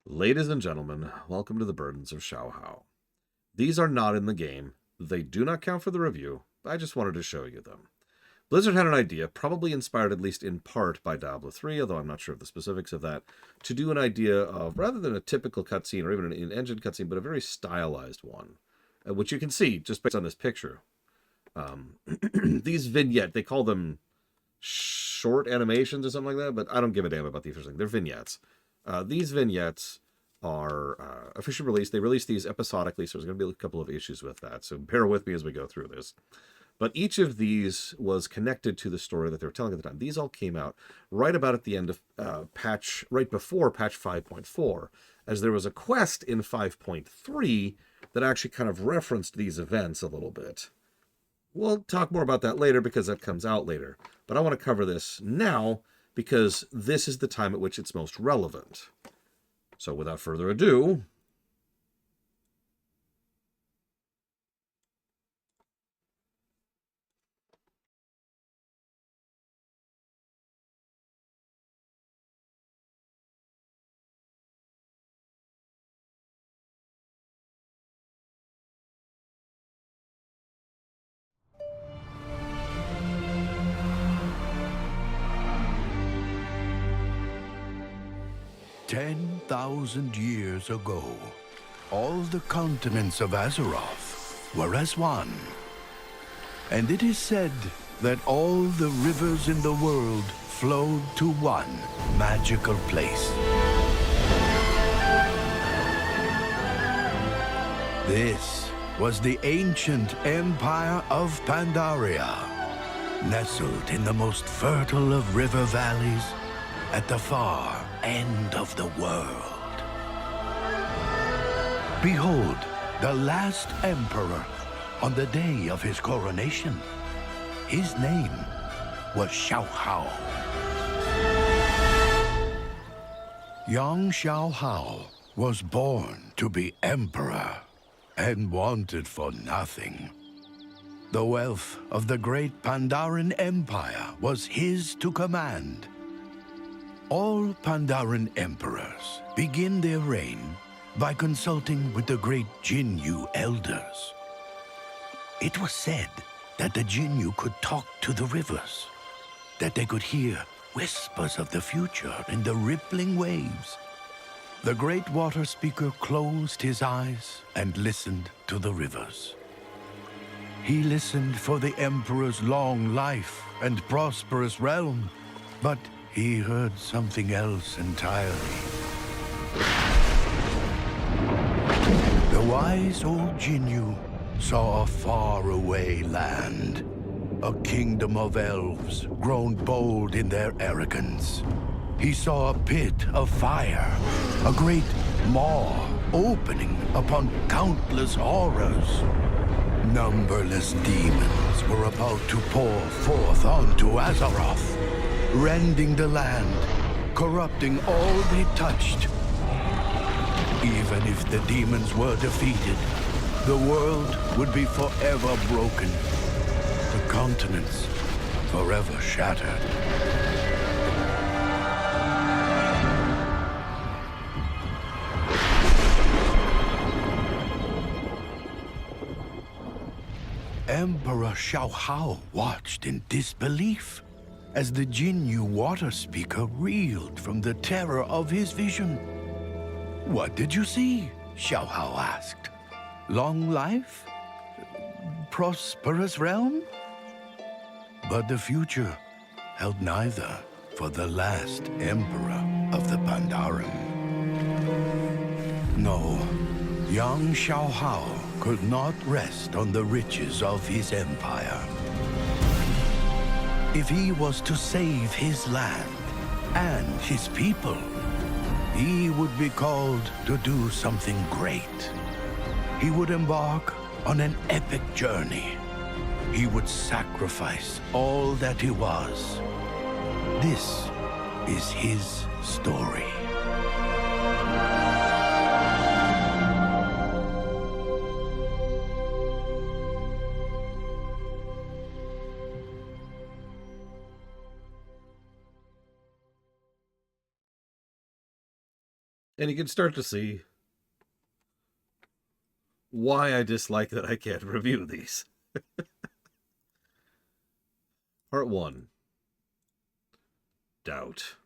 Ladies and gentlemen, welcome to the Burdens of Xiaohao. These are not in the game. They do not count for the review. I just wanted to show you them. Blizzard had an idea, probably inspired at least in part by Diablo 3, although I'm not sure of the specifics of that, to do an idea of, rather than a typical cutscene or even an in-engine cutscene, but a very stylized one, which you can see just based on this picture. These vignettes, they call them short animations or something like that, but I don't give a damn about the official thing. They're vignettes. These vignettes are officially released. They release these episodically, so there's going to be a couple of issues with that. So bear with me as we go through this. But each of these was connected to the story that they were telling at the time. These all came out right about at the end of right before patch 5.4, as there was a quest in 5.3 that actually kind of referenced these events a little bit. We'll talk more about that later because that comes out later. But I want to cover this now because this is the time at which it's most relevant. So without further ado, 10,000 years ago, all the continents of Azeroth were as one. And it is said that all the rivers in the world flowed to one magical place. This was the ancient Empire of Pandaria, nestled in the most fertile of river valleys at the far end of the world. Behold, the last emperor on the day of his coronation. His name was Xiaohao. Young Xiaohao was born to be emperor and wanted for nothing. The wealth of the great Pandaren Empire was his to command. All Pandaren emperors begin their reign by consulting with the great Jinyu elders. It was said that the Jinyu could talk to the rivers, that they could hear whispers of the future in the rippling waves. The great water speaker closed his eyes and listened to the rivers. He listened for the emperor's long life and prosperous realm, but he heard something else entirely. The wise old Jinyu saw a faraway land, a kingdom of elves grown bold in their arrogance. He saw a pit of fire, a great maw opening upon countless horrors. Numberless demons were about to pour forth onto Azeroth, rending the land, corrupting all they touched. Even if the demons were defeated, the world would be forever broken, the continents forever shattered. Emperor Xiaohao watched in disbelief as the Jinyu water speaker reeled from the terror of his vision. "What did you see?" Xiaohao asked. "Long life? Prosperous realm?" But the future held neither for the last emperor of the Pandaren. No, young Xiaohao could not rest on the riches of his empire. If he was to save his land and his people, he would be called to do something great. He would embark on an epic journey. He would sacrifice all that he was. This is his story. And you can start to see why I dislike that I can't review these. Part 1. Doubt.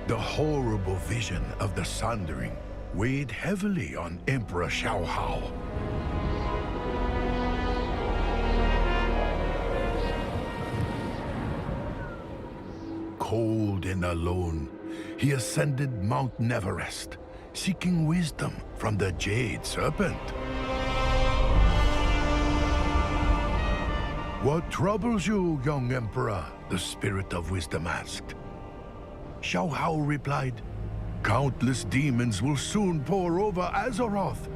The horrible vision of the Sundering weighed heavily on Emperor Xiao Hao. Cold and alone, he ascended Mount Everest, seeking wisdom from the Jade Serpent. "What troubles you, young Emperor?" the Spirit of Wisdom asked. Xiao Hao replied, "Countless demons will soon pour over Azeroth.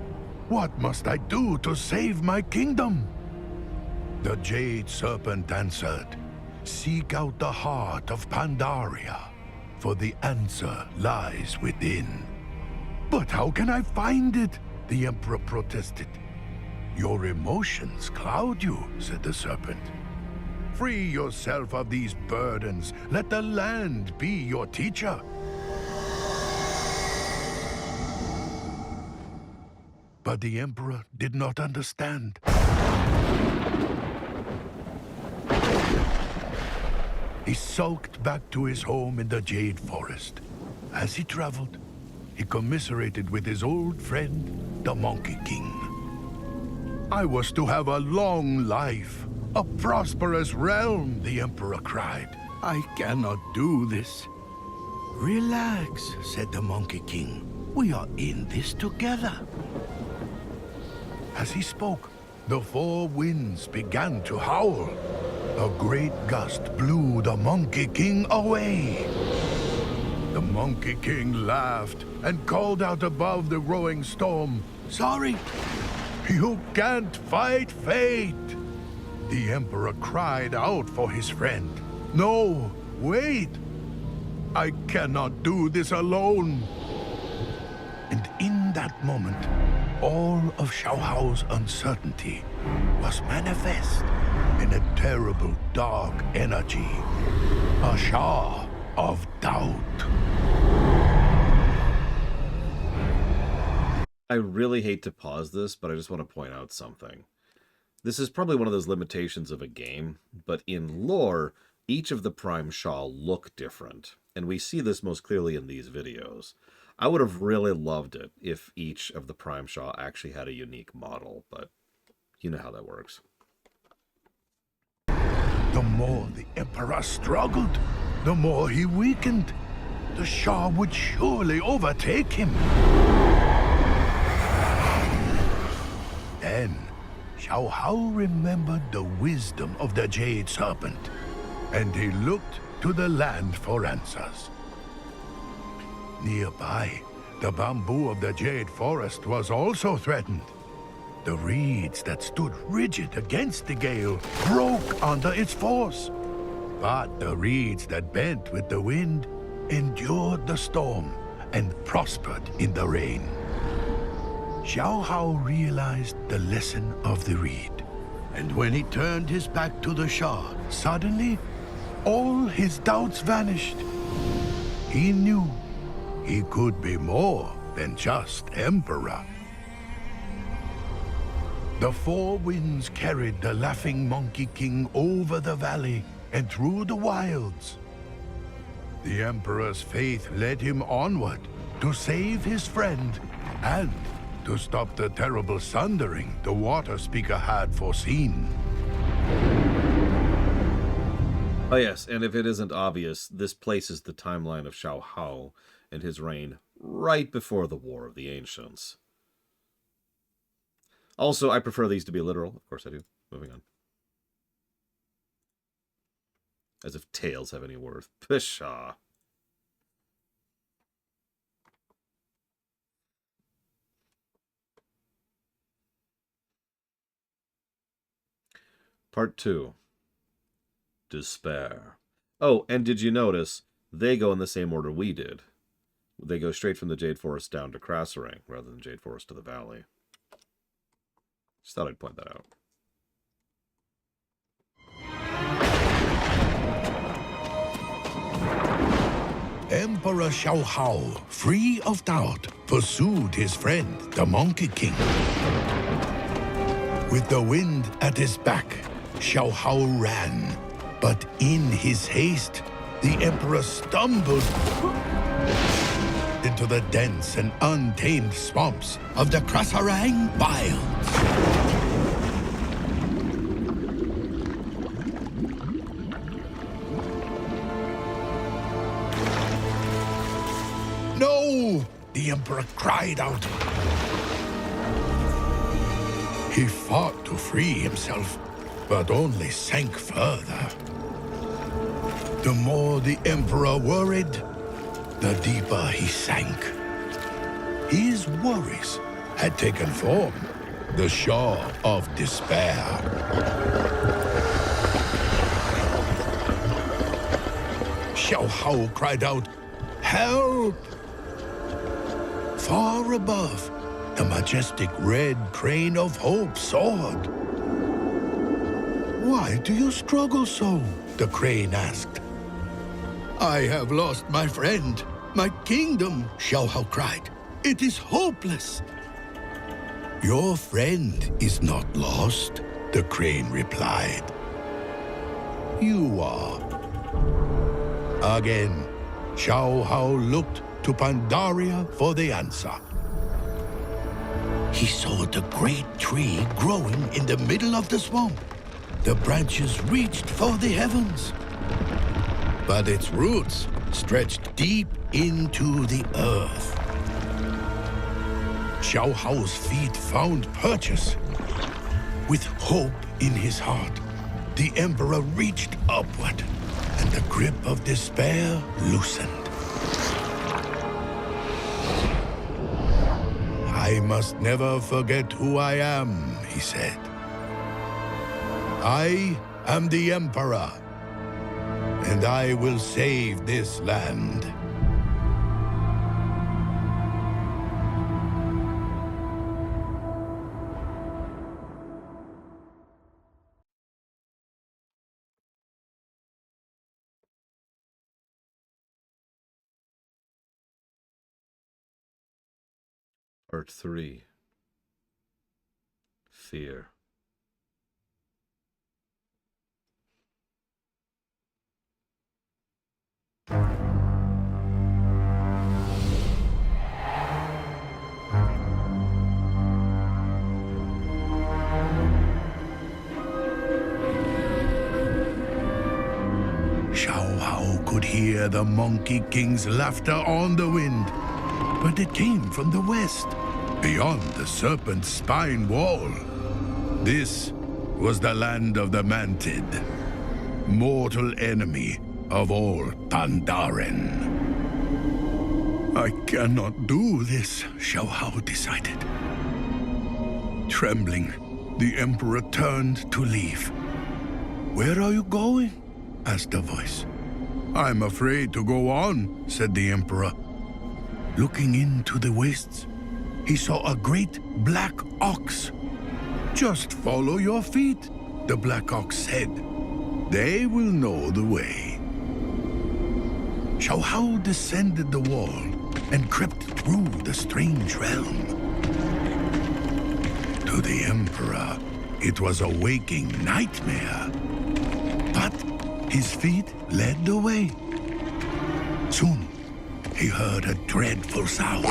What must I do to save my kingdom?" The Jade Serpent answered, "Seek out the heart of Pandaria, for the answer lies within." "But how can I find it?" the Emperor protested. "Your emotions cloud you," said the Serpent. "Free yourself of these burdens. Let the land be your teacher." But the Emperor did not understand. He sulked back to his home in the Jade Forest. As he traveled, he commiserated with his old friend, the Monkey King. "I was to have a long life, a prosperous realm," the Emperor cried. "I cannot do this." "Relax," said the Monkey King. "We are in this together." As he spoke, the four winds began to howl. A great gust blew the Monkey King away. The Monkey King laughed and called out above the roaring storm, "Sorry, you can't fight fate." The Emperor cried out for his friend. "No, wait! I cannot do this alone." And in that moment, all of Xiao Hao's uncertainty was manifest in a terrible dark energy, a Shah of doubt. I really hate to pause this, but I just want to point out something. This is probably one of those limitations of a game, but in lore, each of the Prime Shah look different, and we see this most clearly in these videos. I would have really loved it if each of the Prime Shah actually had a unique model, but you know how that works. The more the Emperor struggled, the more he weakened. The Shah would surely overtake him. Then, Xiao Hao remembered the wisdom of the Jade Serpent, and he looked to the land for answers. Nearby, the bamboo of the Jade Forest was also threatened. The reeds that stood rigid against the gale broke under its force. But the reeds that bent with the wind endured the storm and prospered in the rain. Xiao Hao realized the lesson of the reed. And when he turned his back to the Shah, suddenly, all his doubts vanished. He knew he could be more than just Emperor. The four winds carried the laughing Monkey King over the valley and through the wilds. The Emperor's faith led him onward to save his friend and to stop the terrible sundering the Water Speaker had foreseen. Oh yes, and if it isn't obvious, this places the timeline of Xiao Hao and his reign right before the War of the Ancients. Also, I prefer these to be literal. Of course I do. Moving on. As if tales have any worth. Pshaw. Part 2. Despair. Oh, and did you notice they go in the same order we did? They go straight from the Jade Forest down to Krasarang rather than Jade Forest to the valley. Just thought I'd point that out. Emperor Xiao Hao, free of doubt, pursued his friend, the Monkey King. With the wind at his back, Xiao Hao ran. But in his haste, the Emperor stumbled into the dense and untamed swamps of the Krasarang Wilds. No! The Emperor cried out. He fought to free himself, but only sank further. The more the Emperor worried, the deeper he sank. His worries had taken form, the Shah of Despair. Xiao Hao cried out, "Help!" Far above, the majestic red crane of hope soared. "Why do you struggle so?" the crane asked. "I have lost my friend, my kingdom," Xiao Hao cried. "It is hopeless." "Your friend is not lost," the crane replied. "You are." Again, Xiao Hao looked to Pandaria for the answer. He saw the great tree growing in the middle of the swamp. The branches reached for the heavens, but its roots stretched deep into the earth. Xiao Hao's feet found purchase. With hope in his heart, the Emperor reached upward, and the grip of despair loosened. "I must never forget who I am," he said. "I am the Emperor, and I will save this land." Part 3. Fear. Xiao Hao could hear the Monkey King's laughter on the wind, but it came from the west, beyond the serpent's spine wall. This was the land of the Mantid, mortal enemy of all Pandaren. "I cannot do this," Xiao Hao decided. Trembling, the Emperor turned to leave. "Where are you going?" asked a voice. "I'm afraid to go on," said the Emperor. Looking into the wastes, he saw a great black ox. "Just follow your feet," the black ox said. "They will know the way." Xiao Hao descended the wall and crept through the strange realm. To the Emperor, it was a waking nightmare. But his feet led the way. Soon, he heard a dreadful sound.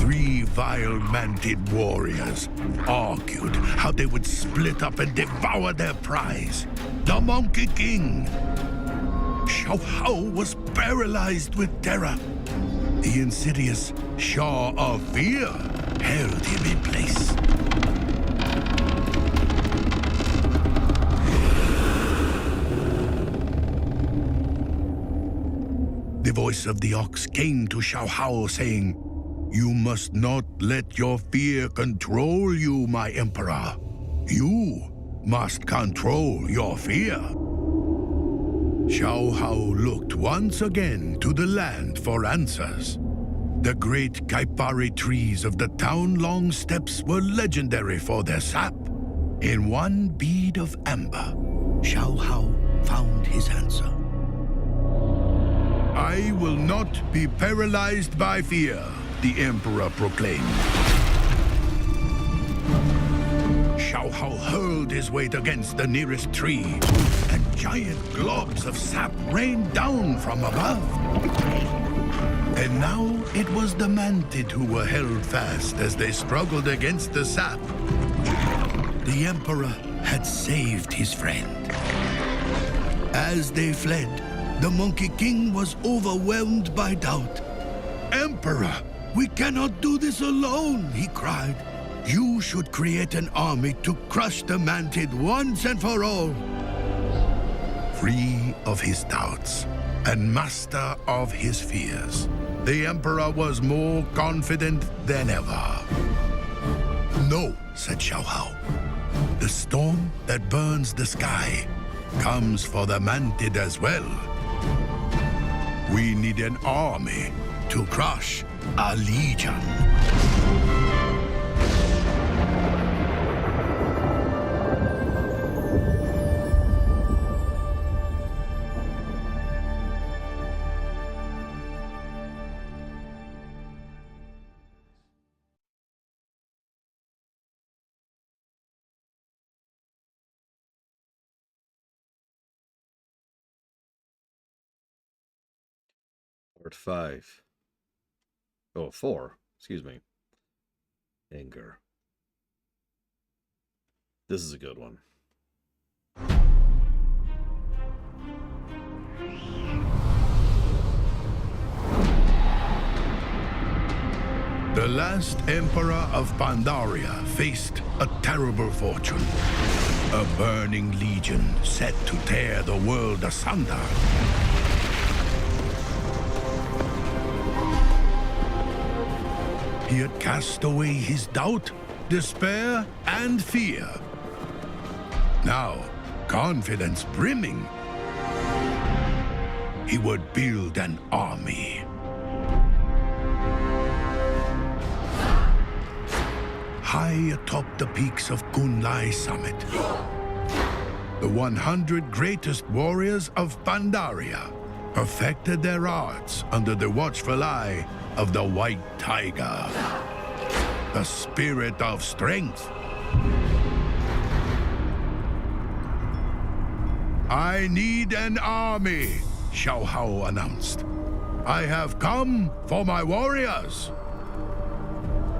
Three vile Mantid warriors argued how they would split up and devour their prize, the Monkey King. Xiao Hao was paralyzed with terror. The insidious Shah of Fear held him in place. The voice of the ox came to Xiao Hao, saying, You must not let your fear control you, my Emperor. You must control your fear. Xiao Hao looked once again to the land for answers. The great Kaipari trees of the town-long steppes were legendary for their sap. In one bead of amber, Xiao Hao found his answer. I will not be paralyzed by fear, the Emperor proclaimed. Xiao Hao hurled his weight against the nearest tree, and giant globs of sap rained down from above. And now it was the Mantid who were held fast as they struggled against the sap. The Emperor had saved his friend. As they fled, the Monkey King was overwhelmed by doubt. Emperor, we cannot do this alone, he cried. You should create an army to crush the Mantid once and for all. Free of his doubts and master of his fears, the Emperor was more confident than ever. No, said Xiao Hao. The storm that burns the sky comes for the Mantid as well. We need an army to crush a legion. Part 5. Oh, 4. Excuse me. Anger. This is a good one. The last Emperor of Pandaria faced a terrible fortune. A burning legion set to tear the world asunder. He had cast away his doubt, despair, and fear. Now, confidence brimming, he would build an army. High atop the peaks of Kunlai Summit, the 100 greatest warriors of Pandaria perfected their arts under the watchful eye of the White Tiger, the spirit of strength. I need an army, Xiao Hao announced. I have come for my warriors.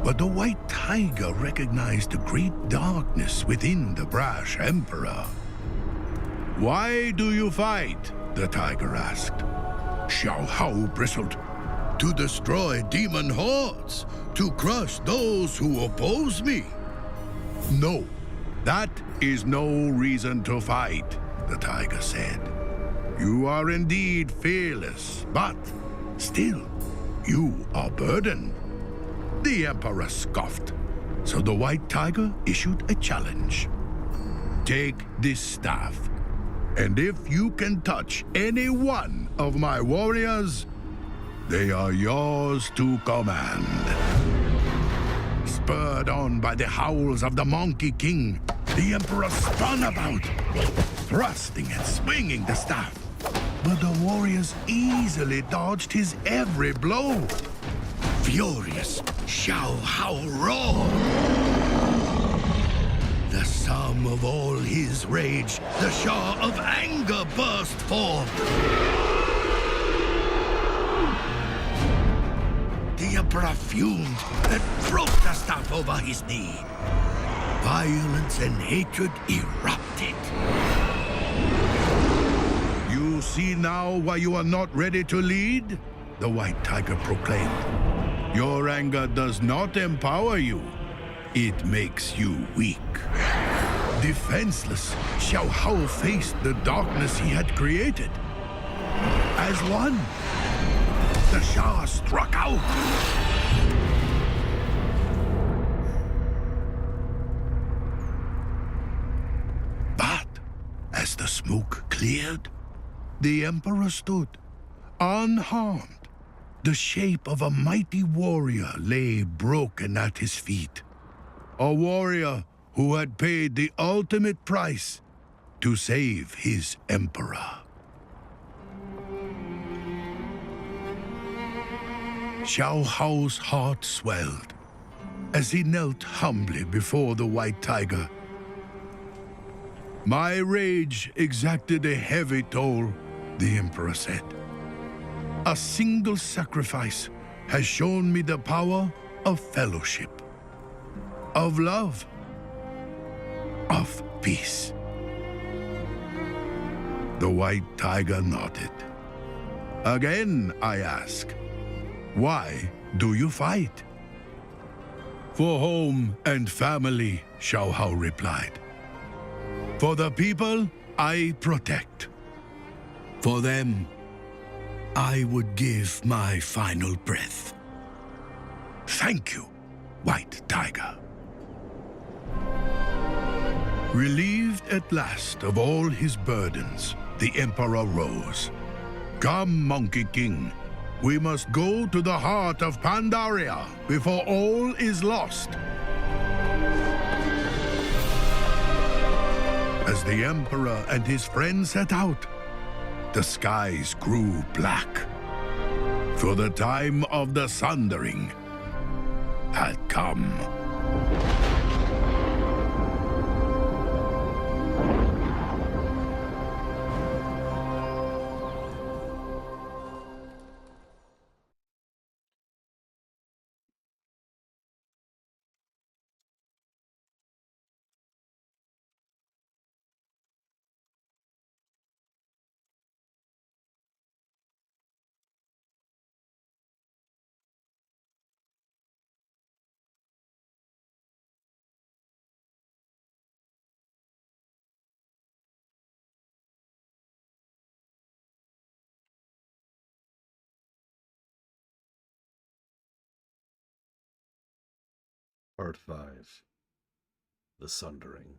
But the White Tiger recognized the great darkness within the brash Emperor. Why do you fight? The tiger asked. Xiao Hao bristled. To destroy demon hordes, to crush those who oppose me. No, that is no reason to fight, the tiger said. You are indeed fearless, but still, you are burdened. The Emperor scoffed, so the White Tiger issued a challenge. Take this staff, and if you can touch any one of my warriors, they are yours to command. Spurred on by the howls of the Monkey King, the Emperor spun about, thrusting and swinging the staff. But the warriors easily dodged his every blow. Furious, Xiao Hao roared. The sum of all his rage, the Shah of anger burst forth. The Emperor fumed and broke the staff over his knee. Violence and hatred erupted. You see now why you are not ready to lead? The White Tiger proclaimed. Your anger does not empower you. It makes you weak. Defenseless, Xiao Hao faced the darkness he had created. As one, the Shah struck out. smoke cleared, the Emperor stood, unharmed. The shape of a mighty warrior lay broken at his feet. A warrior who had paid the ultimate price to save his Emperor. Xiao Hao's heart swelled as he knelt humbly before the white tiger. My rage exacted a heavy toll, the Emperor said. A single sacrifice has shown me the power of fellowship, of love, of peace. The white tiger nodded. Again, I ask, why do you fight? For home and family, Xiao Hao replied. For the people I protect. For them, I would give my final breath. Thank you, White Tiger. Relieved at last of all his burdens, the Emperor rose. Come, Monkey King. We must go to the heart of Pandaria before all is lost. As the Emperor and his friends set out, the skies grew black. For the time of the sundering had come. Part 5. The Sundering.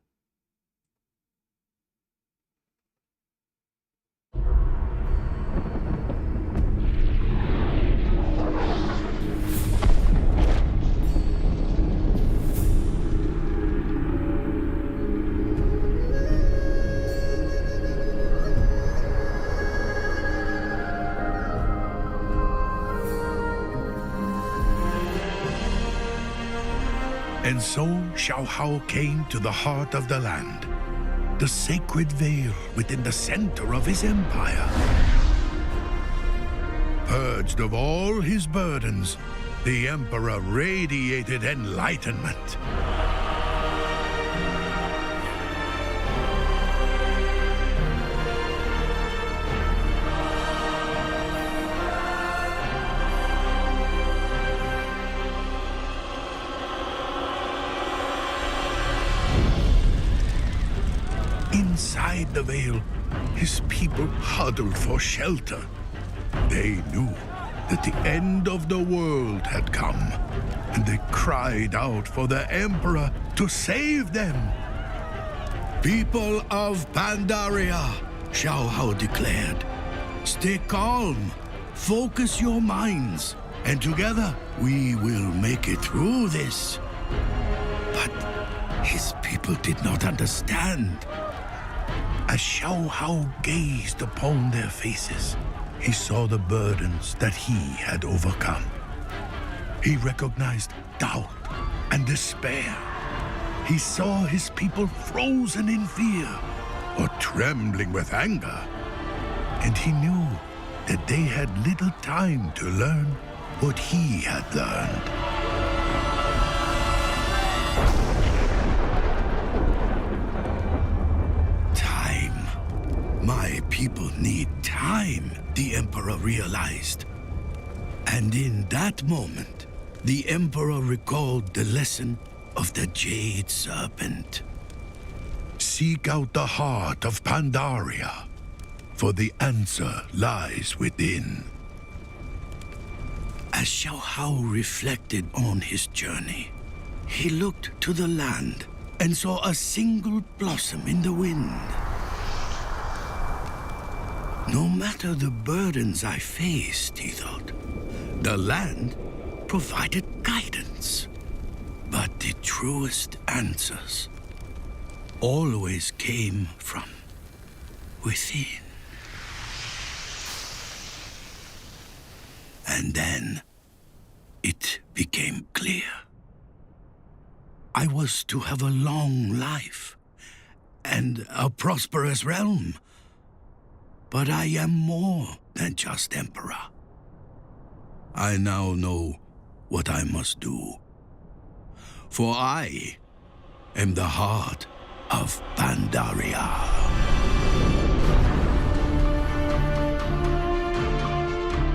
And so Xiao Hao came to the heart of the land, the sacred veil within the center of his empire. Purged of all his burdens, the Emperor radiated enlightenment. Inside the veil, his people huddled for shelter. They knew that the end of the world had come, and they cried out for the Emperor to save them. People of Pandaria, Xiao Hao declared, stay calm, focus your minds, and together we will make it through this. But his people did not understand. As Xiao Hao gazed upon their faces, he saw the burdens that he had overcome. He recognized doubt and despair. He saw his people frozen in fear or trembling with anger. And he knew that they had little time to learn what he had learned. My people need time, the Emperor realized. And in that moment, the Emperor recalled the lesson of the Jade Serpent. Seek out the heart of Pandaria, for the answer lies within. As Xiao Hao reflected on his journey, he looked to the land and saw a single blossom in the wind. No matter the burdens I faced, he thought, the land provided guidance. But the truest answers always came from within. And then it became clear. I was to have a long life and a prosperous realm. But I am more than just Emperor. I now know what I must do. For I am the heart of Pandaria.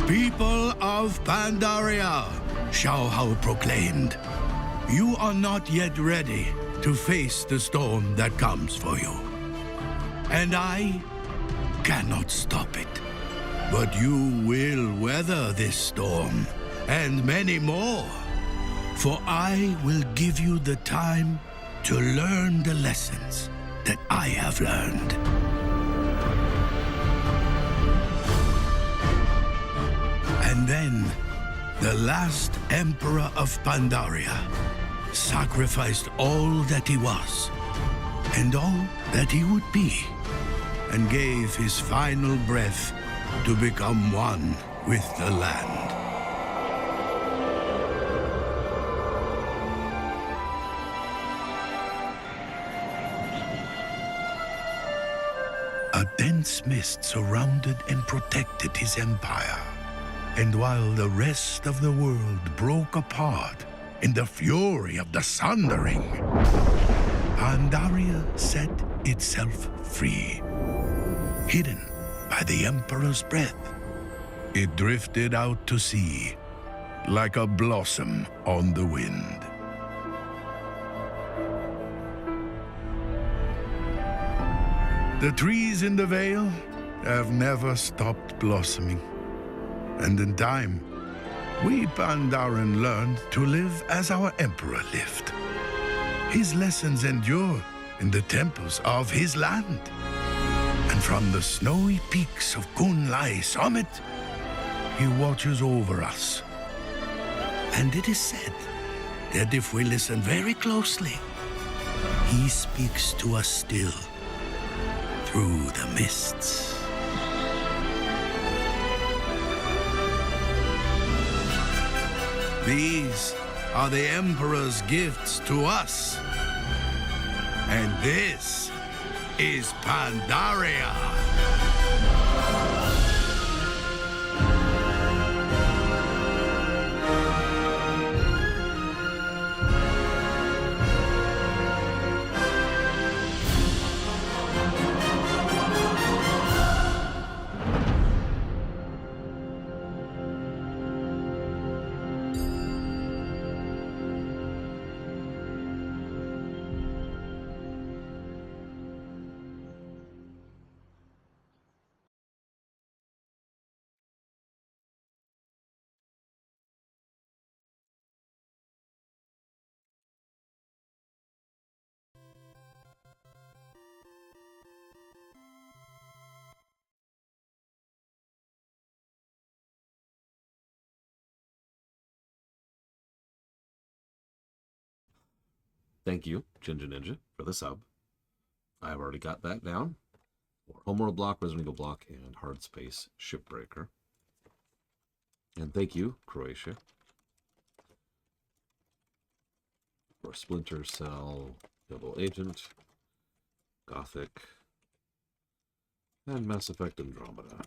People of Pandaria, Xiaohao proclaimed, you are not yet ready to face the storm that comes for you. And I cannot stop it. But you will weather this storm, and many more. For I will give you the time to learn the lessons that I have learned. And then, the last Emperor of Pandaria sacrificed all that he was, and all that he would be, and gave his final breath to become one with the land. A dense mist surrounded and protected his empire. And while the rest of the world broke apart in the fury of the Sundering, Pandaria set itself free. Hidden by the Emperor's breath, it drifted out to sea like a blossom on the wind. The trees in the Vale have never stopped blossoming. And in time, we Pandaren learned to live as our Emperor lived. His lessons endure in the temples of his land. And from the snowy peaks of Kunlai summit, he watches over us. And it is said that if we listen very closely, he speaks to us still through the mists. These are the Emperor's gifts to us. And this is Pandaria. Thank you, Ginger Ninja, for the sub. I've already got that down. Homeworld block, Resident Evil block, and Hard Space Shipbreaker. And thank you, Croatia, for Splinter Cell, Double Agent, Gothic, and Mass Effect Andromeda.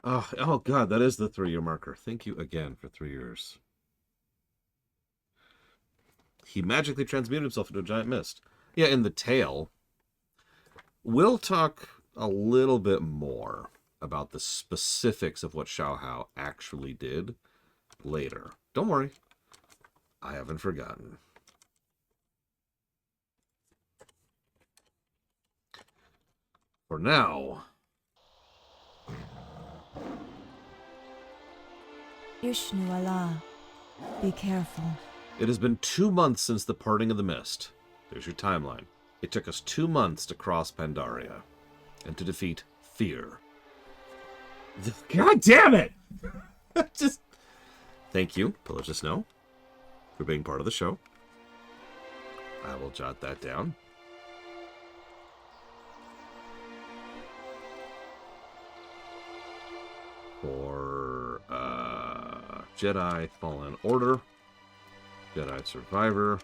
Oh God, that is the 3-year marker. Thank you again for 3 years. He magically transmuted himself into a giant mist. Yeah, in the tale. We'll talk a little bit more about the specifics of what Xiaohao actually did later. Don't worry. I haven't forgotten. For now... Ishnu Allah, be careful. It has been 2 months since the parting of the mist. There's your timeline. It took us 2 months to cross Pandaria and to defeat Fear. God damn it! Just thank you, Pillars of Snow, for being part of the show. I will jot that down. For Jedi Fallen Order, Jedi Survivor,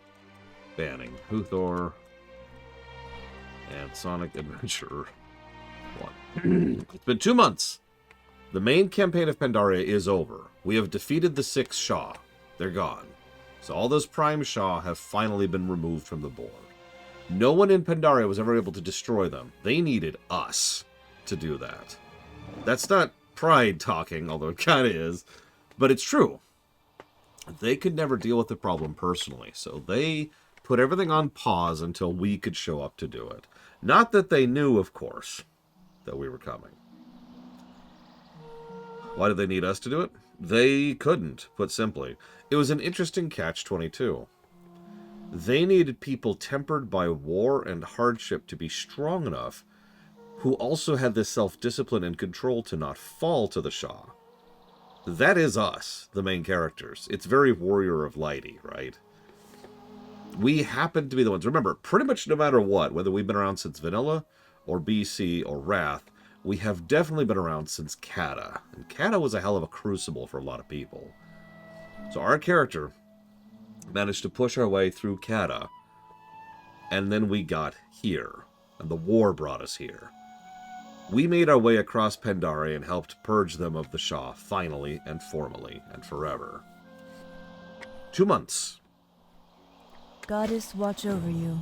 banning Huthor, and Sonic Adventure 1. It's been 2 months. The main campaign of Pandaria is over. We have defeated the 6 Shaw. They're gone. So all those Prime Shaw have finally been removed from the board. No one in Pandaria was ever able to destroy them. They needed us to do that. That's not pride talking, although it kind of is, but it's true. They could never deal with the problem personally, so they put everything on pause until we could show up to do it. Not that they knew, of course, that we were coming. Why did they need us to do it? They couldn't, put simply. It was an interesting catch-22. They needed people tempered by war and hardship to be strong enough, who also had the self-discipline and control to not fall to the Shah. That is us, the main characters. It's very Warrior of Lighty, right? We happen to be the ones. Remember, pretty much no matter what, whether we've been around since Vanilla, or BC, or Wrath, we have definitely been around since Kata. And Kata was a hell of a crucible for a lot of people. So our character managed to push our way through Kata, and then we got here, and the war brought us here. We made our way across Pandaria and helped purge them of the Shah, finally and formally and forever. 2 months. Goddess, watch over you.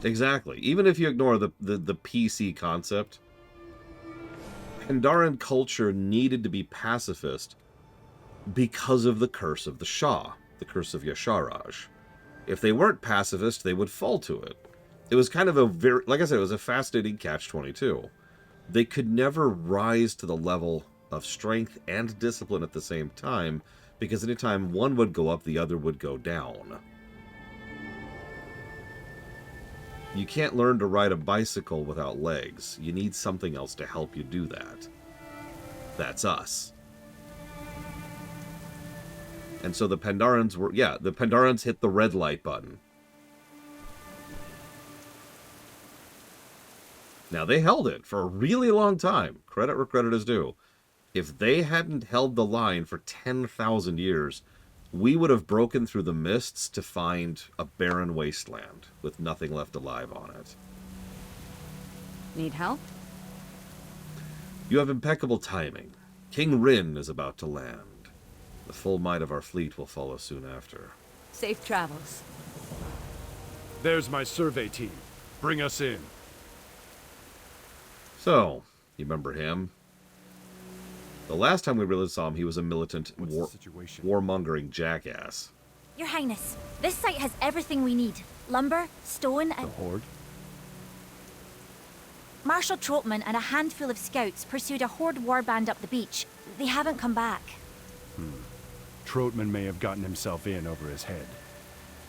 Exactly. Even if you ignore the PC concept, Pandaran culture needed to be pacifist because of the curse of the Shah, the curse of Yasharaj. If they weren't pacifist, they would fall to it. It was kind of a very, like I said, it was a fascinating catch-22. They could never rise to the level of strength and discipline at the same time, because anytime one would go up, the other would go down. You can't learn to ride a bicycle without legs. You need something else to help you do that. That's us. And so the Pandarans were, the Pandarans hit the red light button. Now, they held it for a really long time. Credit where credit is due. If they hadn't held the line for 10,000 years, we would have broken through the mists to find a barren wasteland with nothing left alive on it. Need help? You have impeccable timing. King Rin is about to land. The full might of our fleet will follow soon after. Safe travels. There's my survey team. Bring us in. So, you remember him? The last time we really saw him, he was a militant, warmongering jackass. Your Highness, this site has everything we need. Lumber, stone, The and... Horde? Marshal Trotman and a handful of scouts pursued a Horde warband up the beach. They haven't come back. Trotman may have gotten himself in over his head.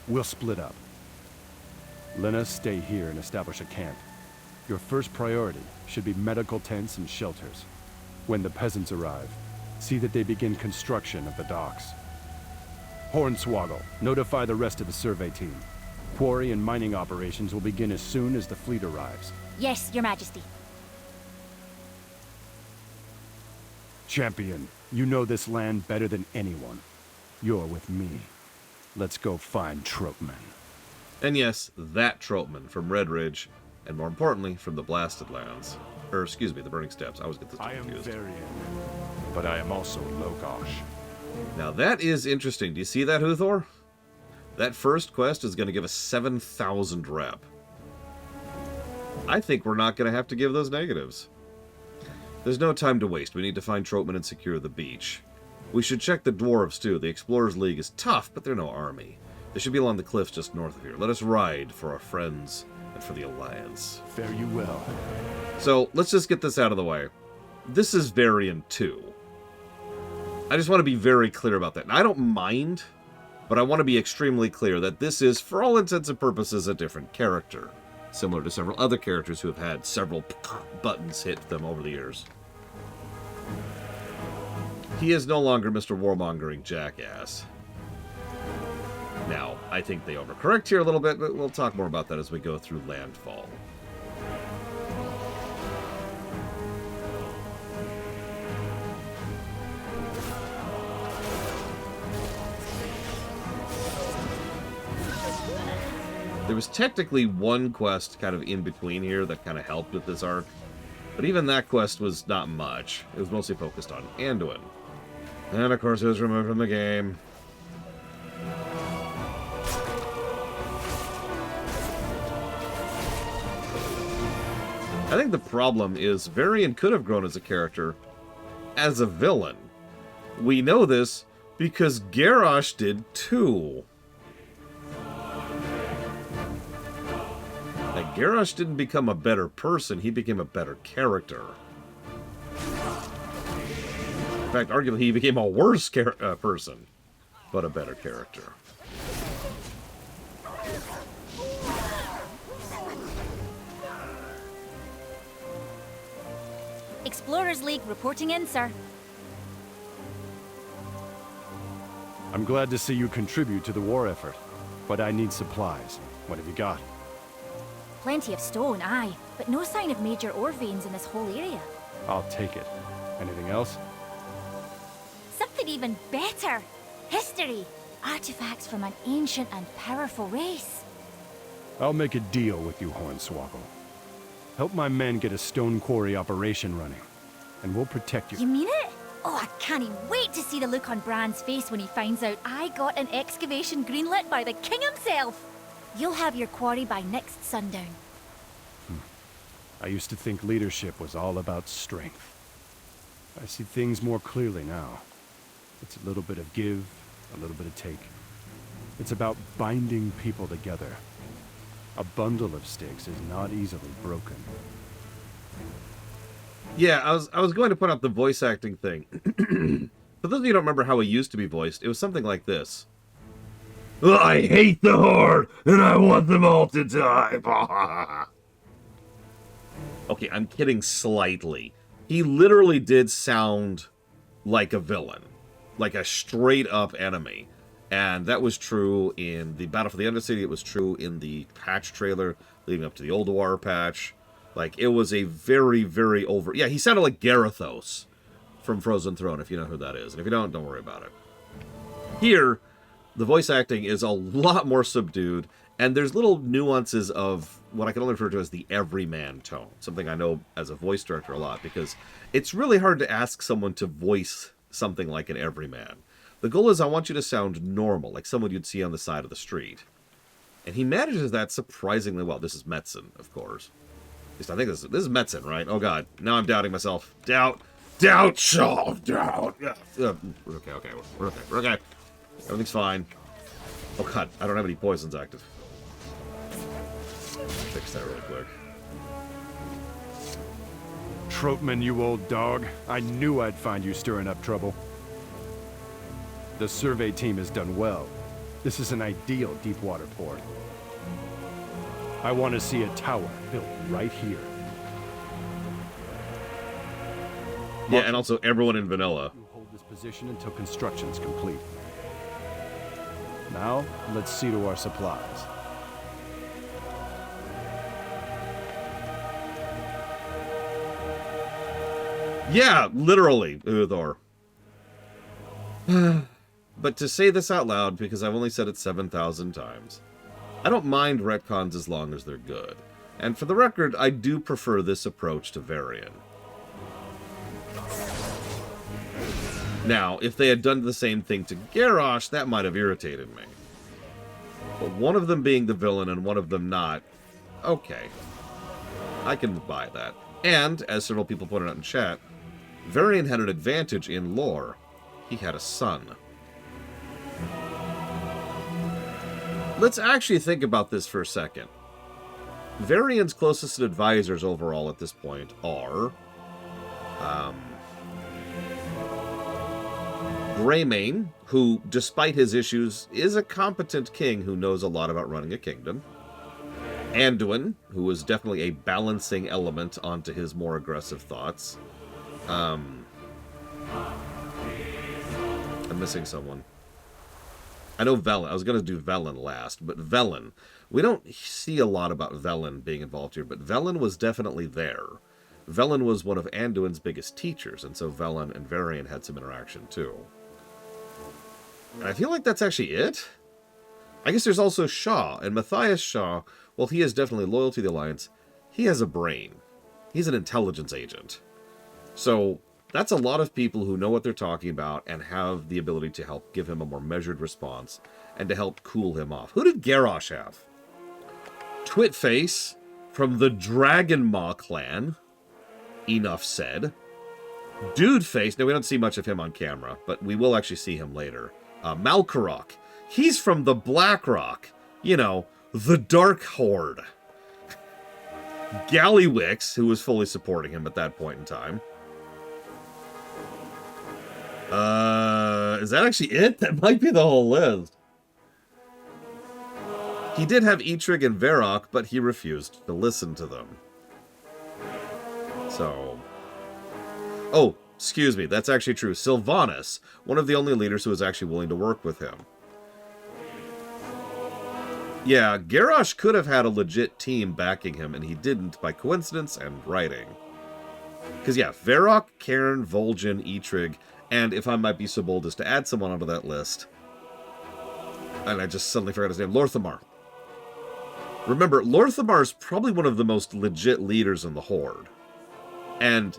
We'll split up. Lena, stay here and establish a camp. Your first priority should be medical tents and shelters. When the peasants arrive, see that they begin construction of the docks. Hornswoggle, notify the rest of the survey team. Quarry and mining operations will begin as soon as the fleet arrives. Yes, Your Majesty. Champion, you know this land better than anyone. You're with me. Let's go find Trotman. And yes, that Trotman from Red Ridge, and more importantly, from the Blasted Lands. Or, excuse me, the Burning Steppes. I always get this I am confused. Varian, but I am also Logosh. Now that is interesting. Do you see that, Huthor? That first quest is going to give us 7,000 rep. I think we're not going to have to give those negatives. There's no time to waste. We need to find Trotman and secure the beach. We should check the dwarves, too. The Explorers League is tough, but they're no army. They should be along the cliffs just north of here. Let us ride for our friends and for the Alliance. Fare you well. So, let's just get this out of the way. this is Varian 2. I just want to be very clear about that. And I don't mind, but I want to be extremely clear that this is, for all intents and purposes, a different character. Similar to several other characters who have had several buttons hit them over the years. He is no longer Mr. Warmongering jackass. Now, I think they overcorrect here a little bit, but we'll talk more about that as we go through Landfall. There was technically one quest kind of in between here that kind of helped with this arc, but even that quest was not much. It was mostly focused on Anduin. And of course it was removed from the game. I think the problem is Varian could have grown as a character as a villain. We know this because Garrosh did too. Like, Garrosh didn't become a better person, he became a better character. In fact, arguably he became a worse person, but a better character. Explorers League reporting in, sir. I'm glad to see you contribute to the war effort, but I need supplies. What have you got? Plenty of stone, aye, but no sign of major ore veins in this whole area. I'll take it. Anything else? Something even better! History! Artifacts from an ancient and powerful race. I'll make a deal with you, Hornswoggle. Help my men get a stone quarry operation running, and we'll protect you. You mean it? Oh, I can't wait to see the look on Bran's face when he finds out I got an excavation greenlit by the king himself! You'll have your quarry by next sundown. I used to think leadership was all about strength. I see things more clearly now. It's a little bit of give, a little bit of take. It's about binding people together. A bundle of sticks is not easily broken. Yeah, I was going to point out the voice acting thing. For those of you who don't remember how he used to be voiced, it was something like this. I hate the Horde, and I want them all to die. Okay, I'm kidding slightly. He literally did sound like a villain. Like a straight-up enemy. And that was true in the Battle for the Undercity. It was true in the patch trailer leading up to the Ulduar patch. Like, it was a very, very over... Yeah, he sounded like Garithos from Frozen Throne, if you know who that is. And if you don't worry about it. Here, the voice acting is a lot more subdued, and there's little nuances of what I can only refer to as the everyman tone. Something I know as a voice director a lot, because it's really hard to ask someone to voice something like an everyman. The goal is I want you to sound normal, like someone you'd see on the side of the street. And he manages that surprisingly well. This is Metzen, of course. At least I think this is Metzen, right? Oh god, now I'm doubting myself. Doubt, Shaw, doubt. We're okay. We're okay. Everything's fine. Oh god, I don't have any poisons active. Fix that real quick. Troutman, you old dog. I knew I'd find you stirring up trouble. The survey team has done well. This is an ideal deep water port. I want to see a tower built right here. Yeah, and also everyone in Vanilla. You hold this position until construction's complete. Now, let's see to our supplies. Yeah, literally, Uthor. But to say this out loud, because I've only said it 7,000 times, I don't mind retcons as long as they're good. And for the record, I do prefer this approach to Varian. Now, if they had done the same thing to Garrosh, that might have irritated me. But one of them being the villain and one of them not, okay. I can buy that. And, as several people pointed out in chat, Varian had an advantage in lore. He had a son. Let's actually think about this for a second. Varian's closest advisors overall at this point are Greymane, who, despite his issues, is a competent king who knows a lot about running a kingdom. Anduin, who is definitely a balancing element onto his more aggressive thoughts. I'm missing someone. I know Velen. I was going to do Velen last, but Velen. We don't see a lot about Velen being involved here, but Velen was definitely there. Velen was one of Anduin's biggest teachers, and so Velen and Varian had some interaction too. And I feel like that's actually it. I guess there's also Shaw, and Matthias Shaw, while he is definitely loyal to the Alliance, he has a brain. He's an intelligence agent. So that's a lot of people who know what they're talking about and have the ability to help give him a more measured response and to help cool him off. Who did Garrosh have? Twitface from the Dragon Maw clan. Enough said. Dudeface, now we don't see much of him on camera, but we will actually see him later. Malkarok. He's from the Blackrock. You know, the Dark Horde. Gallywix, who was fully supporting him at that point in time. Is that actually it? That might be the whole list. He did have Eitrig and Varrock, but he refused to listen to them. So... Oh, excuse me, that's actually true. Sylvanas, one of the only leaders who was actually willing to work with him. Yeah, Garrosh could have had a legit team backing him, and he didn't by coincidence and writing. Because yeah, Varrock, Cairn, Vol'jin, Eitrig, and if I might be so bold as to add someone onto that list, and I just suddenly forgot his name, Lor'themar. Remember, Lor'themar is probably one of the most legit leaders in the Horde. And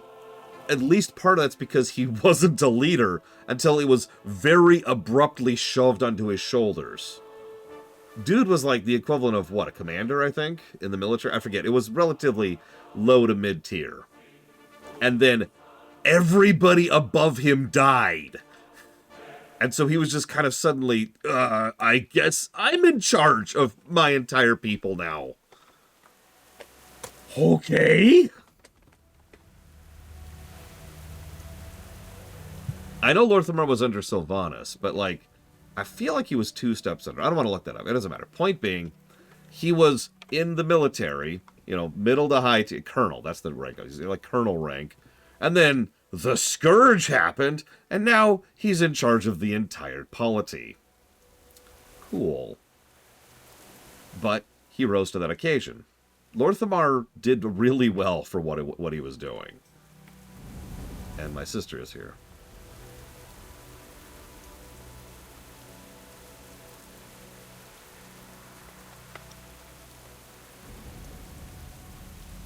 at least part of that's because he wasn't a leader until it was very abruptly shoved onto his shoulders. Dude was like the equivalent of, what, a commander, I think, in the military? I forget. It was relatively low to mid-tier. And then everybody above him died. And so he was just kind of suddenly, I guess I'm in charge of my entire people now. Okay. I know Lor'themar was under Sylvanas, but, like, I feel like he was 2 steps under. I don't want to look that up. It doesn't matter. Point being, he was in the military, you know, middle to high tier, colonel. That's the rank. He's like colonel rank. And then the Scourge happened, and now he's in charge of the entire polity. Cool. But he rose to that occasion. Lor'themar did really well for what he was doing. And my sister is here.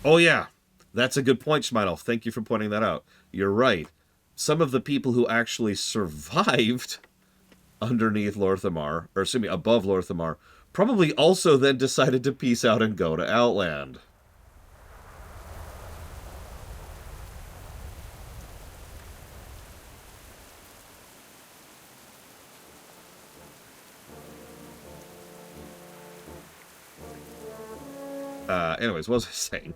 Oh yeah, that's a good point, Schmeidelf. Thank you for pointing that out. You're right. Some of the people who actually survived underneath Lor'themar, or excuse me, above Lor'themar, probably also then decided to peace out and go to Outland. Anyways, what was I saying?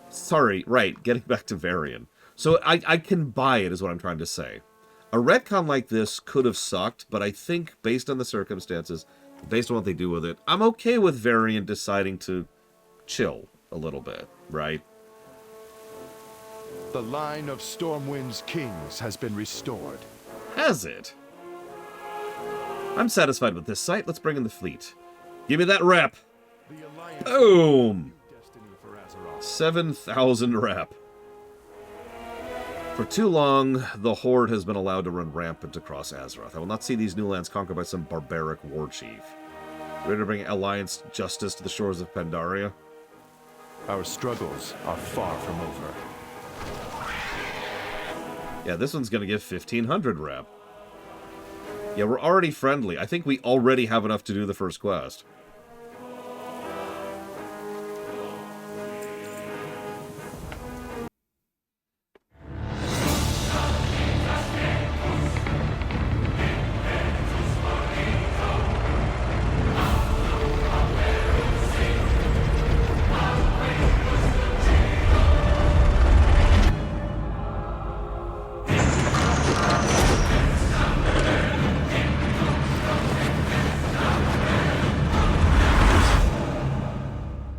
Sorry, right, getting back to Varian. So I can buy it, is what I'm trying to say. A retcon like this could have sucked, but I think, based on the circumstances, based on what they do with it, I'm okay with Varian deciding to chill a little bit, right? The line of Stormwind's kings has been restored. Has it? I'm satisfied with this site. Let's bring in the fleet. Give me that rep. The Alliance Boom! destiny for Azeroth. 7,000 rep. For too long, the Horde has been allowed to run rampant across Azeroth. I will not see these new lands conquered by some barbaric war chief. Ready to bring Alliance justice to the shores of Pandaria? Our struggles are far from over. Yeah, this one's going to give 1,500 rep. Yeah, we're already friendly. I think we already have enough to do the first quest.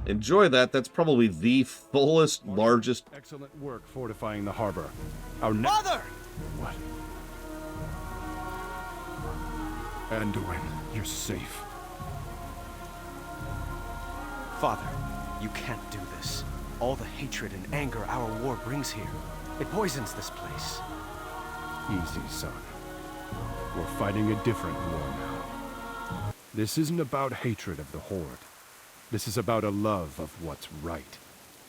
Enjoy that. That's probably the fullest, largest... Excellent work fortifying the harbor. Our Father! What? Anduin, you're safe. Father, you can't do this. All the hatred and anger our war brings here. It poisons this place. Easy, son. We're fighting a different war now. This isn't about hatred of the Horde. This is about a love of what's right.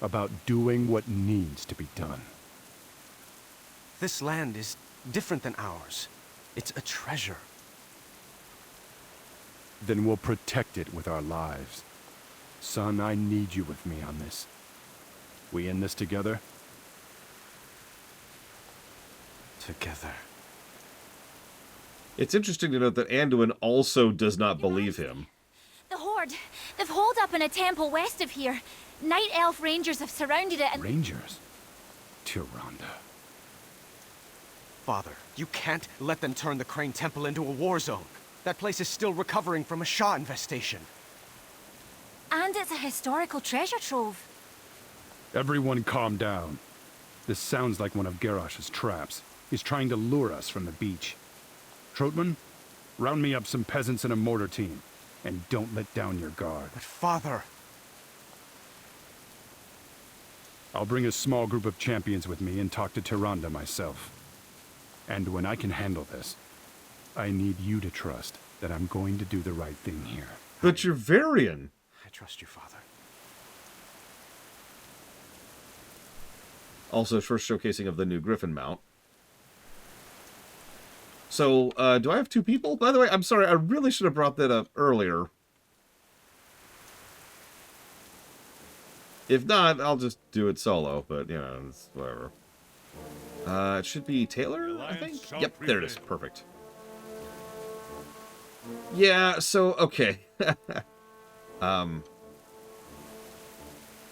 About doing what needs to be done. This land is different than ours. It's a treasure. Then we'll protect it with our lives. Son, I need you with me on this. We in this together? Together. It's interesting to note that Anduin also does not believe him. The Horde. They've holed up in a temple west of here. Night Elf Rangers have surrounded it and... Rangers? Tyrande. Father, you can't let them turn the Crane Temple into a war zone. That place is still recovering from a Shah infestation. And it's a historical treasure trove. Everyone calm down. This sounds like one of Garrosh's traps. He's trying to lure us from the beach. Trotman, round me up some peasants and a mortar team. And don't let down your guard. But Father... I'll bring a small group of champions with me and talk to Tyrande myself. And when I can handle this, I need you to trust that I'm going to do the right thing here. But you're Varian. I trust you, Father. Also, first showcasing of the new Griffin mount. So, do I have two people? By the way, I'm sorry, I really should have brought that up earlier. If not, I'll just do it solo, but, you know, it's whatever. It should be Taylor, I think? Yep, there it is. Perfect. Yeah, so, okay.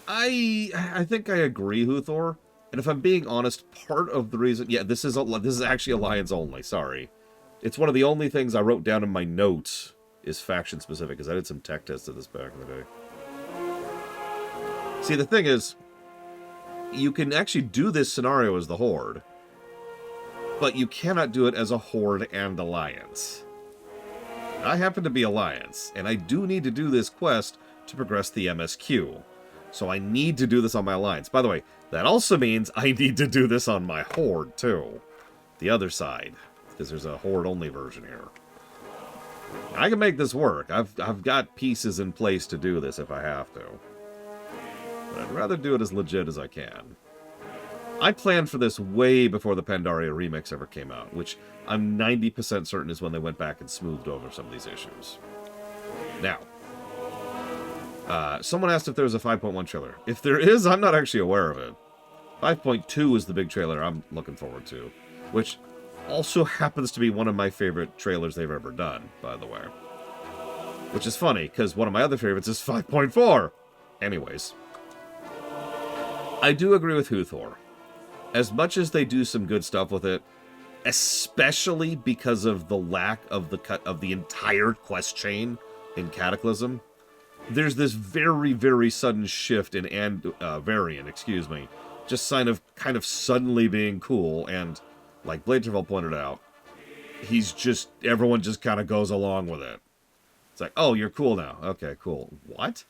I think I agree, Huthor. And if I'm being honest, part of the reason... Yeah, this is actually Alliance only, sorry. It's one of the only things I wrote down in my notes is faction-specific, because I did some tech tests of this back in the day. See, the thing is, you can actually do this scenario as the Horde, but you cannot do it as a Horde and Alliance. I happen to be Alliance, and I do need to do this quest to progress the MSQ. So I need to do this on my Alliance. By the way, that also means I need to do this on my Horde, too. The other side, because there's a Horde-only version here. I can make this work. I've got pieces in place to do this if I have to. But I'd rather do it as legit as I can. I planned for this way before the Pandaria remix ever came out, which I'm 90% certain is when they went back and smoothed over some of these issues. Now, someone asked if there was a 5.1 trailer. If there is, I'm not actually aware of it. 5.2 is the big trailer I'm looking forward to, which also happens to be one of my favorite trailers they've ever done, by the way. Which is funny, because one of my other favorites is 5.4. Anyways. I do agree with Huthor. As much as they do some good stuff with it, especially because of the lack of the entire quest chain in Cataclysm, there's this very, very sudden shift in Varian, just kind of suddenly being cool, and like Bladerville pointed out, everyone just kind of goes along with it. It's like, oh, you're cool now. Okay, cool. What?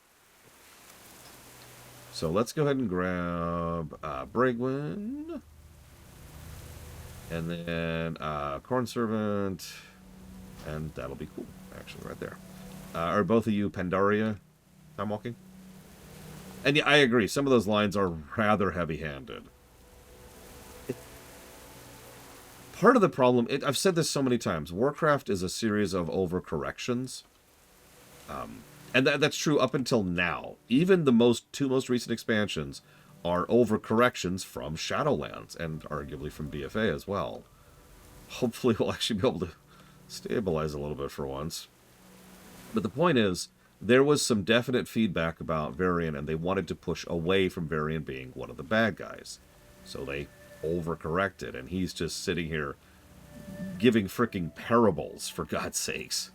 So let's go ahead and grab Brigwin. And then Corn Servant. And that'll be cool, actually, right there. Are both of you Pandaria time walking? And yeah, I agree. Some of those lines are rather heavy-handed. Part of the problem, I've said this so many times, Warcraft is a series of overcorrections. And that's true up until now. Even the two most recent expansions are overcorrections from Shadowlands, and arguably from BFA as well. Hopefully we'll actually be able to stabilize a little bit for once. But the point is, there was some definite feedback about Varian, and they wanted to push away from Varian being one of the bad guys. So they overcorrected, and he's just sitting here giving fricking parables, for God's sakes.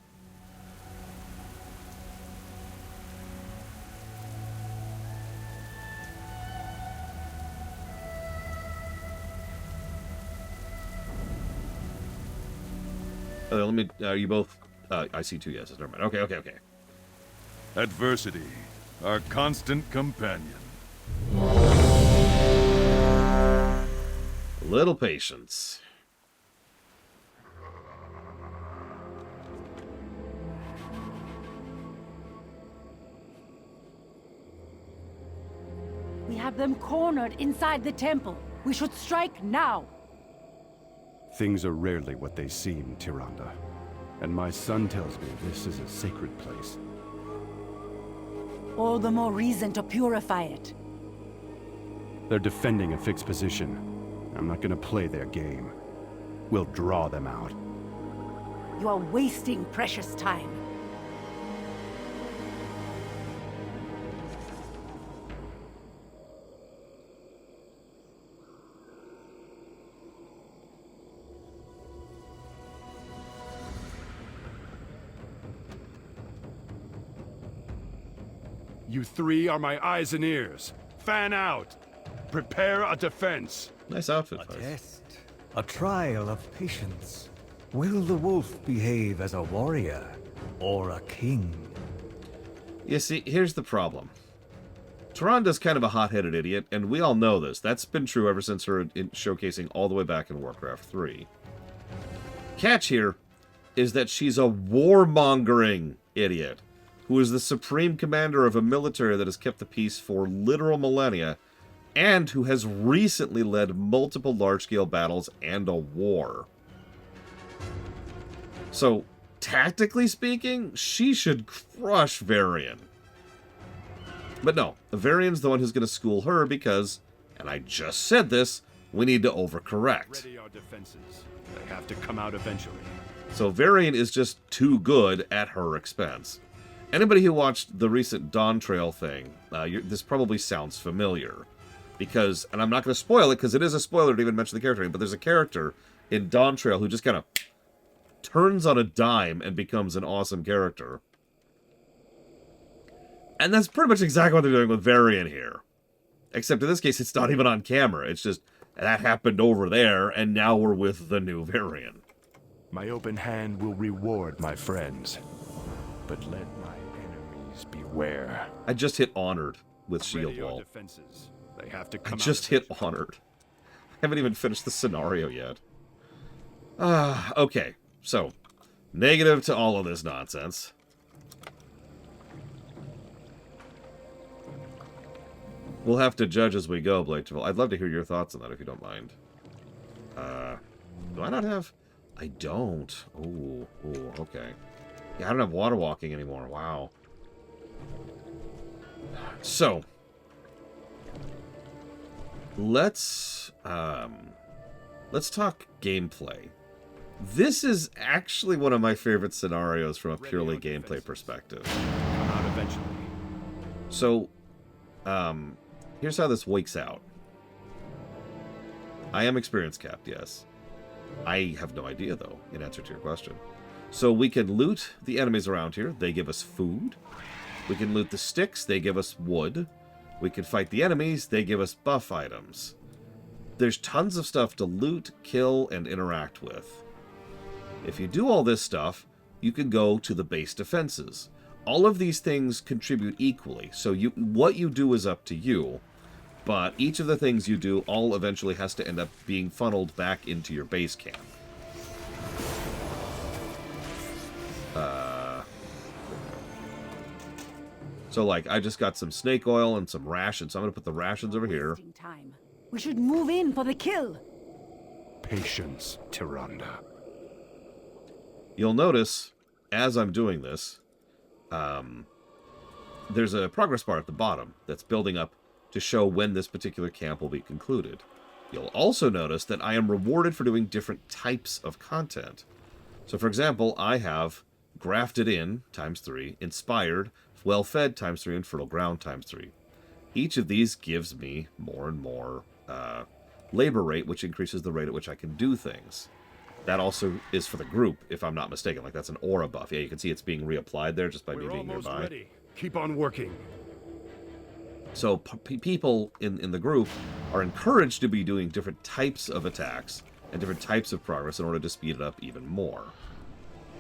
Let me. You both. I see 2 yeses. Never mind. Okay. Adversity, our constant companion. A little patience. We have them cornered inside the temple. We should strike now. Things are rarely what they seem, Tyrande. And my son tells me this is a sacred place. All the more reason to purify it. They're defending a fixed position. I'm not gonna play their game. We'll draw them out. You are wasting precious time. You 3 are my eyes and ears. Fan out! Prepare a defense! Nice outfit. A Vice. test. A trial of patience. Will the wolf behave as a warrior or a king? You see, here's the problem. Tyranda's kind of a hot-headed idiot, and we all know this. That's been true ever since her showcasing all the way back in Warcraft 3. Catch here is that she's a warmongering idiot who is the supreme commander of a military that has kept the peace for literal millennia and who has recently led multiple large-scale battles and a war. So, tactically speaking, she should crush Varian. But no, Varian's the one who's going to school her because, and I just said this, we need to overcorrect. Ready our defenses. They have to come out eventually. So Varian is just too good at her expense. Anybody who watched the recent Dawn Trail thing, this probably sounds familiar. Because, and I'm not going to spoil it because it is a spoiler to even mention the character name, but there's a character in Dawn Trail who just kind of turns on a dime and becomes an awesome character. And that's pretty much exactly what they're doing with Varian here. Except in this case, it's not even on camera. It's just, that happened over there, and now we're with the new Varian. My open hand will reward my friends. But let my enemies beware. I just hit Honored with Shield Ready our Wall. defenses. They have to I come just out hit eventually. Honored. I haven't even finished the scenario yet. Okay, so, negative to all of this nonsense. We'll have to judge as we go, Blakeville. I'd love to hear your thoughts on that if you don't mind. Do I not have... I don't. Ooh, okay. Yeah, I don't have water walking anymore. Wow. So, let's talk gameplay. This is actually one of my favorite scenarios from a purely gameplay perspective. Come out eventually. So, here's how this works out. I am experience capped, yes. I have no idea, though, in answer to your question. So we can loot the enemies around here. They give us food. We can loot the sticks. They give us wood. We can fight the enemies. They give us buff items. There's tons of stuff to loot, kill, and interact with. If you do all this stuff, you can go to the base defenses. All of these things contribute equally, so what you do is up to you, but each of the things you do all eventually has to end up being funneled back into your base camp. So, like, I just got some snake oil and some rations, so I'm going to put the rations over here. Wasting time. We should move in for the kill. Patience, Tyrande. You'll notice, as I'm doing this, there's a progress bar at the bottom that's building up to show when this particular camp will be concluded. You'll also notice that I am rewarded for doing different types of content. So, for example, I have grafted in, ×3, inspired, well-fed, ×3, and fertile ground, ×3. Each of these gives me more and more labor rate, which increases the rate at which I can do things. That also is for the group, if I'm not mistaken. Like, that's an aura buff. Yeah, you can see it's being reapplied there just by me We're being almost nearby. ready. Keep on working. So people in the group are encouraged to be doing different types of attacks and different types of progress in order to speed it up even more.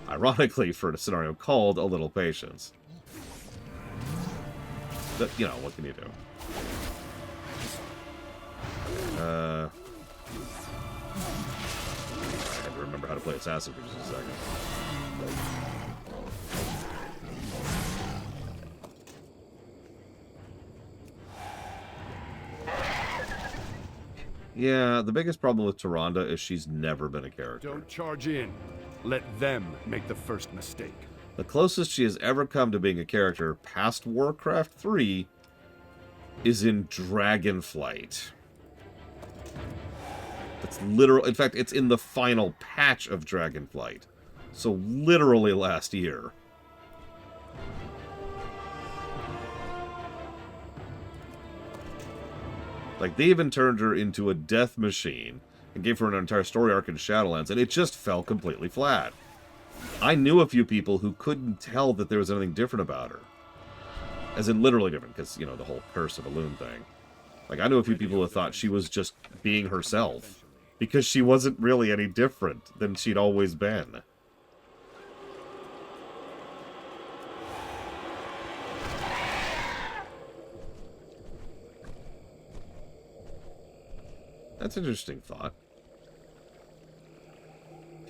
Ironically, for a scenario called A Little Patience. But, you know, what can you do? I had to remember how to play Assassin for just a second. Yeah, the biggest problem with Tyrande is she's never been a character. Don't charge in. Let them make the first mistake. The closest she has ever come to being a character past Warcraft 3 is in Dragonflight. It's literal. In fact, it's in the final patch of Dragonflight. So literally last year. Like, they even turned her into a death machine and gave her an entire story arc in Shadowlands, and it just fell completely flat. I knew a few people who couldn't tell that there was anything different about her. As in literally different, because, you know, the whole Curse of Elune thing. Like, I knew a few people who thought she was just being herself, because she wasn't really any different than she'd always been. That's an interesting thought.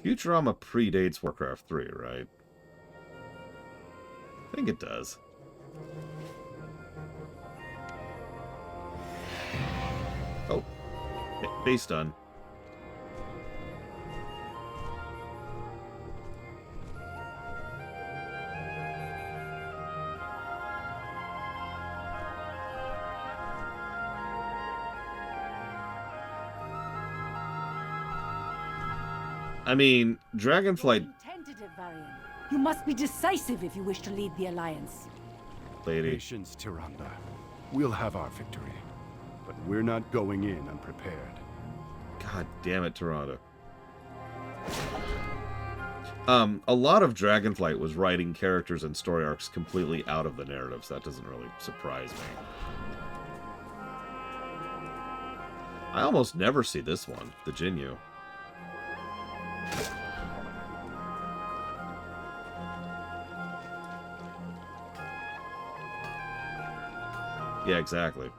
Futurama predates Warcraft 3, right? I think it does. Oh. Base done. I mean, Dragonflight... Tentative, Varian. You must be decisive if you wish to lead the Alliance. Lady. Patience, Tyrande. We'll have our victory. But we're not going in unprepared. God damn it, Tyrande. A lot of Dragonflight was writing characters and story arcs completely out of the narrative, so that doesn't really surprise me. I almost never see this one, the Jinyu. Yeah, exactly.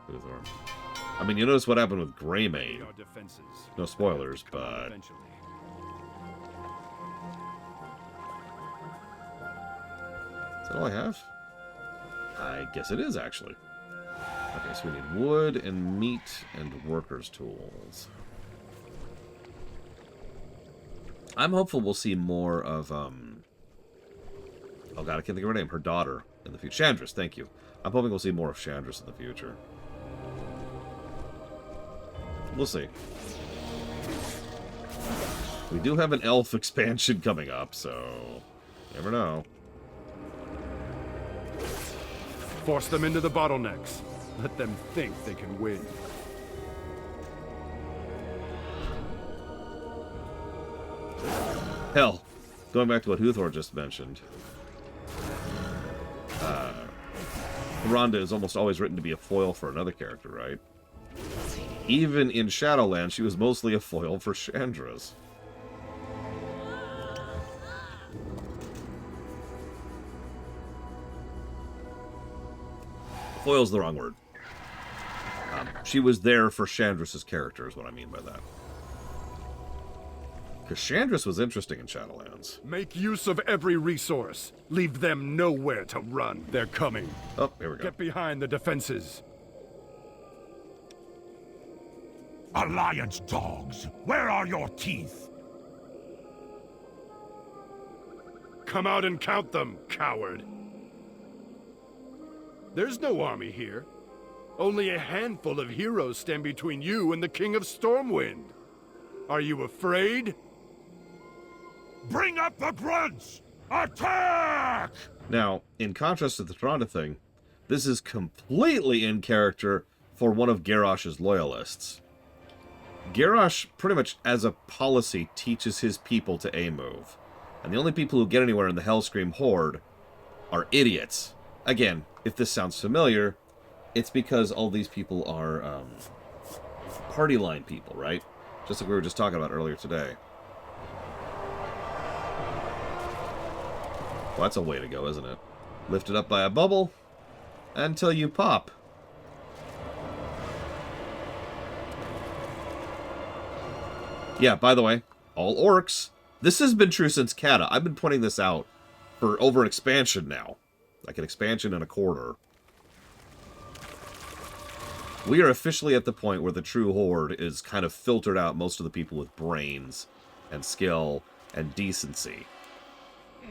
I mean, you notice what happened with Greymane. No spoilers, but... Is that all I have? I guess it is, actually. Okay, so we need wood and meat and workers' tools. I'm hopeful we'll see more of, oh god, I can't think of her name. Her daughter in the future. Chandris, thank you. I'm hoping we'll see more of Chandris in the future. We'll see. We do have an elf expansion coming up, so... Never know. Force them into the bottlenecks. Let them think they can win. Hell, going back to what Huthor just mentioned. Tyrande is almost always written to be a foil for another character, right? Even in Shadowlands, she was mostly a foil for Chandris. Foil's the wrong word. She was there for Chandris' character, is what I mean by that. Because Chandris was interesting in Shadowlands. Make use of every resource. Leave them nowhere to run. They're coming. Oh, here we go. Get behind the defenses. Alliance dogs, where are your teeth? Come out and count them, coward. There's no army here. Only a handful of heroes stand between you and the King of Stormwind. Are you afraid? Bring up the grunts! Attack! Now, in contrast to the Tyrande thing, this is completely in character for one of Garrosh's loyalists. Garrosh, pretty much as a policy, teaches his people to A-move. And the only people who get anywhere in the Hellscream Horde are idiots. Again, if this sounds familiar, it's because all these people are party line people, right? Just like we were just talking about earlier today. Well, that's a way to go, isn't it? Lift it up by a bubble until you pop. Yeah, by the way, all orcs. This has been true since Kata. I've been pointing this out for over an expansion now. Like an expansion and a quarter. We are officially at the point where the true horde is kind of filtered out most of the people with brains and skill and decency.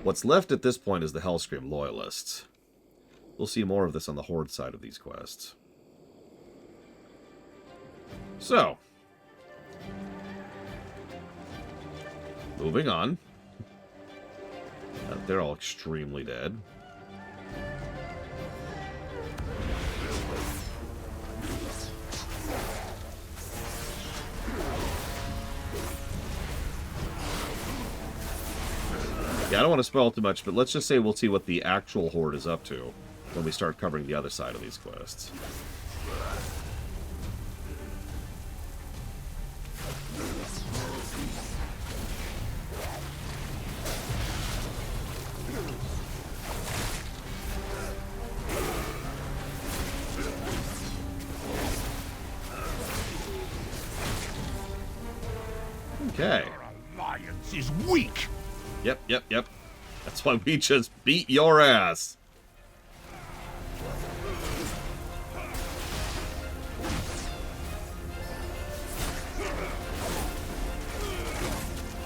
What's left at this point is the Hellscream loyalists. We'll see more of this on the horde side of these quests. So, moving on. They're all extremely dead. Yeah, I don't want to spoil too much, but let's just say we'll see what the actual horde is up to when we start covering the other side of these quests. Okay. Our alliance is weak. Yep. That's why we just beat your ass.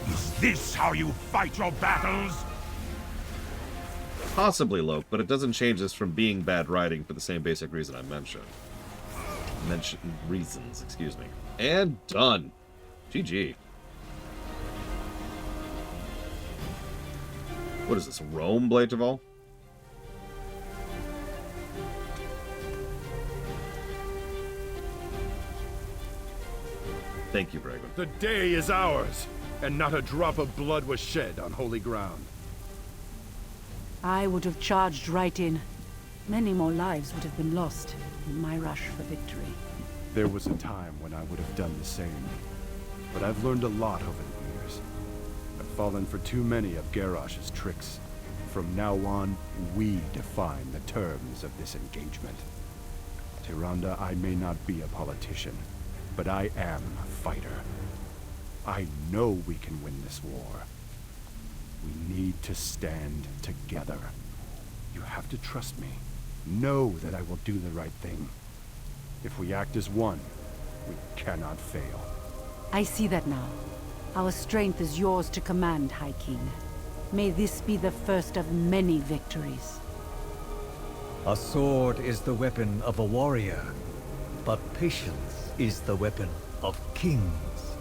Is this how you fight your battles? Possibly, Loke, but it doesn't change this from being bad writing for the same basic reason I mentioned. Reasons, excuse me. And done. GG. What is this, Rome, Blade of All? Thank you, Bragan. The day is ours, and not a drop of blood was shed on holy ground. I would have charged right in. Many more lives would have been lost in my rush for victory. There was a time when I would have done the same, but I've learned a lot over the years. I've fallen for too many of Garrosh's tricks. From now on, we define the terms of this engagement. Tyrande, I may not be a politician, but I am a fighter. I know we can win this war. We need to stand together. You have to trust me. Know that I will do the right thing. If we act as one, we cannot fail. I see that now. Our strength is yours to command, High King. May this be the first of many victories. A sword is the weapon of a warrior, but patience is the weapon of kings.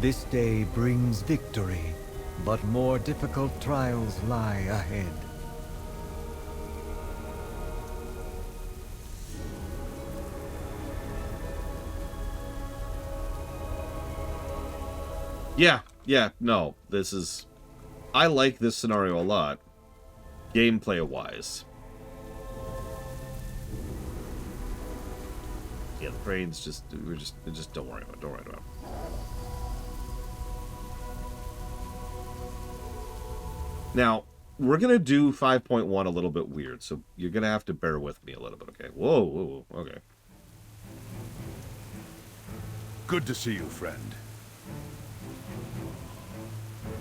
This day brings victory, but more difficult trials lie ahead. Yeah, no, this is... I like this scenario a lot, gameplay-wise. Yeah, the brains just don't worry about it. Now, we're gonna do 5.1 a little bit weird, so you're gonna have to bear with me a little bit, okay? Whoa, okay. Good to see you, friend.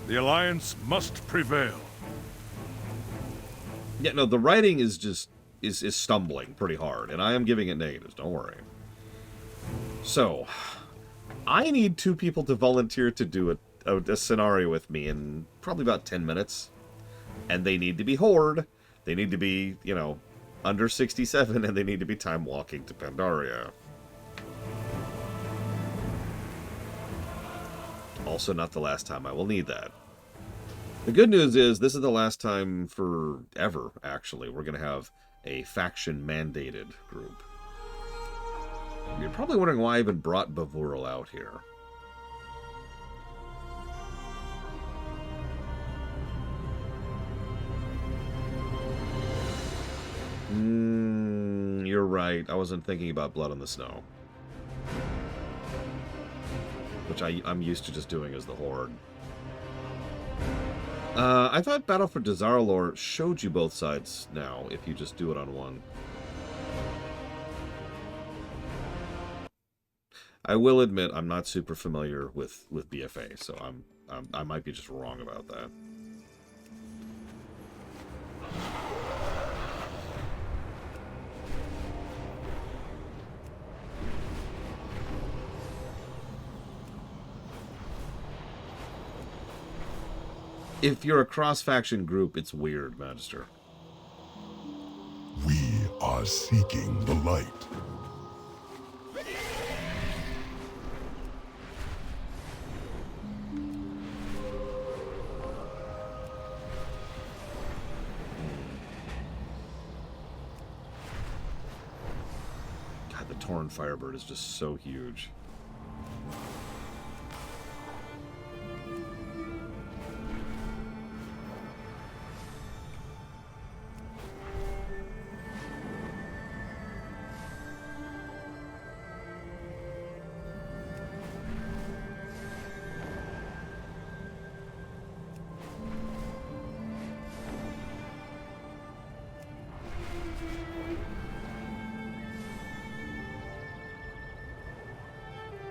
The Alliance must prevail. Yeah, no, the writing is just is stumbling pretty hard, and I am giving it negatives, don't worry. So, I need 2 people to volunteer to do a scenario with me in probably about 10 minutes. And they need to be Horde. They need to be, you know, under 67, and they need to be time walking to Pandaria. Also not the last time I will need that. The good news is this is the last time forever, actually. We're going to have a faction-mandated group. You're probably wondering why I even brought Bavurl out here. You're right. I wasn't thinking about Blood on the Snow. Which I'm used to just doing as the Horde. I thought Battle for Dazar'alor showed you both sides now, if you just do it on one. I will admit I'm not super familiar with BFA, so I might be just wrong about that. If you're a cross-faction group, it's weird, Magister. We are seeking the light. God, the Tauren Firebird is just so huge.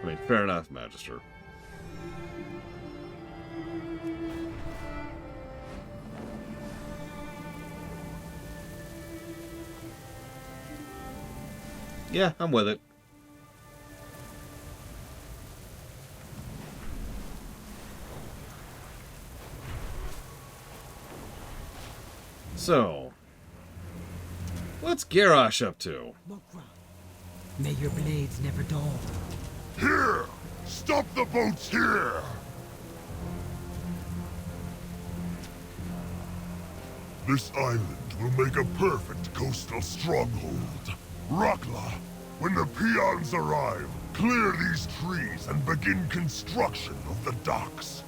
I mean, fair enough, Magister. Yeah, I'm with it. So, what's Garrosh up to? May your blades never dull. Here! Stop the boats here! This island will make a perfect coastal stronghold. Rakla, when the peons arrive, clear these trees and begin construction of the docks.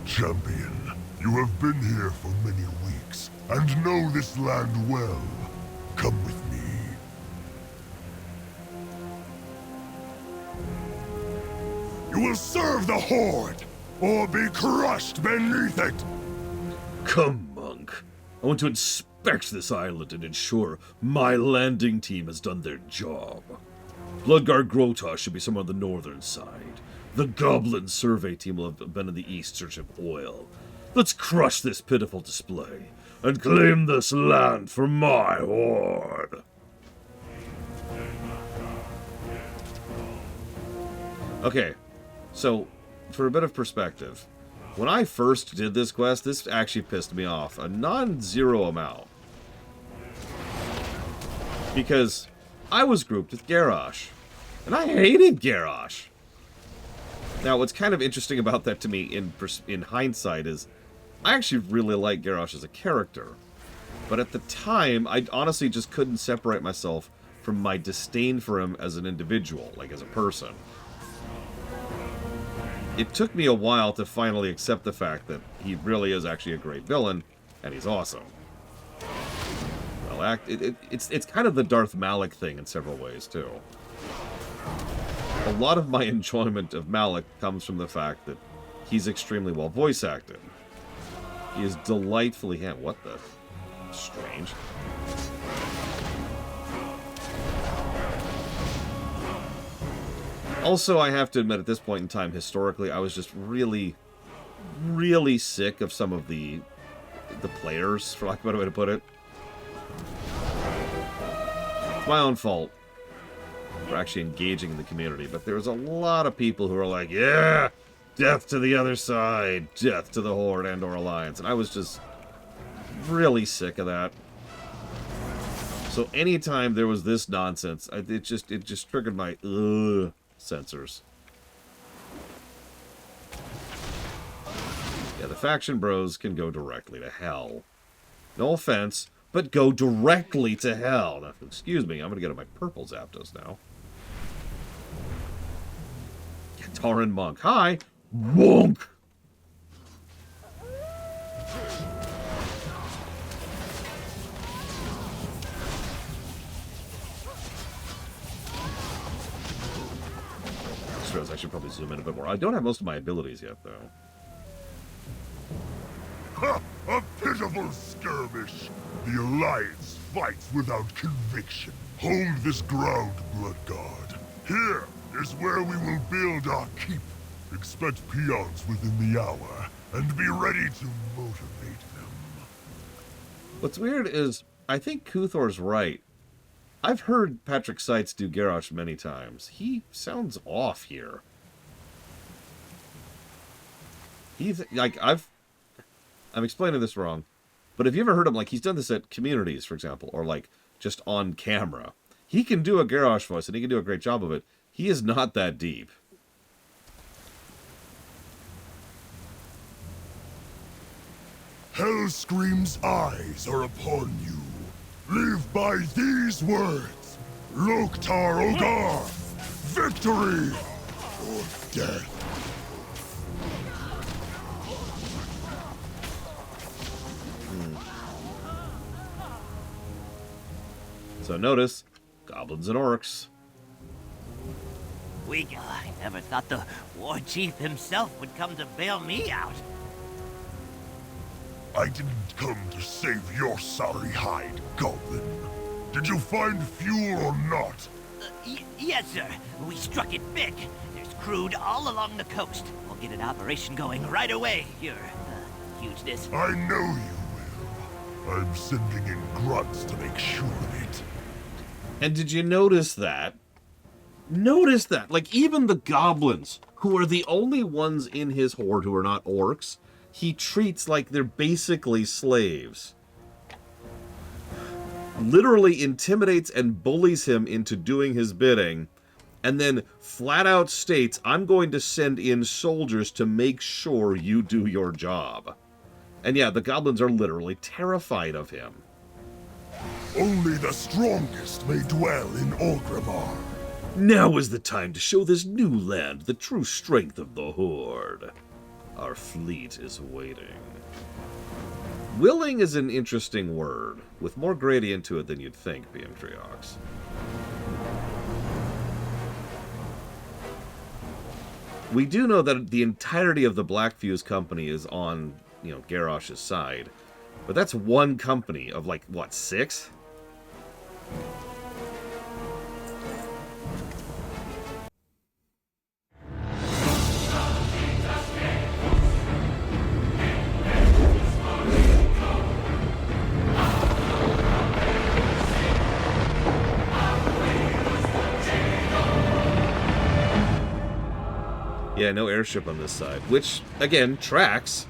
Champion, you have been here for many weeks and know this land well. Come with me. You will serve the Horde, or be crushed beneath it! Come, monk. I want to inspect this island and ensure my landing team has done their job. Bloodguard Grotah should be somewhere on the northern side. The Goblin survey team will have been in the east searching for oil. Let's crush this pitiful display and claim this land for my Horde. Okay, so for a bit of perspective, when I first did this quest, this actually pissed me off a non-zero amount. Because I was grouped with Garrosh, and I hated Garrosh. Now, what's kind of interesting about that to me in hindsight is I actually really like Garrosh as a character. But at the time, I honestly just couldn't separate myself from my disdain for him as an individual, like as a person. It took me a while to finally accept the fact that he really is actually a great villain, and he's awesome. Well, it's kind of the Darth Malak thing in several ways, too. A lot of my enjoyment of Malak comes from the fact that he's extremely well voice acted. He is delightfully what the? Strange. Also, I have to admit, at this point in time, historically, I was just really, really sick of some of the players, for lack of a better way to put it. It's my own fault for actually engaging in the community, but there's a lot of people who are like, yeah, death to the other side, death to the Horde and/or Alliance, and I was just really sick of that. So anytime there was this nonsense, it just triggered my sensors. Yeah, the faction bros can go directly to hell. No offense, but go directly to hell. Now, excuse me, I'm gonna get on my purple Zapdos now. Yeah, Tauren Monk. Hi! Wonk! I should probably zoom in a bit more. I don't have most of my abilities yet, though. Ha! A pitiful skirmish! The Alliance fights without conviction. Hold this ground, Blood God. Here is where we will build our keep. Expect peons within the hour, and be ready to motivate them. What's weird is, I think Kuthor's right. I've heard Patrick Seitz do Garrosh many times. He sounds off here. He's, like, I'm explaining this wrong, but have you ever heard him, like, he's done this at communities, for example, or, like, just on camera. He can do a Garrosh voice, and he can do a great job of it. He is not that deep. Hellscream's eyes are upon you. Live by these words. Loktar Ogar. Victory or death. So notice, goblins and orcs. I never thought the war chief himself would come to bail me out. I didn't come to save your sorry hide, Goblin. Did you find fuel or not? Yes, sir. We struck it big. There's crude all along the coast. We'll get an operation going right away, your hugeness. I know you will. I'm sending in grunts to make sure of it. And did you notice that? Notice that. Like, even the goblins, who are the only ones in his horde who are not orcs, he treats like they're basically slaves. Literally intimidates and bullies him into doing his bidding, and then flat out states, I'm going to send in soldiers to make sure you do your job. And yeah, the goblins are literally terrified of him. Only the strongest may dwell in Orgrimmar. Now is the time to show this new land the true strength of the Horde. Our fleet is waiting. Willing is an interesting word, with more gradient to it than you'd think, Beamtriox. We do know that the entirety of the Blackfuse company is on, Garrosh's side. But that's one company of, like, what, 6? Yeah, no airship on this side, which, again, tracks.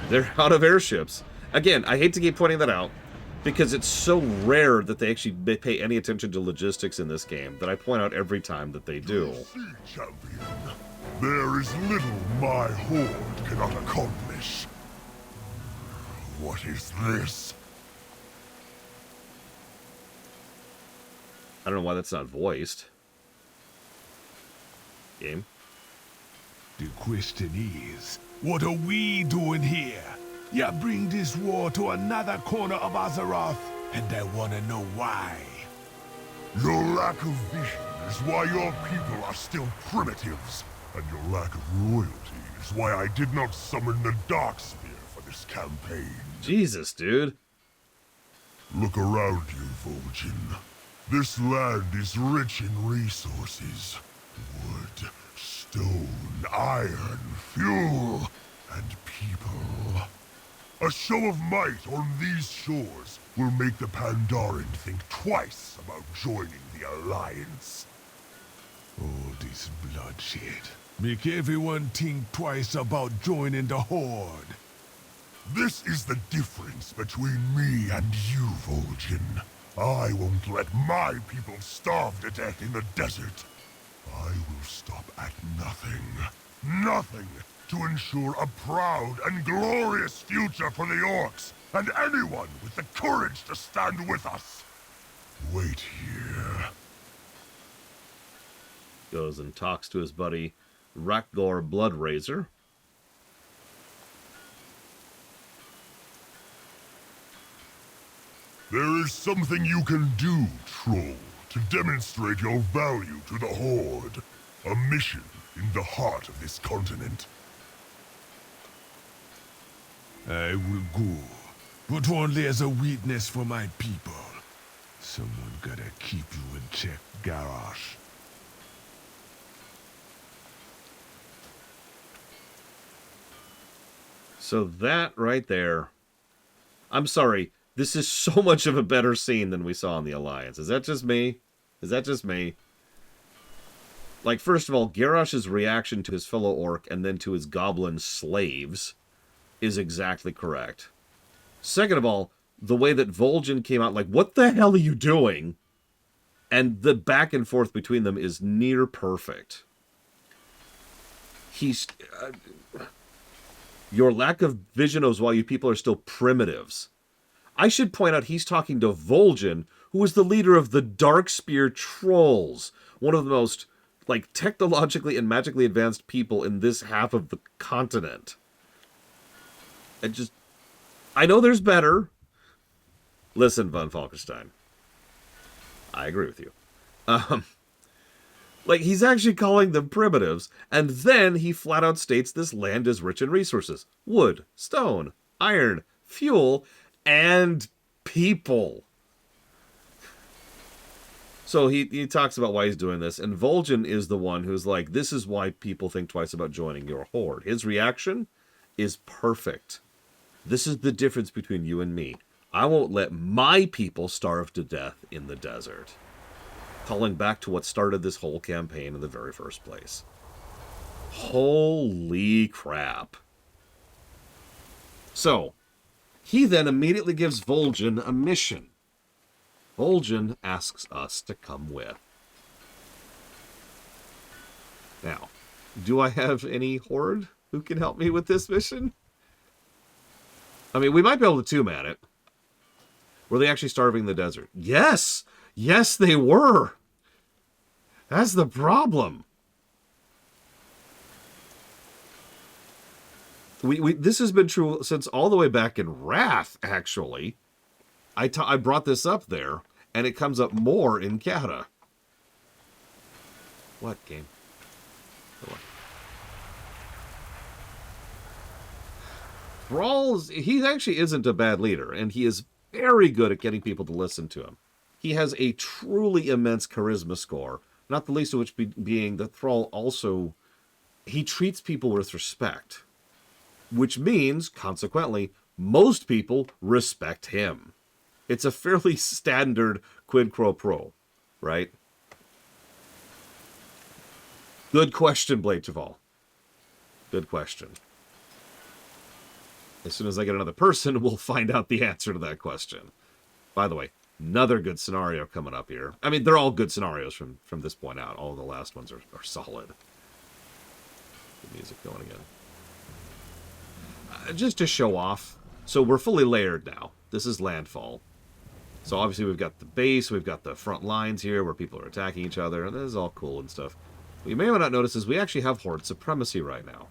They're out of airships. Again, I hate to keep pointing that out, because it's so rare that they actually pay any attention to logistics in this game that I point out every time that they do. See, champion, there is little my horde cannot accomplish. What is this? I don't know why that's not voiced. Game. The question is, what are we doing here? You bring this war to another corner of Azeroth, and I want to know why. Your lack of vision is why your people are still primitives, and your lack of loyalty is why I did not summon the Darkspear for this campaign. Jesus, dude. Look around you, Vol'jin. This land is rich in resources. Wood, stone, iron, fuel, and people. A show of might on these shores will make the Pandaren think twice about joining the Alliance. Oh, this bloodshed. Make everyone think twice about joining the Horde. This is the difference between me and you, Vol'jin. I won't let my people starve to death in the desert. I will stop at nothing. Nothing to ensure a proud and glorious future for the Orcs and anyone with the courage to stand with us. Wait here. Goes and talks to his buddy Rakgor Bloodraiser. There is something you can do, Troll, to demonstrate your value to the Horde. A mission in the heart of this continent. I will go, but only as a witness for my people. Someone gotta keep you in check, Garrosh. So that right there... I'm sorry, this is so much of a better scene than we saw in the Alliance. Is that just me? Is that just me? Like, first of all, Garrosh's reaction to his fellow orc and then to his goblin slaves is exactly correct. Second of all, the way that Vol'jin came out, like, what the hell are you doing? And the back and forth between them is near perfect. He's... your lack of vision knows why you people are still primitives. I should point out he's talking to Vol'jin, who is the leader of the Darkspear Trolls, one of the most, like, technologically and magically advanced people in this half of the continent. And just... I know there's better. Listen, Von Falkenstein. I agree with you. Like, he's actually calling them primitives, and then he flat out states this land is rich in resources. Wood, stone, iron, fuel, and people. So he talks about why he's doing this, and Vol'jin is the one who's like, this is why people think twice about joining your horde. His reaction is perfect. This is the difference between you and me. I won't let my people starve to death in the desert. Calling back to what started this whole campaign in the very first place. Holy crap. So, he then immediately gives Vol'jin a mission. Vol'jin asks us to come with. Now, do I have any horde who can help me with this mission? I mean, we might be able to two-man it. Were they actually starving the desert? Yes! Yes, they were! That's the problem. This has been true since all the way back in Wrath, actually. I brought this up there, and it comes up more in Kata. What game? What? Thrall's, he actually isn't a bad leader, and he is very good at getting people to listen to him. He has a truly immense charisma score, not the least of which being that Thrall also, he treats people with respect, which means, consequently, most people respect him. It's a fairly standard quid pro quo, right? Good question, Blade Taval. Good question. As soon as I get another person, we'll find out the answer to that question. By the way, another good scenario coming up here. I mean, they're all good scenarios from this point out. All the last ones are solid. The music going again. Just to show off. So we're fully layered now. This is Landfall. So obviously we've got the base, we've got the front lines here where people are attacking each other, and this is all cool and stuff. What you may or may not notice is we actually have Horde Supremacy right now.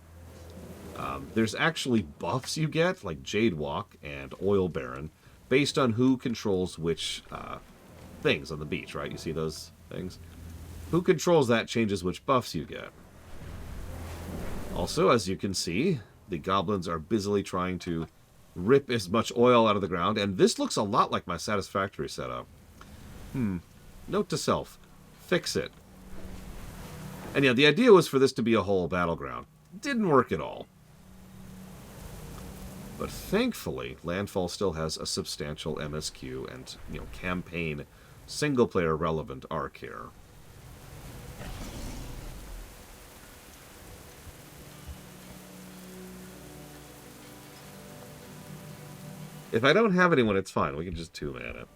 There's actually buffs you get, like Jade Walk and Oil Baron, based on who controls which things on the beach, right? You see those things? Who controls that changes which buffs you get. Also, as you can see, the goblins are busily trying to rip as much oil out of the ground, and this looks a lot like my Satisfactory setup. Note to self, fix it. And yeah, the idea was for this to be a whole battleground. Didn't work at all. But thankfully, Landfall still has a substantial MSQ and, campaign, single-player relevant arc here. If I don't have anyone, it's fine. We can just two-man it.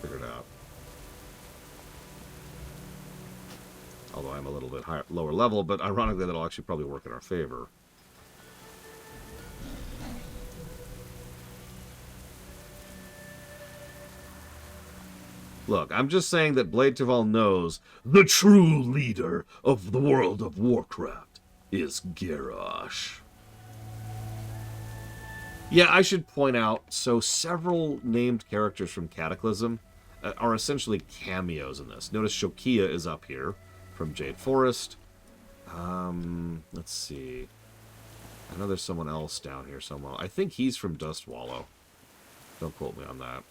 Figure it out. Although I'm a little bit lower level, but ironically that'll actually probably work in our favor. Look, I'm just saying that Blade Taval knows the true leader of the world of Warcraft is Garrosh. Yeah, I should point out, so several named characters from Cataclysm are essentially cameos in this. Notice Shokia is up here from Jade Forest. Let's see. I know there's someone else down here somewhere. I think he's from Dustwallow. Don't quote me on that.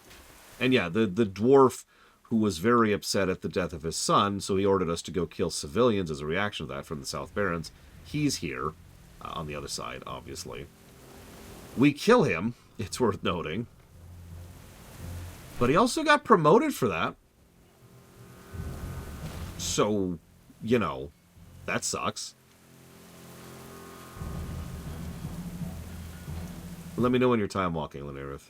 And yeah, the dwarf who was very upset at the death of his son, so he ordered us to go kill civilians as a reaction to that from the South Barrens. He's here, on the other side, obviously. We kill him, it's worth noting. But he also got promoted for that. So, you know, that sucks. Let me know when you're time walking, Lanareth.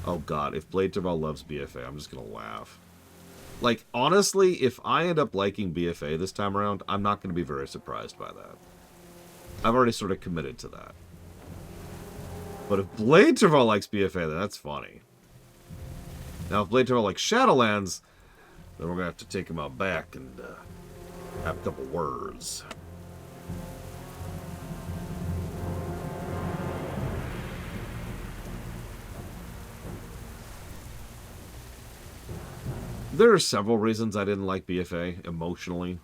Oh god, if Blade Terval loves BFA, I'm just gonna laugh. Like, honestly, if I end up liking BFA this time around, I'm not gonna be very surprised by that. I've already sort of committed to that. But if Blade Terval likes BFA, then that's funny. Now, if Blade Terval likes Shadowlands, then we're gonna have to take him out back and have a couple words. There are several reasons I didn't like BFA emotionally.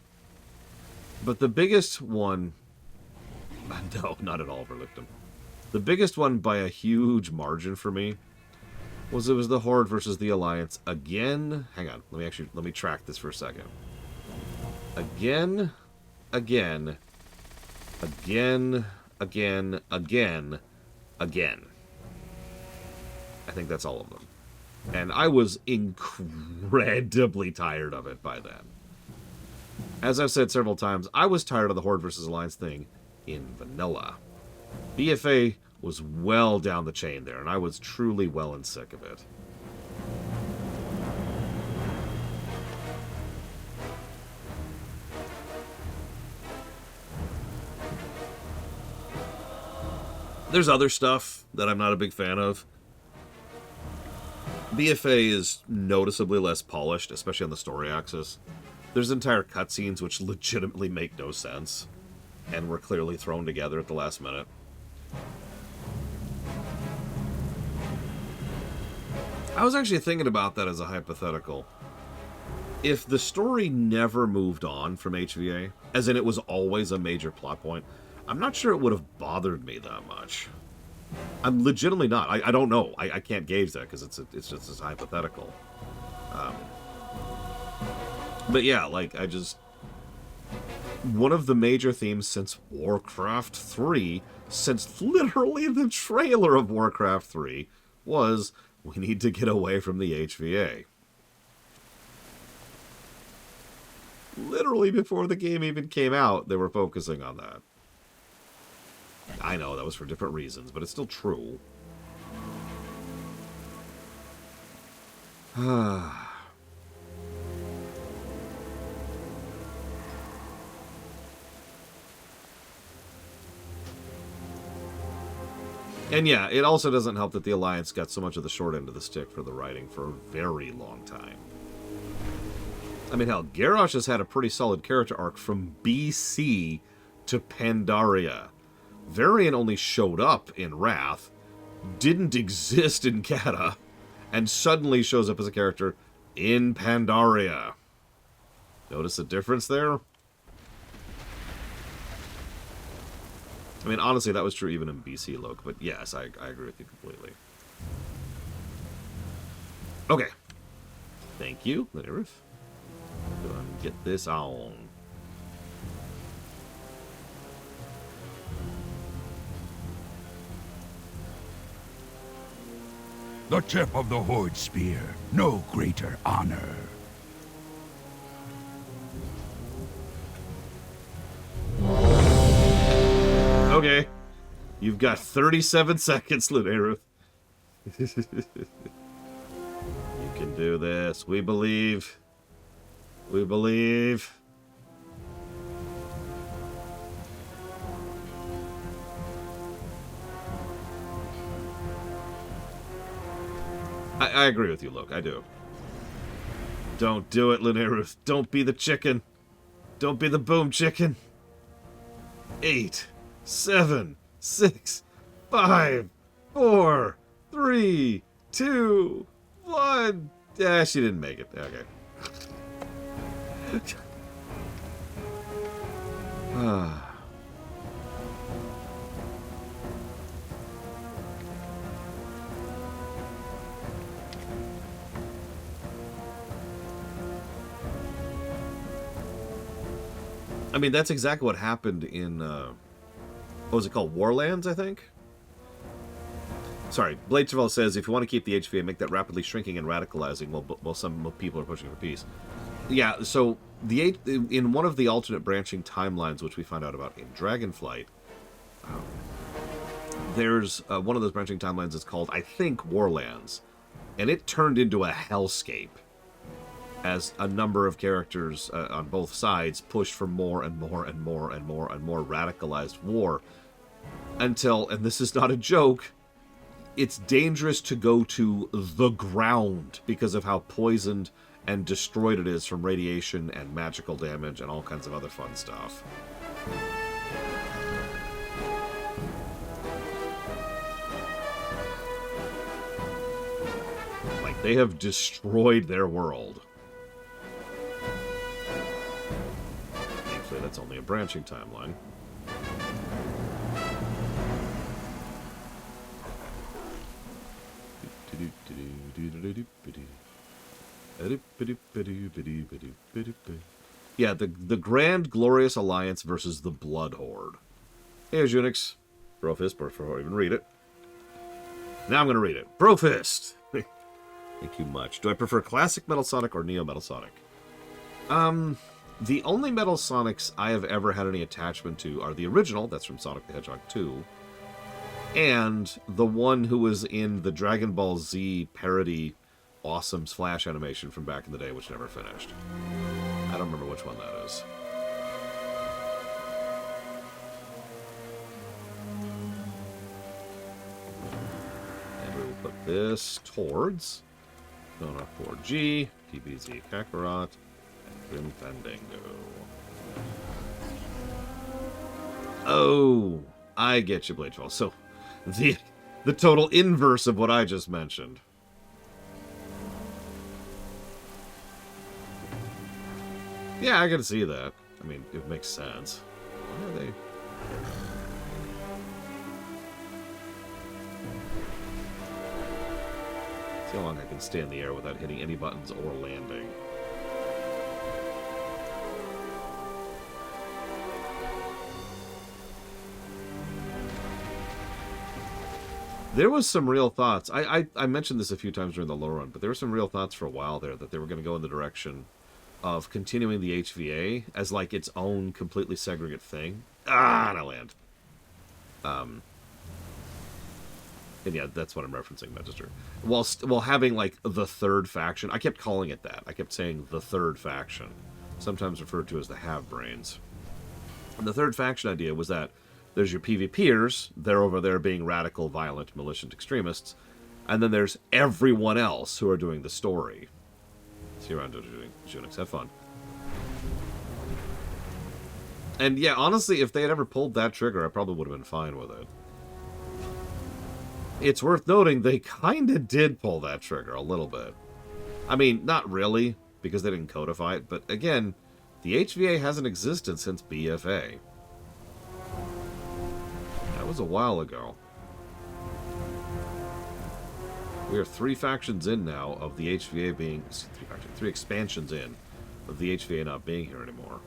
But the biggest one... No, not at all overlooked him. The biggest one by a huge margin for me was it was the Horde versus the Alliance again. Hang on, let me track this for a second. Again. I think that's all of them. And I was incredibly tired of it by then. As I've said several times, I was tired of the Horde versus Alliance thing in vanilla. BFA was well down the chain there, and I was truly well and sick of it. There's other stuff that I'm not a big fan of. BFA is noticeably less polished, especially on the story axis. There's entire cutscenes which legitimately make no sense, and were clearly thrown together at the last minute. I was actually thinking about that as a hypothetical. If the story never moved on from HVA, as in it was always a major plot point, I'm not sure it would have bothered me that much. I'm legitimately not. I don't know. I can't gauge that because it's just a hypothetical. But yeah, like, one of the major themes since Warcraft 3, since literally the trailer of Warcraft 3, was we need to get away from the HVA. Literally before the game even came out, they were focusing on that. I know that was for different reasons, but it's still true. And yeah, it also doesn't help that the Alliance got so much of the short end of the stick for the writing for a very long time. I mean, hell, Garrosh has had a pretty solid character arc from BC to Pandaria. Varian only showed up in Wrath, didn't exist in Kata, and suddenly shows up as a character in Pandaria. Notice the difference there? I mean, honestly, that was true even in BC Loke, but yes, I agree with you completely. Okay. Thank you, Lanareth. Go and get this on. The tip of the Horde spear, no greater honor. Okay. You've got 37 seconds, Lanareth. You can do this. We believe. We believe. I agree with you, Luke. I do. Don't do it, Lanareth. Don't be the chicken. Don't be the boom chicken. 8, 7, 6, 5, 4, 3, 2, 1. Yeah, she didn't make it. Okay. I mean, that's exactly what happened in, what was it called? Warlands, I think? Sorry, Blade Travell says, if you want to keep the HVA, make that rapidly shrinking and radicalizing while some people are pushing for peace. Yeah, so in one of the alternate branching timelines, which we found out about in Dragonflight, there's one of those branching timelines is called, I think, Warlands, and it turned into a hellscape as a number of characters on both sides pushed for more and more and more and more and more radicalized war until, and this is not a joke, it's dangerous to go to the ground because of how poisoned and destroyed it is from radiation and magical damage and all kinds of other fun stuff. Like, they have destroyed their world. Thankfully, that's only a branching timeline. Yeah, the Grand Glorious Alliance versus the Blood Horde. Here's Unix. Brofist, before I even read it. Now I'm going to read it. Brofist! Thank you much. Do I prefer classic Metal Sonic or Neo Metal Sonic? The only Metal Sonics I have ever had any attachment to are the original, that's from Sonic the Hedgehog 2, and the one who was in the Dragon Ball Z parody awesome Flash animation from back in the day, which never finished. I don't remember which one that is. And we will put this towards Donna 4G, TBZ Kakarot, and Grim Fandango. Oh, I get you, Blade 12. So, the total inverse of what I just mentioned. Yeah, I can see that. I mean, it makes sense. Why are they... See how long I can stay in the air without hitting any buttons or landing. There was some real thoughts. I mentioned this a few times during the low run, but there were some real thoughts for a while there that they were going to go in the direction of continuing the HVA as like its own completely segregate thing. And I land. And yeah, that's what I'm referencing, Magister. While having like the third faction, I kept calling it that. I kept saying the third faction, sometimes referred to as the Have-Brains. And the third faction idea was that there's your PvPers, they're over there being radical, violent, militant extremists, and then there's everyone else who are doing the story. See you around, Unix. Have fun. And yeah, honestly, if they had ever pulled that trigger, I probably would have been fine with it. It's worth noting they kind of did pull that trigger a little bit. I mean, not really, because they didn't codify it, but again, the HVA hasn't existed since BFA. That was a while ago. We are 3 factions in now of the HVA being... 3 expansions in of the HVA not being here anymore.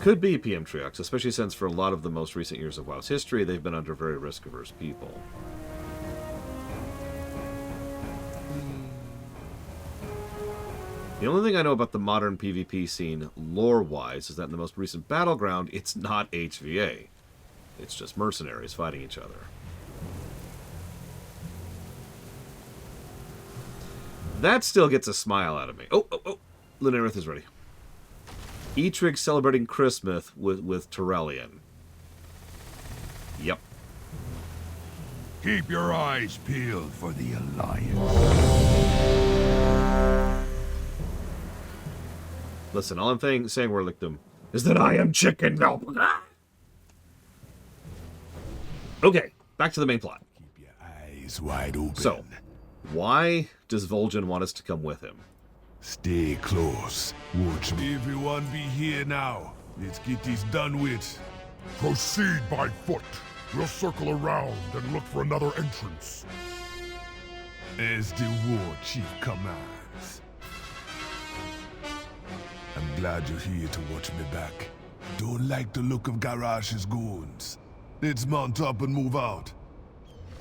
Could be PM Triox, especially since for a lot of the most recent years of WoW's history, they've been under very risk-averse people. The only thing I know about the modern PvP scene, lore-wise, is that in the most recent Battleground, it's not HVA. It's just mercenaries fighting each other. That still gets a smile out of me. Oh! Lunarith is ready. Etrig celebrating Christmas with Turellian. Yep. Keep your eyes peeled for the Alliance. Listen, all I'm saying, Warlickdom, is that I am chicken milk. Okay, back to the main plot. Keep your eyes wide open. So, why does Vol'jin want us to come with him? Stay close. Watch me. Everyone be here now. Let's get this done with. Proceed by foot. We'll circle around and look for another entrance. As the war chief commands. I'm glad you're here to watch me back. Don't like the look of Garash's goons. Let's mount up and move out.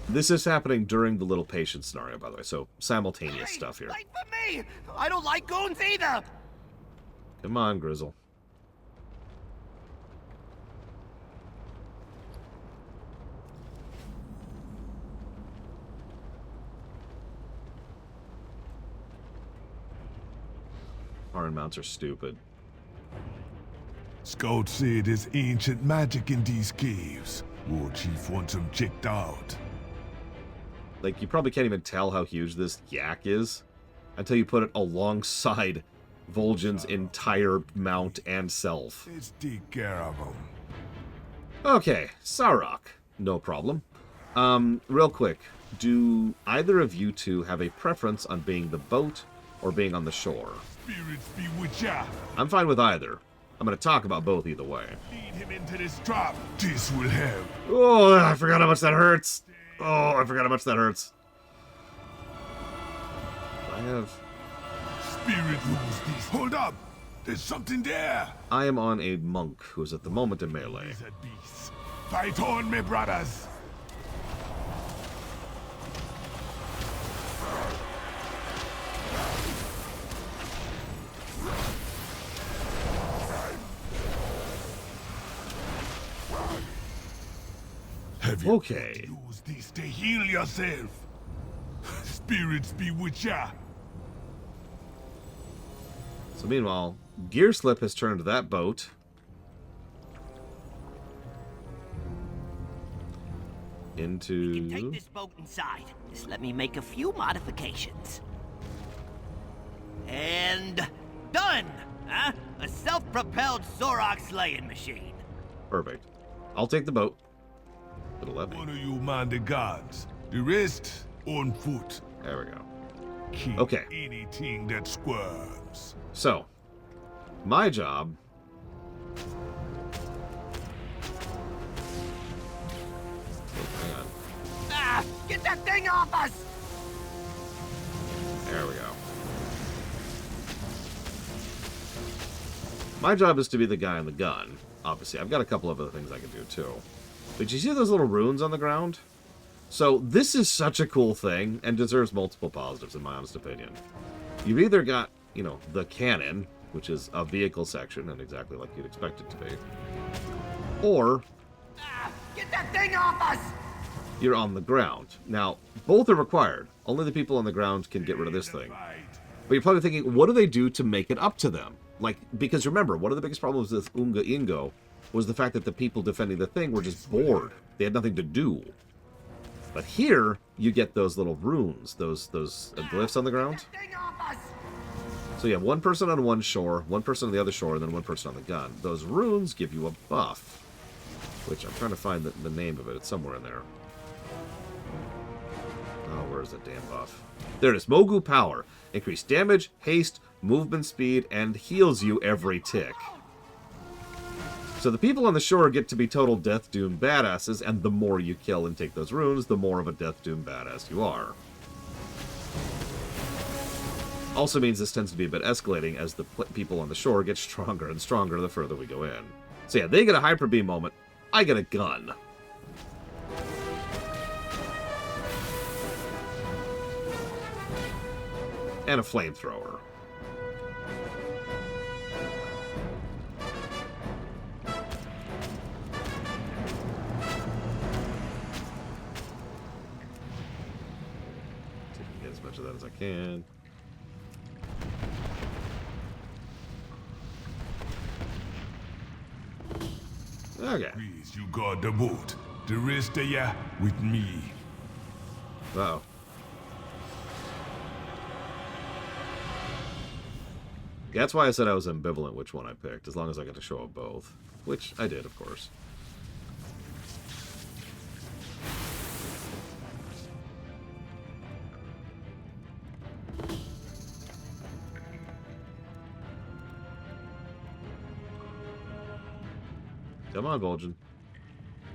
This is happening during the little patient scenario, by the way, so simultaneous stuff here. Wait for me! I don't like goons either! Come on, Grizzle. Iron mounts are stupid. Scout said there's ancient magic in these caves. War Chief wants them checked out. Like, you probably can't even tell how huge this yak is until you put it alongside Vol'jin's entire mount and self. Let's take care of them. Okay, Sarok. No problem. Real quick, do either of you two have a preference on being the boat or being on the shore? Spirits be with ya. I'm fine with either. I'm going to talk about both either way. Lead him into this trap. This will help. Oh, I forgot how much that hurts. Oh, I forgot how much that hurts. I have... Spirit rules these. Hold up. There's something there. I am on a monk who's at the moment in melee. Fight on, me brothers. Okay. Use this to heal yourself. Spirits be with ya. So meanwhile, Gearslip has turned that boat into... We can take this boat inside. Just let me make a few modifications. And... done! Huh? A self-propelled Zorok slaying machine. Perfect. I'll take the boat. It'll let me. One of you mind the guards. The rest on foot. There we go. Keep Okay. anything that squirms. So, my job... Oh, hang on. Ah! Get that thing off us! There we go. My job is to be the guy on the gun. Obviously, I've got a couple of other things I can do too. But you see those little runes on the ground? So this is such a cool thing and deserves multiple positives in my honest opinion. You've either got, you know, the cannon, which is a vehicle section and exactly like you'd expect it to be. Or... Ah! Get that thing off us! You're on the ground. Now, both are required. Only the people on the ground can get rid of this thing. But you're probably thinking, what do they do to make it up to them? Like, because remember, one of the biggest problems with Unga Ingo was the fact that the people defending the thing were just bored. They had nothing to do. But here, you get those little runes, those glyphs on the ground. So you have one person on one shore, one person on the other shore, and then one person on the gun. Those runes give you a buff, which I'm trying to find the name of it. It's somewhere in there. Oh, where's the damn buff? There it is. Mogu Power. Increase damage, haste, movement speed, and heals you every tick. So the people on the shore get to be total Death Doom badasses, and the more you kill and take those runes, the more of a Death Doom badass you are. Also means this tends to be a bit escalating as the people on the shore get stronger and stronger the further we go in. So yeah, they get a Hyper Beam moment. I get a gun. And a flamethrower. Get as much of that as I can. Okay. Please, you guard the boat. The rest of ya with me. Uh-oh. That's why I said I was ambivalent which one I picked, as long as I got to show up both. Which I did, of course. Come on, Vol'jin.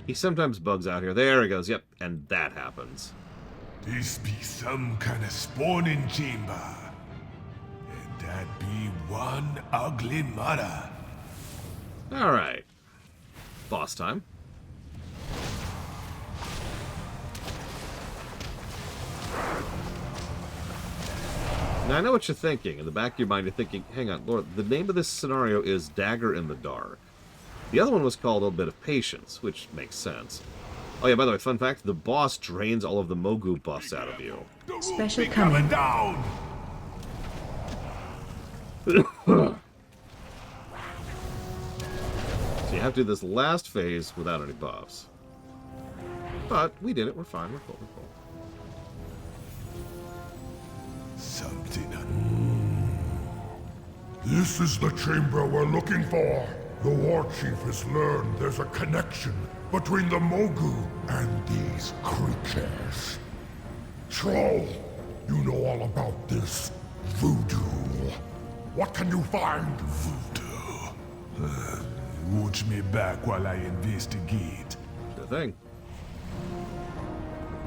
He sometimes bugs out here. There he goes. Yep, and that happens. This be some kind of spawning chamber. And that be one ugly mother. Alright. Boss time. Now, I know what you're thinking. In the back of your mind, you're thinking, hang on, Lord, the name of this scenario is Dagger in the Dark. The other one was called A Bit of Patience, which makes sense. Oh yeah, by the way, fun fact, the boss drains all of the Mogu buffs out of you. Special coming. Down! So you have to do this last phase without any buffs. But we did it, we're fine, we're cool, we're cool. Something This is the chamber we're looking for. The war chief has learned there's a connection between the Mogu and these creatures. Troll, you know all about this voodoo. What can you find? Voodoo. Watch me back while I investigate. Sure thing.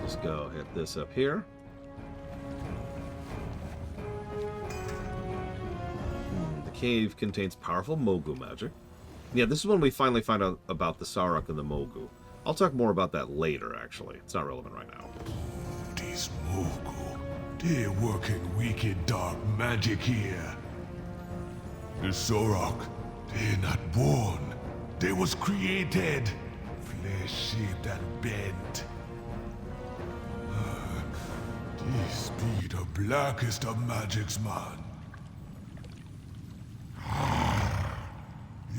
Just go hit this up here. The cave contains powerful Mogu magic. Yeah, this is when we finally find out about the Sarok and the Mogu. I'll talk more about that later, actually. It's not relevant right now. These Mogu, they're working wicked dark magic here. The Sorok, they're not born. They was created, flesh-shaped and bent. These be the blackest of magics, man.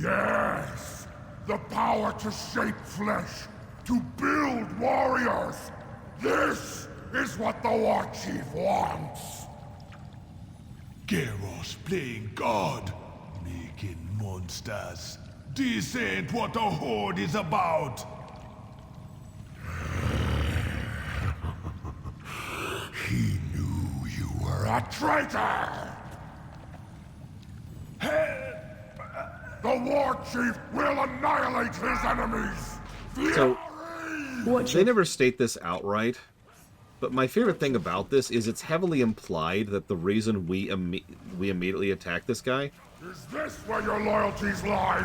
Yes! The power to shape flesh, to build warriors! This is what the war chief wants! Garrosh playing God, making monsters. This ain't what the Horde is about! He knew you were a traitor! The war chief will annihilate his enemies! So, they never state this outright, but my favorite thing about this is it's heavily implied that the reason we immediately attack this guy Is this where your loyalties lie?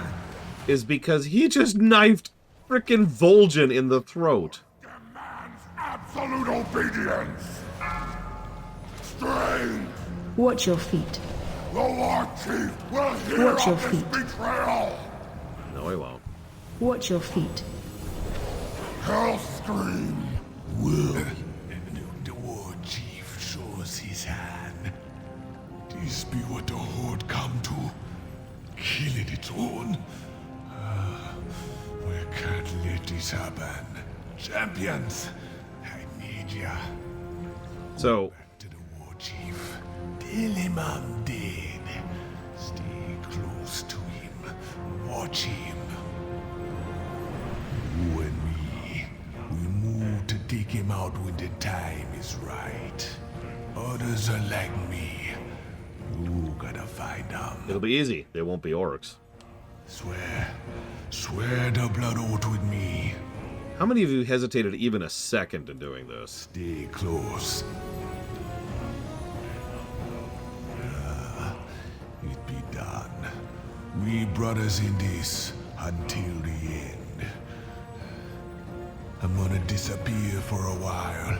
is because he just knifed frickin' Vol'jin in the throat. Demands absolute obedience! Strength! Watch your feet. The war chief will hear Watch your of this feet. betrayal! No, he won't. Watch your feet. Hellscream will... The war chief shows his hand. This be what the Horde come to. Killing its own. We can't let this happen. Champions, I need ya. So, Back to the war chief. Tell him I'm dead. Stay close to him. Watch him. You and me, we move to take him out when the time is right. Others are like me. You gotta find them. it'll be easy. They won't be orcs. Swear the blood oath with me. How many of you hesitated even a second in doing this? Stay close. It be done. We brothers in this until the end. I'm gonna disappear for a while.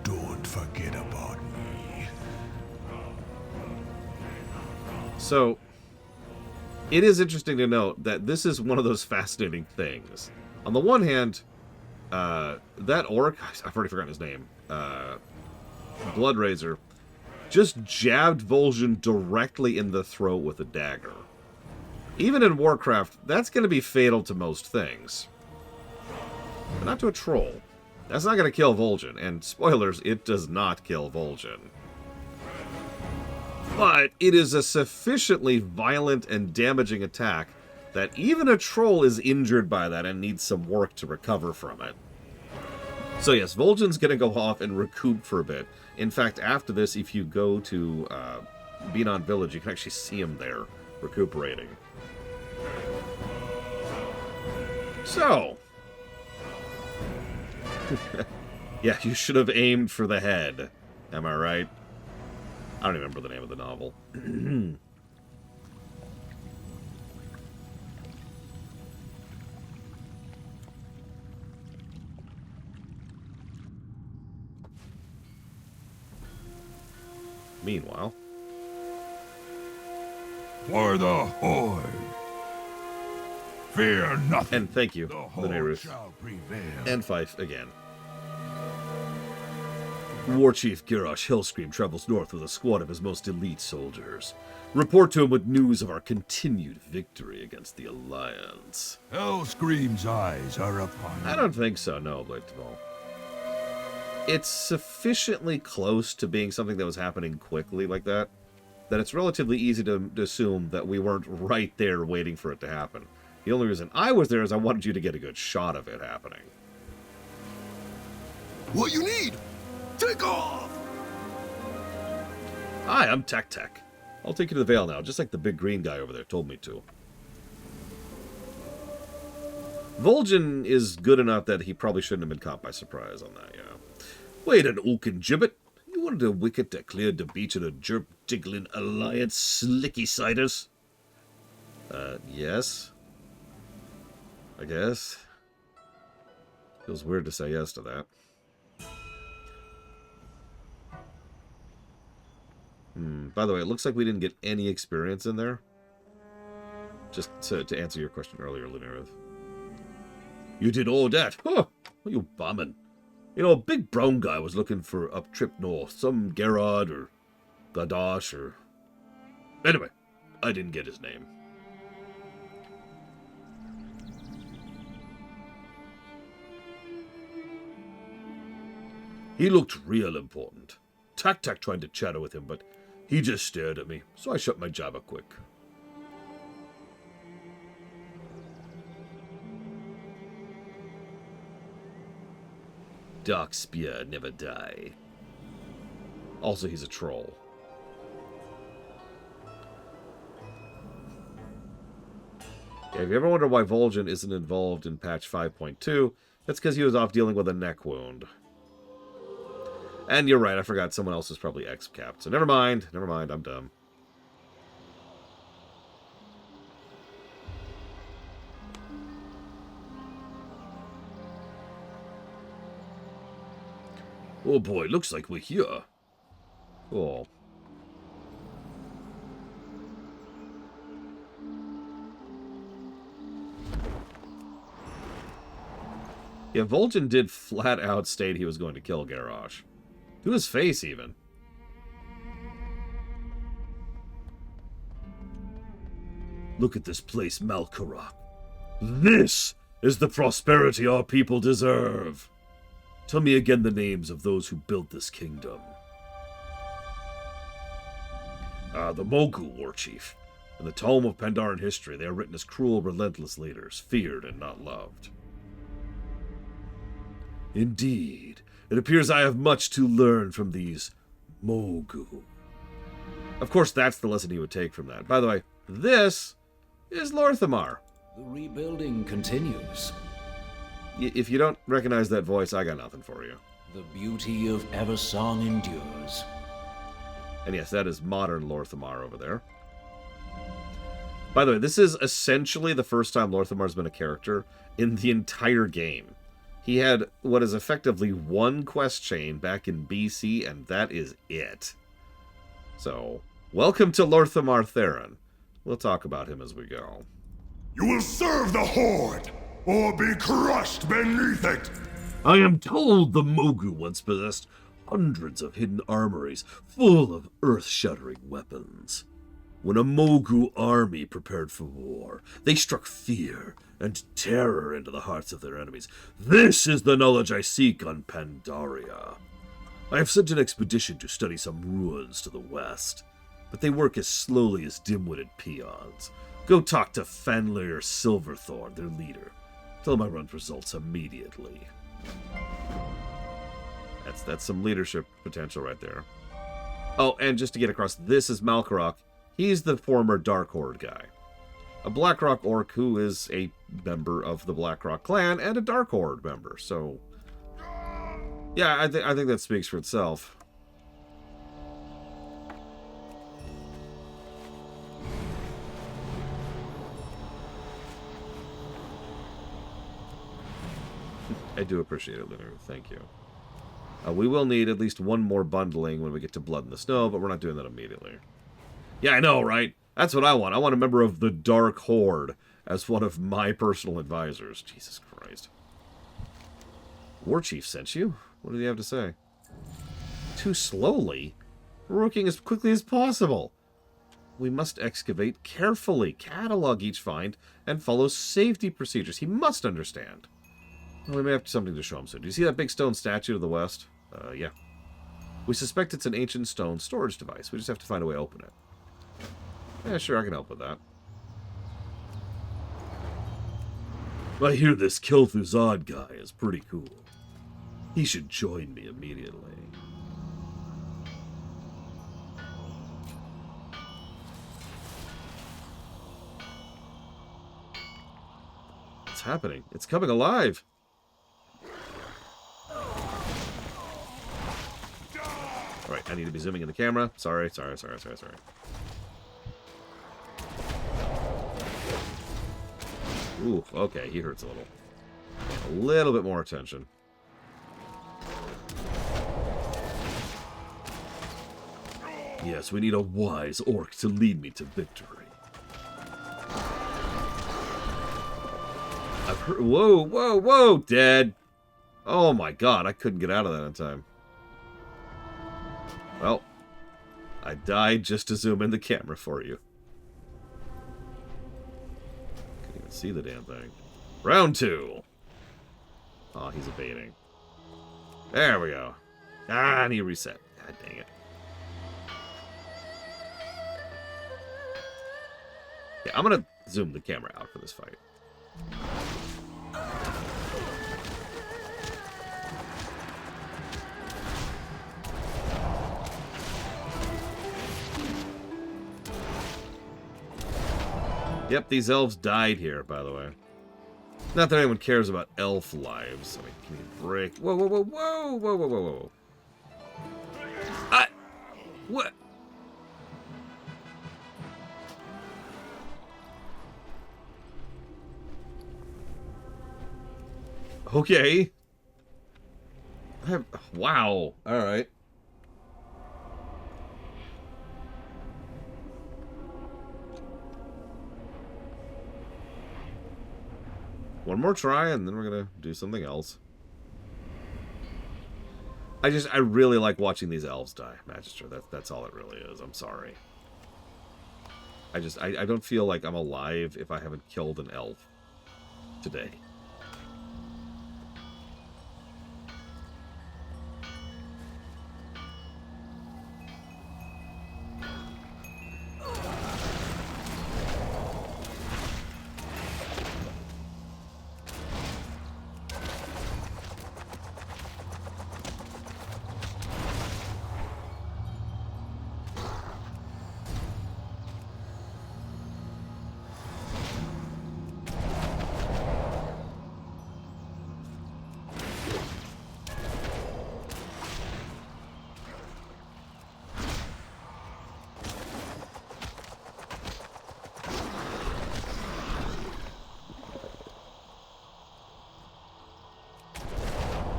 Don't forget about me. So, it is interesting to note that this is one of those fascinating things. On the one hand, that orc, I've already forgotten his name, Bloodraiser, just jabbed Vol'jin directly in the throat with a dagger. Even in Warcraft, that's going to be fatal to most things. But not to a troll. That's not going to kill Vol'jin, and spoilers, it does not kill Vol'jin. But it is a sufficiently violent and damaging attack that even a troll is injured by that and needs some work to recover from it. So yes, Vol'jin's going to go off and recoup for a bit. In fact, after this, if you go to Beanon Village, you can actually see him there, recuperating. So... yeah, you should have aimed for the head. Am I right? I don't even remember the name of the novel. Meanwhile, for the Horde. Fear nothing. And thank you, The Lene Horde Ruth. shall prevail. And Fife again. War Chief Garrosh Hellscream travels north with a squad of his most elite soldiers. Report to him with news of our continued victory against the Alliance. Hellscream's eyes are upon you. I don't think so, no, Blade Tavol. It's sufficiently close to being something that was happening quickly like that it's relatively easy to assume that we weren't right there waiting for it to happen. The only reason I was there is I wanted you to get a good shot of it happening. What you need? Take off! Hi, I'm Tech. I'll take you to the Vale now, just like the big green guy over there told me to. Vol'jin is good enough that he probably shouldn't have been caught by surprise on that, yeah. Wait an oaken gibbet. You wanted a wicket that cleared the beach of the jerp-jiggling Alliance slicky-siders? Yes. I guess. Feels weird to say yes to that. By the way, it looks like we didn't get any experience in there. Just to answer your question earlier, Lunarith. You did all that? Huh? What are you bombing? You know, a big brown guy was looking for up trip north. Some Gerard or Gadash or... Anyway, I didn't get his name. He looked real important. Tak tried to chatter with him, but he just stared at me, so I shut my jabber quick. Dark spear never die. Also, he's a troll. Yeah, if you ever wonder why Vol'jin isn't involved in patch 5.2, that's because he was off dealing with a neck wound. And you're right, I forgot someone else is probably X-capped. So never mind, I'm dumb. Oh boy, looks like we're here. Oh. Yeah, Vol'jin did flat out state he was going to kill Garrosh. To his face, even. Look at this place, Malkarak. This is the prosperity our people deserve. Tell me again the names of those who built this kingdom. The Mogu, War Chief. In the tome of Pandaren history, they are written as cruel, relentless leaders, feared and not loved. Indeed. It appears I have much to learn from these Mogu. Of course, that's the lesson he would take from that. By the way, this is Lorthamar. The rebuilding continues. If you don't recognize that voice, I got nothing for you. The beauty of Eversong endures. And yes, that is modern Lorthamar over there. By the way, this is essentially the first time Lorthamar's been a character in the entire game. He had what is effectively one quest chain back in BC, and that is it. So, welcome to Lorthamar Theron. We'll talk about him as we go. You will serve the Horde, or be crushed beneath it! I am told the Mogu once possessed hundreds of hidden armories full of earth-shattering weapons. When a Mogu army prepared for war, they struck fear and terror into the hearts of their enemies. This is the knowledge I seek on Pandaria. I have sent an expedition to study some ruins to the west, but they work as slowly as dim-witted peons. Go talk to Fenlir Silverthorn, their leader. Tell him I want results immediately. That's some leadership potential right there. Oh, and just to get across, this is Malkarak. He's the former Dark Horde guy. A Blackrock orc who is a member of the Blackrock clan and a Dark Horde member. So, yeah, I think that speaks for itself. I do appreciate it, Lunar. Thank you. We will need at least one more bundling when we get to Blood in the Snow, but we're not doing that immediately. Yeah, I know, right? That's what I want. I want a member of the Dark Horde as one of my personal advisors. Jesus Christ. Warchief sent you? What did he have to say? Too slowly? We're working as quickly as possible. We must excavate carefully, catalog each find, and follow safety procedures. He must understand. Well, we may have something to show him soon. Do you see that big stone statue to the west? Yeah. We suspect it's an ancient stone storage device. We just have to find a way to open it. Yeah, sure, I can help with that. I hear this Kel'Thuzad guy is pretty cool. He should join me immediately. What's happening? It's coming alive! Alright, I need to be zooming in the camera. Sorry. Ooh, okay, he hurts a little. A little bit more attention. Yes, we need a wise orc to lead me to victory. I've heard... Whoa, dead! Oh my god, I couldn't get out of that in time. Well, I died just to zoom in the camera for you. Can't even see the damn thing. Round 2. Oh, he's evading. There we go. Ah, and he reset. God dang it. Yeah, I'm gonna zoom the camera out for this fight. Yep, these elves died here, by the way. Not that anyone cares about elf lives. I mean, can you break? Whoa. What? Okay. Wow. Alright. One more try, and then we're gonna do something else. I really like watching these elves die, Magister. That's all it really is. I'm sorry. I don't feel like I'm alive if I haven't killed an elf today.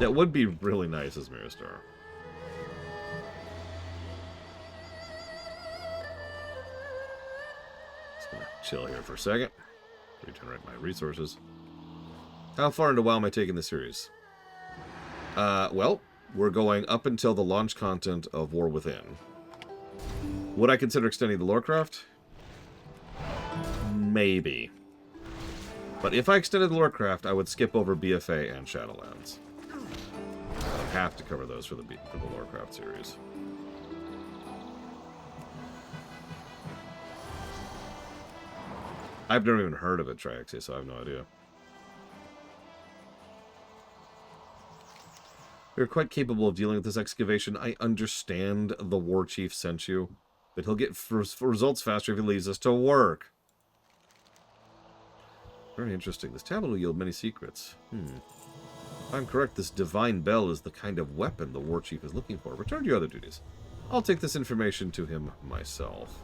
That would be really nice as Mirror Star. Just gonna chill here for a second. Regenerate my resources. How far into WoW am I taking this series? Well, we're going up until the launch content of War Within. Would I consider extending the Lorecraft? Maybe. But if I extended the Lorecraft, I would skip over BFA and Shadowlands. I have to cover those for the Warcraft series. I've never even heard of it, Triaxia, so I have no idea. We're quite capable of dealing with this excavation. I understand the war chief sent you, but he'll get results faster if he leaves us to work. Very interesting. This tablet will yield many secrets. If I'm correct, this divine bell is the kind of weapon the war chief is looking for. Return to your other duties. I'll take this information to him myself.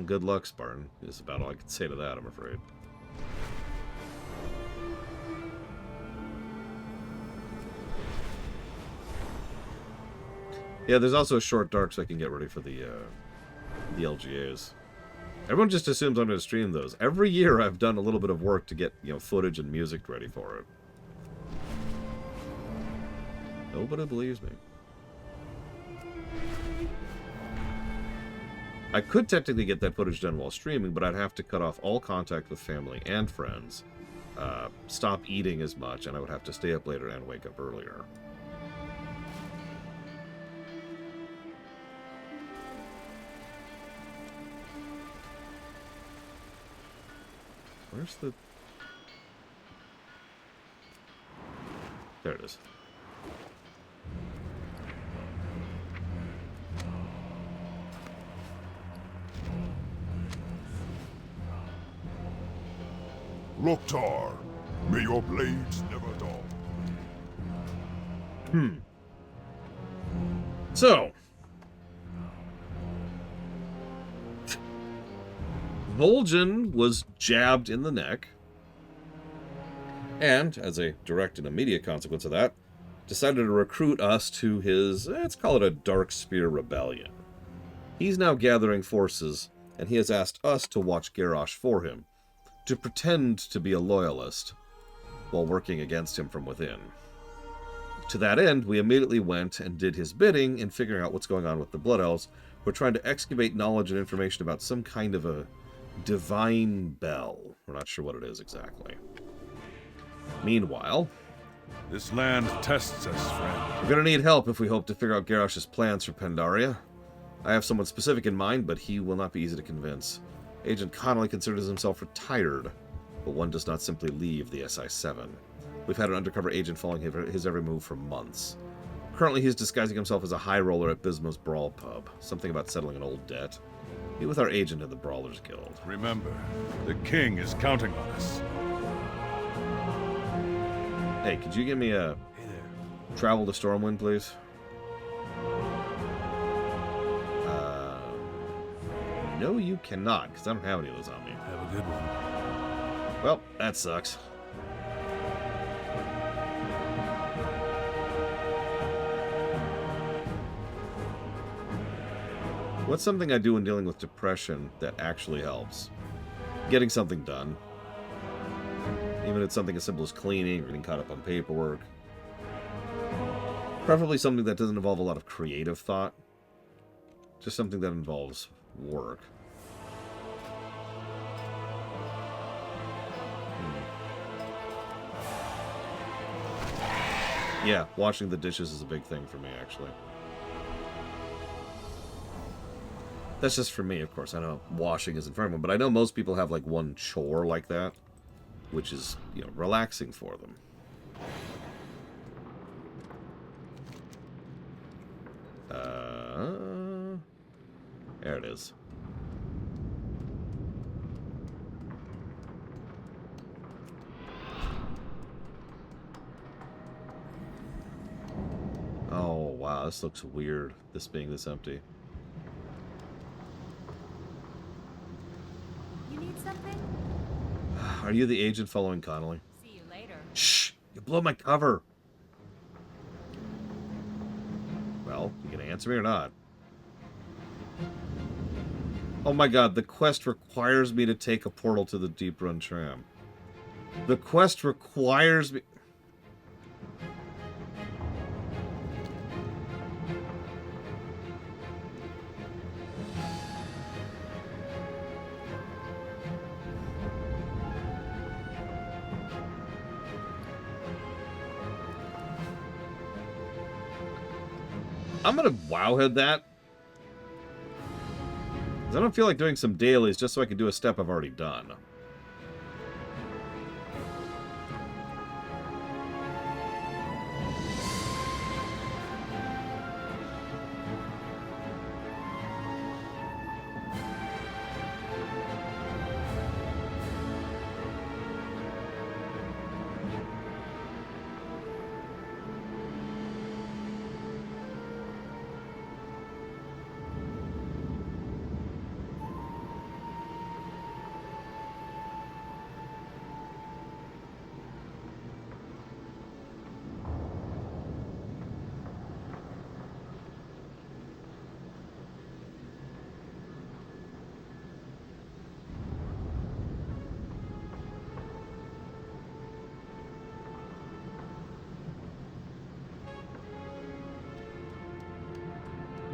good luck, Spartan. Is about all I can say to that, I'm afraid. Yeah, there's also a short dark so I can get ready for the LGAs. Everyone just assumes I'm going to stream those. Every year I've done a little bit of work to get, footage and music ready for it. Nobody believes me. I could technically get that footage done while streaming, but I'd have to cut off all contact with family and friends, stop eating as much, and I would have to stay up later and wake up earlier. Where's the... There it is. Loktar, may your blades never dull. So, Vol'jin was jabbed in the neck, and, as a direct and immediate consequence of that, decided to recruit us to his, let's call it a Dark Spear Rebellion. He's now gathering forces, and he has asked us to watch Garrosh for him, to pretend to be a loyalist, while working against him from within. To that end, we immediately went and did his bidding in figuring out what's going on with the Blood Elves. We're trying to excavate knowledge and information about some kind of a divine bell. We're not sure what it is exactly. Meanwhile, this land tests us, friend. We're gonna need help if we hope to figure out Garrosh's plans for Pandaria. I have someone specific in mind, but he will not be easy to convince. Agent Connolly considers himself retired, but one does not simply leave the SI-7. We've had an undercover agent following his every move for months. Currently, he's disguising himself as a high roller at Bismo's Brawl Pub. Something about settling an old debt. Meet with our agent in the Brawlers Guild. Remember, the king is counting on us. Hey, could you give me a travel to Stormwind, please? No, you cannot, because I don't have any of those on me. Have a good one. Well, that sucks. What's something I do when dealing with depression that actually helps? Getting something done. Even if it's something as simple as cleaning or getting caught up on paperwork. Preferably something that doesn't involve a lot of creative thought. Just something that involves work. Yeah, washing the dishes is a big thing for me, actually. That's just for me, of course. I know washing isn't for everyone, but I know most people have, like, one chore like that, which is, relaxing for them. There it is. Oh, wow, this looks weird, this being this empty. You need something? Are you the agent following Connolly? See you later. Shh! You blow my cover! Well, you gonna answer me or not? Oh my god, the quest requires me to take a portal to the Deep Run tram. The quest requires me... I'm gonna wowhead that. 'Cause I don't feel like doing some dailies just so I can do a step I've already done.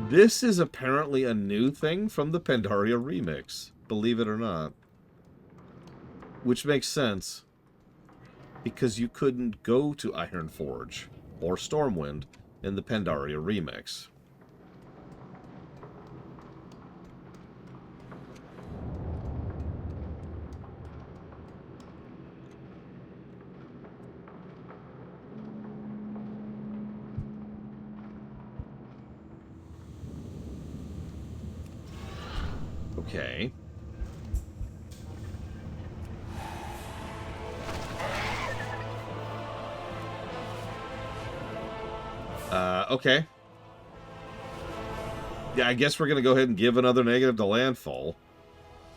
This is apparently a new thing from the Pandaria remix, believe it or not. Which makes sense, because you couldn't go to Ironforge or Stormwind in the Pandaria remix. Okay. Okay. Yeah, I guess we're going to go ahead and give another negative to Landfall.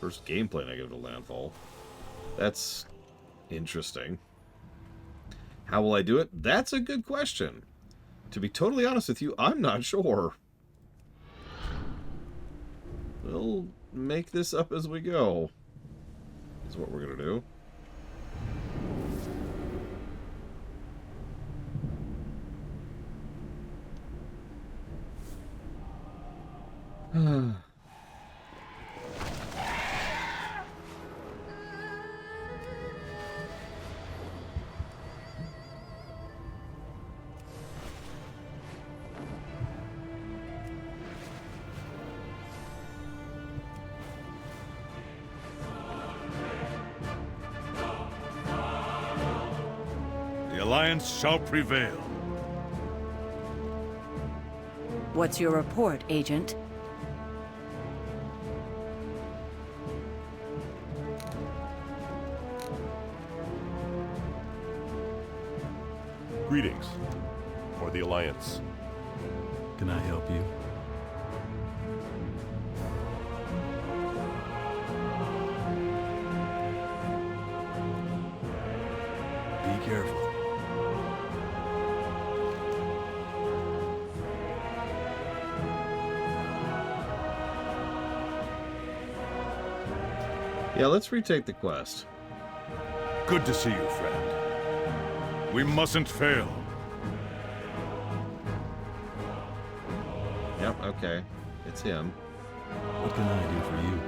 First gameplay negative to Landfall. That's interesting. How will I do it? That's a good question. To be totally honest with you, I'm not sure. We'll make this up as we go. Is what we're going to do. The Alliance shall prevail. What's your report, Agent? Greetings. For the Alliance. Can I help you? Be careful. Yeah, let's retake the quest. Good to see you, friend. We mustn't fail. Yep, okay. It's him. What can I do for you?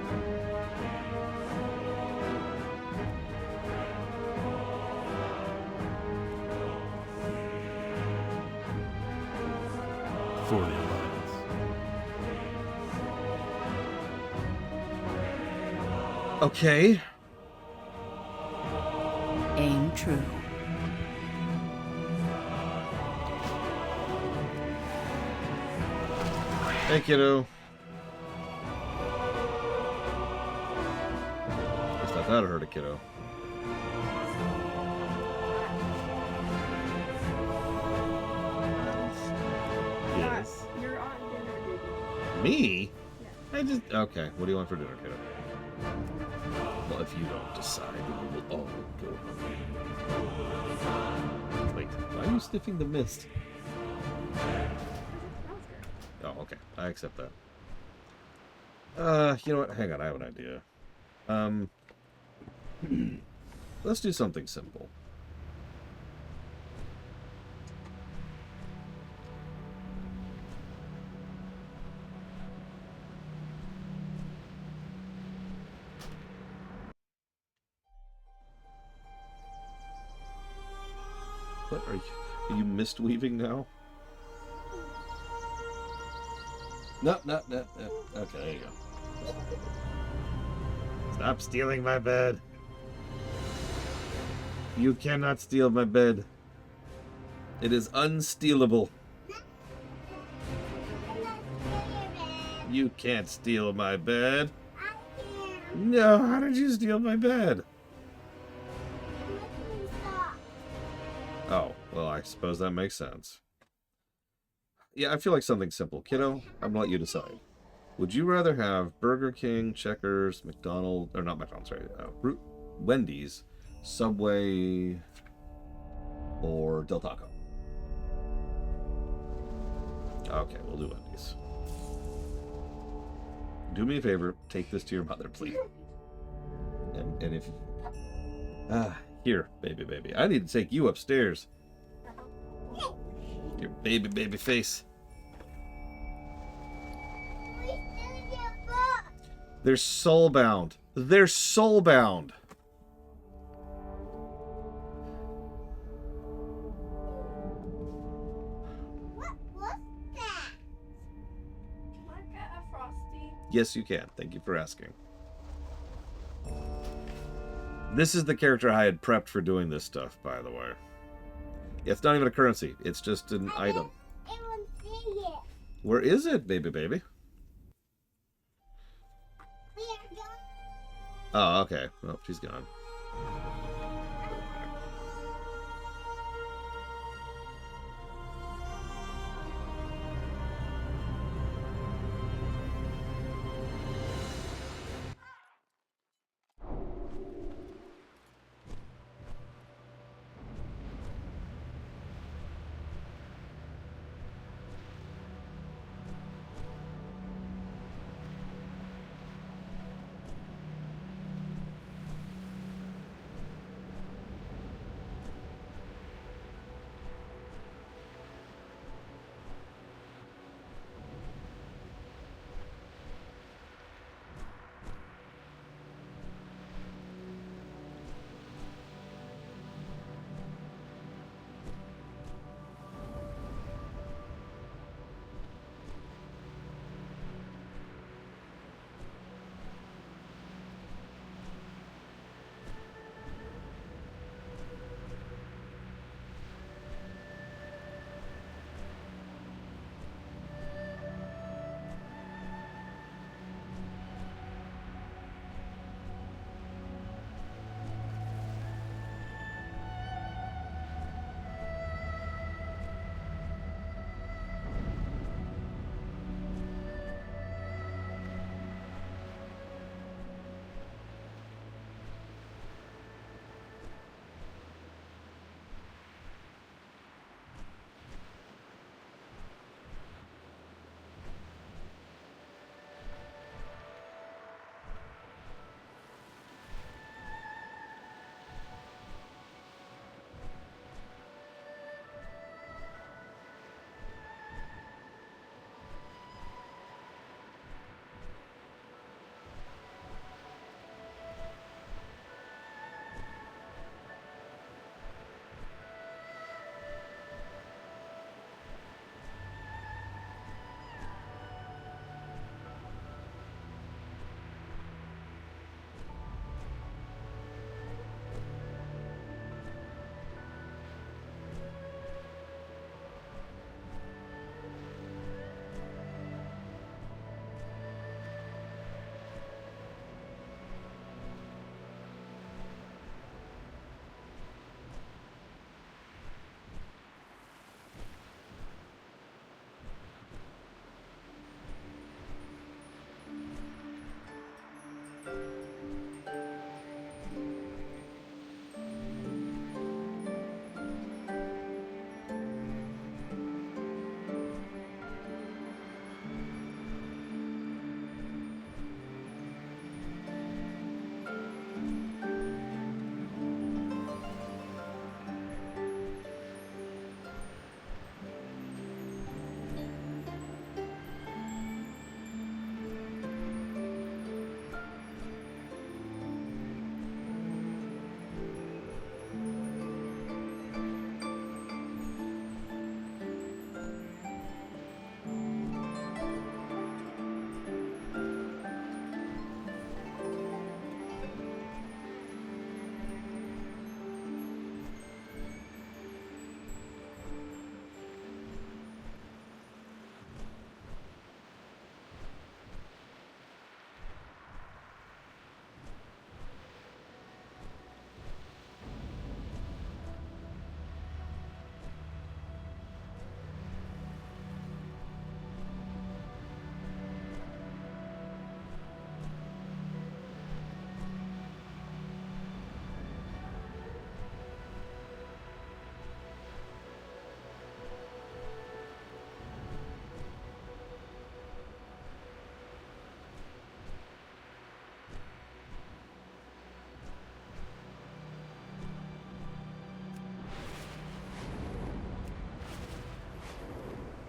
For the Alliance. Okay. Aim true. Hey, kiddo. At least I thought I heard a kiddo. Yes. You're on dinner duty. Me? Yeah. I just... Okay, what do you want for dinner, kiddo? Well, if you don't decide, we will all go home. Wait, why are you sniffing the mist? Oh, okay. I accept that. You know what? Hang on, I have an idea. Let's do something simple. What are you mist weaving now? No. Okay, there you go. Stop stealing my bed. You cannot steal my bed. It is unstealable. You can't steal my bed. No, how did you steal my bed? Oh, well, I suppose that makes sense. Yeah, I feel like something simple. Kiddo, I'm gonna let you decide. Would you rather have Burger King, Checkers, McDonald's, or not McDonald's, sorry, Wendy's, Subway, or Del Taco? Okay, we'll do Wendy's. Do me a favor, take this to your mother, please. And if... here, baby. I need to take you upstairs. Your baby face. They're soulbound. They're soulbound. What was that? Can I get a Frosty? Yes, you can. Thank you for asking. This is the character I had prepped for doing this stuff, by the way. It's not even a currency. It's just an item. Where is it, baby? Oh, okay. Well, she's gone.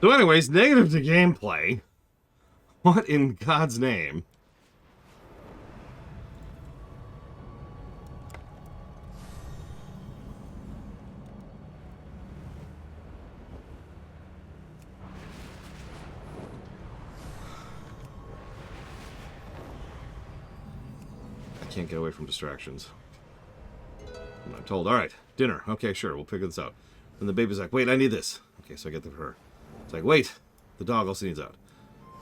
So anyways, negative to gameplay. What in God's name? Can't get away from distractions. And I'm told, all right, dinner. Okay, sure, we'll figure this out. And the baby's like, wait, I need this. Okay, so I get them for her. It's like, wait, the dog also needs out.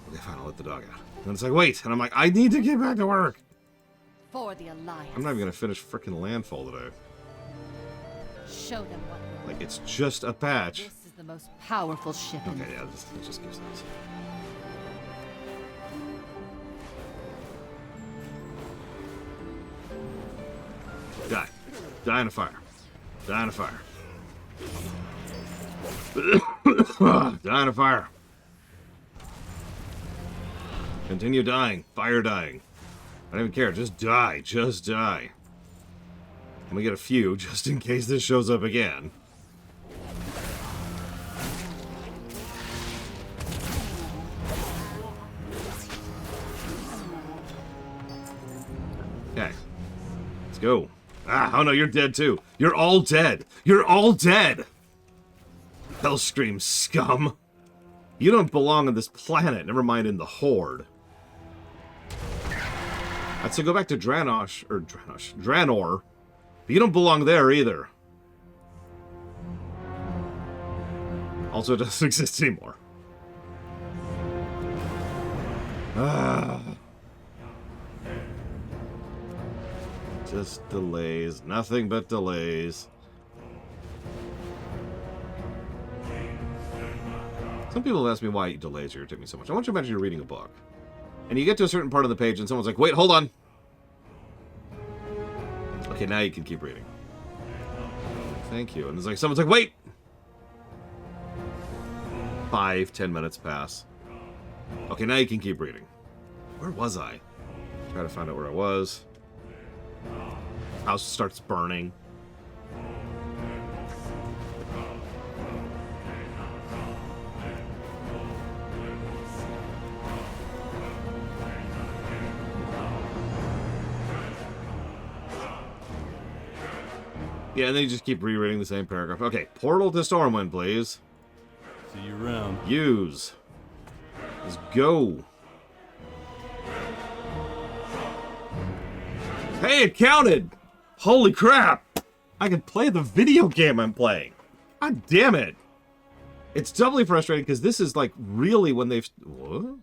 Okay, fine, I'll let the dog out. And it's like, wait, and I'm like, I need to get back to work. For the Alliance. I'm not even gonna finish frickin' Landfall today. Show them what we're Like, it's just a patch. This is the most powerful ship in Okay, yeah, it just gives this. Die. Die in a fire. Die in a fire. Die in a fire. Continue dying. Fire dying. I don't even care. Just die. Just die. I'm gonna get a few just in case this shows up again. Okay. Let's go. Ah, oh no, you're dead too. You're all dead. You're all dead. Hellscream scum. You don't belong on this planet, never mind in the Horde. I'd say go back to Draenor. But you don't belong there either. Also, it doesn't exist anymore. Ah. Just delays. Nothing but delays. Some people have asked me why delays irritate me so much. I want you to imagine you're reading a book. And you get to a certain part of the page and someone's like, wait, hold on. Okay, now you can keep reading. Thank you. And it's like, someone's like, wait! 5-10 minutes pass. Okay, now you can keep reading. Where was I? Try to find out where I was. House starts burning. Yeah, and then you just keep rereading the same paragraph. Okay, portal to Stormwind, please. See you around. Use. Let's go. Hey, it counted! Holy crap! I can play the video game I'm playing. God damn it. It's doubly frustrating because this is like really when they've... What?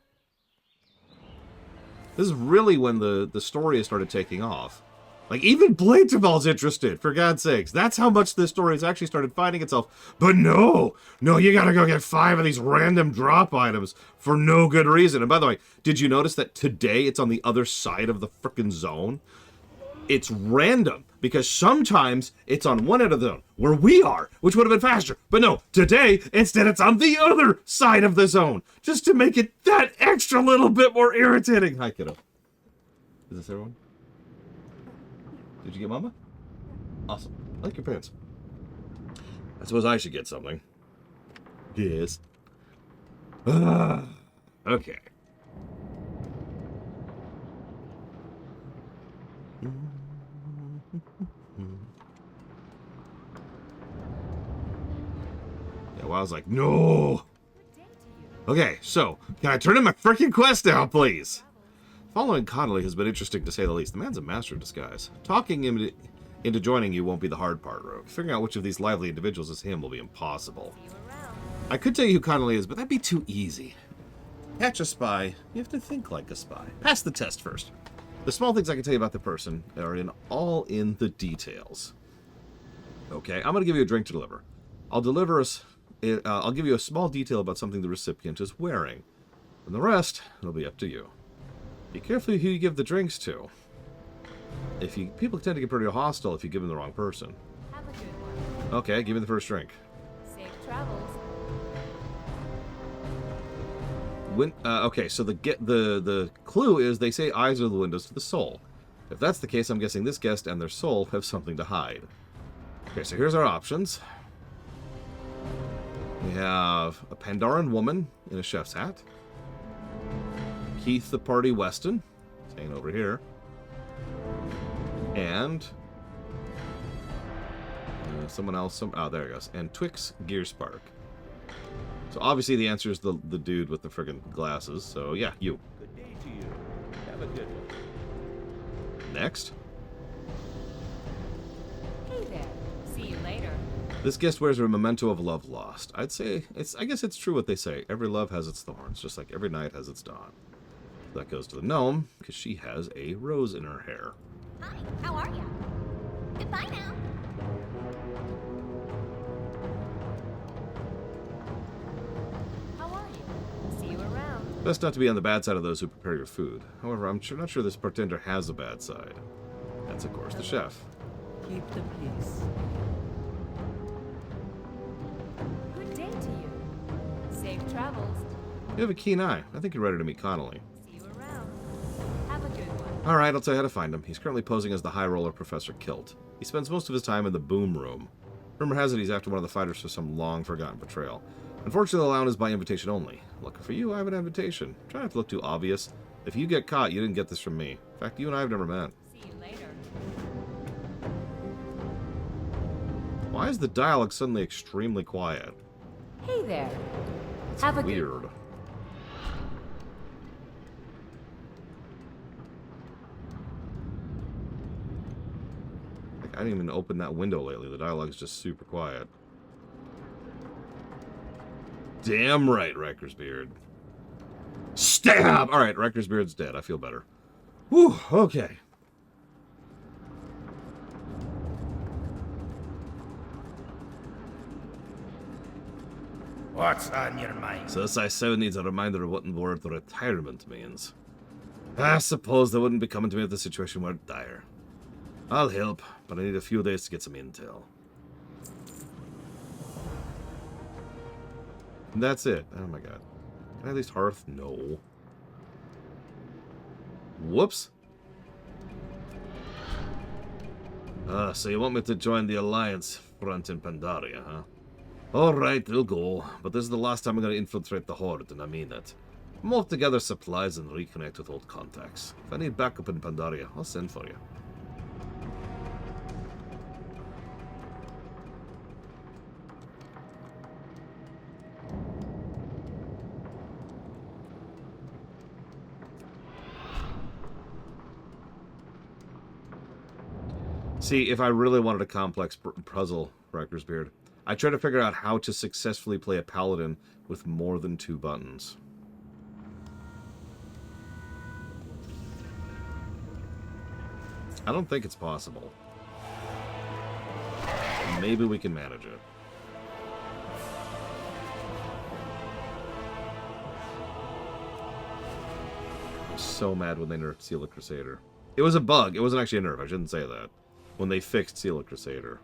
This is really when the story has started taking off. Like, even Bladeball's interested, for God's sakes. That's how much this story has actually started finding itself. But no! No, you gotta go get 5 of these random drop items for no good reason. And by the way, did you notice that today it's on the other side of the frickin' zone? It's random, because sometimes it's on one end of the zone, where we are, which would have been faster. But no, today, instead it's on the other side of the zone, just to make it that extra little bit more irritating. Hi, kiddo. Is this everyone? Did you get Mama? Awesome. I like your pants. I suppose I should get something. Yes. Okay. Yeah, well, I was like, no! Okay, so, can I turn in my freaking quest now, please? Following Connolly has been interesting to say the least. The man's a master of disguise. Talking him into joining you won't be the hard part, Rogue. Figuring out which of these lively individuals is him will be impossible. I could tell you who Connolly is, but that'd be too easy. Catch a spy, you have to think like a spy. Pass the test first. The small things I can tell you about the person are all in the details. Okay, I'm going to give you a drink to deliver. I'll give you a small detail about something the recipient is wearing. And the rest, it'll be up to you. Be careful who you give the drinks to. People tend to get pretty hostile if you give them the wrong person. Have a good one. Okay, give me the first drink. Safe travels. Okay, so the clue is they say eyes are the windows to the soul. If that's the case, I'm guessing this guest and their soul have something to hide. Okay, so here's our options. We have a Pandaran woman in a chef's hat. Keith the Party Weston, staying over here. And someone else. Oh, there it goes. And Twix Gearspark. So obviously the answer is the dude with the friggin' glasses. So yeah, you. Good day to you. Have a good one. Next. Hey there. See you later. This guest wears a memento of love lost. I guess it's true what they say. Every love has its thorns, just like every night has its dawn. That goes to the gnome, because she has a rose in her hair. Hi, how are ya? Goodbye now. How are you? See you around. Best not to be on the bad side of those who prepare your food. However, I'm not sure this bartender has a bad side. That's, of course, the chef. Keep the peace. Good day to you. Safe travels. You have a keen eye. I think you're ready to meet Connolly. See you around. Have a good one. Alright, I'll tell you how to find him. He's currently posing as the high roller Professor Kilt. He spends most of his time in the boom room. Rumor has it he's after one of the fighters for some long-forgotten betrayal. Unfortunately, the lounge is by invitation only. Lucky for you, I have an invitation. Try not to look too obvious. If you get caught, you didn't get this from me. In fact, you and I have never met. See you later. Why is the dialogue suddenly extremely quiet? Hey there. It's Have a weird. Like, I didn't even open that window lately. The dialogue's just super quiet. Damn right, Riker's beard. Stab! Alright, Riker's beard's dead. I feel better. Whew, okay. What's on your mind? So this I-7 needs a reminder of what in the word retirement means. I suppose they wouldn't be coming to me if the situation were dire. I'll help, but I need a few days to get some intel. And that's it. Oh my god. Can I at least hearth? No. Whoops. So you want me to join the Alliance front in Pandaria, huh? Alright, we'll go. But this is the last time I'm going to infiltrate the Horde, and I mean it. Mold together supplies and reconnect with old contacts. If I need backup in Pandaria, I'll send for you. See, if I really wanted a complex puzzle, Riker's beard, I try to figure out how to successfully play a paladin with more than 2 buttons. I don't think it's possible. Maybe we can manage it. I'm so mad when they nerfed Seal the Crusader. It was a bug. It wasn't actually a nerf. I shouldn't say that. When they fixed Seal the Crusader.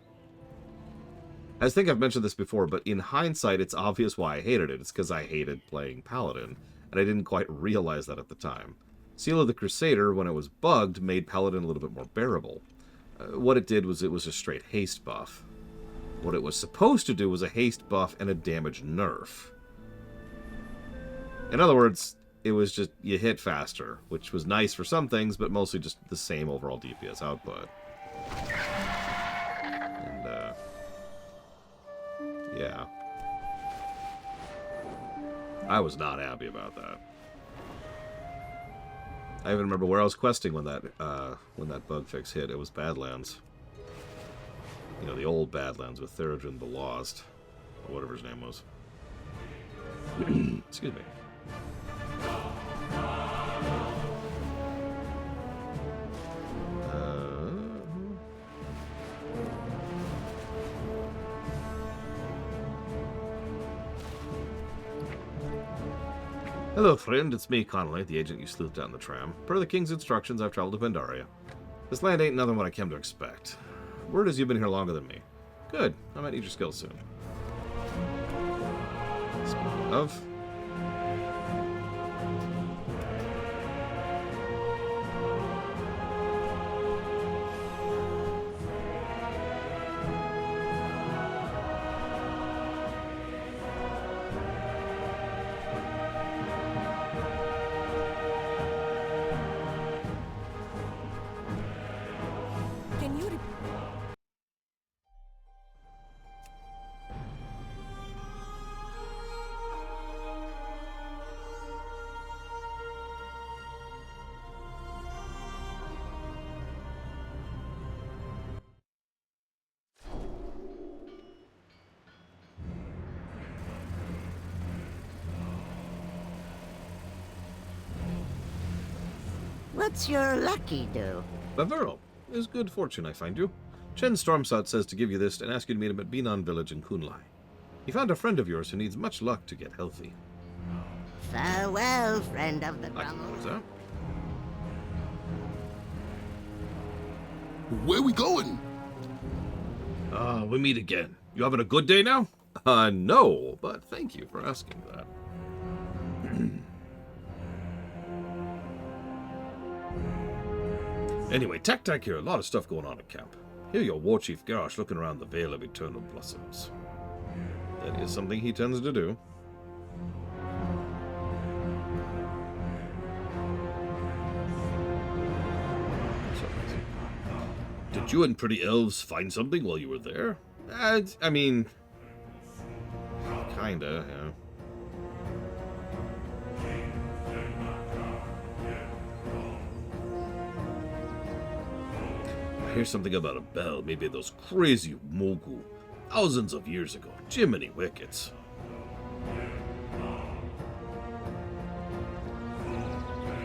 I think I've mentioned this before, but in hindsight, it's obvious why I hated it. It's because I hated playing Paladin, and I didn't quite realize that at the time. Seal of the Crusader, when it was bugged, made Paladin a little bit more bearable. What it did was it was a straight haste buff. What it was supposed to do was a haste buff and a damage nerf. In other words, it was just, you hit faster, which was nice for some things, but mostly just the same overall DPS output. And, yeah. I was not happy about that. I even remember where I was questing when that bug fix hit. It was Badlands. You know, the old Badlands with Theradrin the Lost, or whatever his name was. Excuse me. Hello, friend. It's me, Connolly, the agent you sleuthed out in the tram. Per the King's instructions, I've traveled to Pandaria. This land ain't nothing what I came to expect. Word is you've been here longer than me. Good. I might need your skills soon. Speaking of... Can you... What's your lucky do? Bavero, it is good fortune I find you. Chen Stormsouth says to give you this and ask you to meet him at Binan village in Kunlai. He found a friend of yours who needs much luck to get healthy. Farewell, friend of the I can close that. Where we going? We meet again. You having a good day now? No, but thank you for asking that. Anyway, Tac here. A lot of stuff going on at camp. Hear your War Chief Garrosh looking around the Vale of Eternal Blossoms. That is something he tends to do. Did you and Pretty Elves find something while you were there? I mean... kinda, yeah. I hear something about a bell, maybe those crazy Mogu. Thousands of years ago. Jiminy Wickets.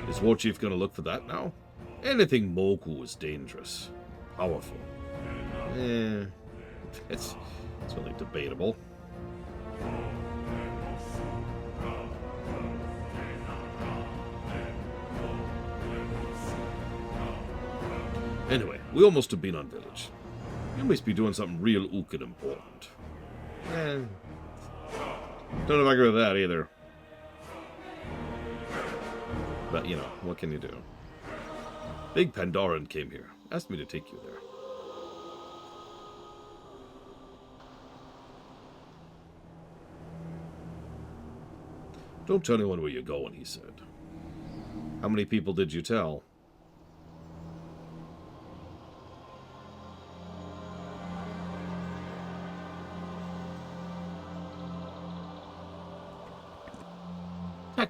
Is War Chief gonna look for that now? Anything Mogu is dangerous. Powerful. It's really debatable. Anyway, we almost have been on village. You must be doing something real ook and important. Don't know if I agree with that either. But, you know, what can you do? Big Pandaran came here. Asked me to take you there. Don't tell anyone where you're going, he said. How many people did you tell?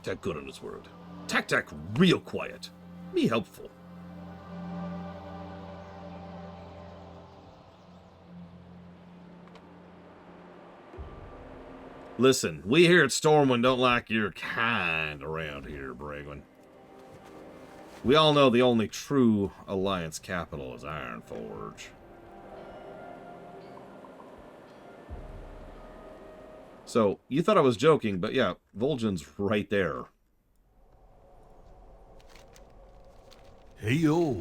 Tac good on his word. Tac real quiet. Me helpful. Listen, we here at Stormwind don't like your kind around here, Bragwin. We all know the only true Alliance capital is Ironforge. So, you thought I was joking, but yeah, Vol'jin's right there. Hey yo.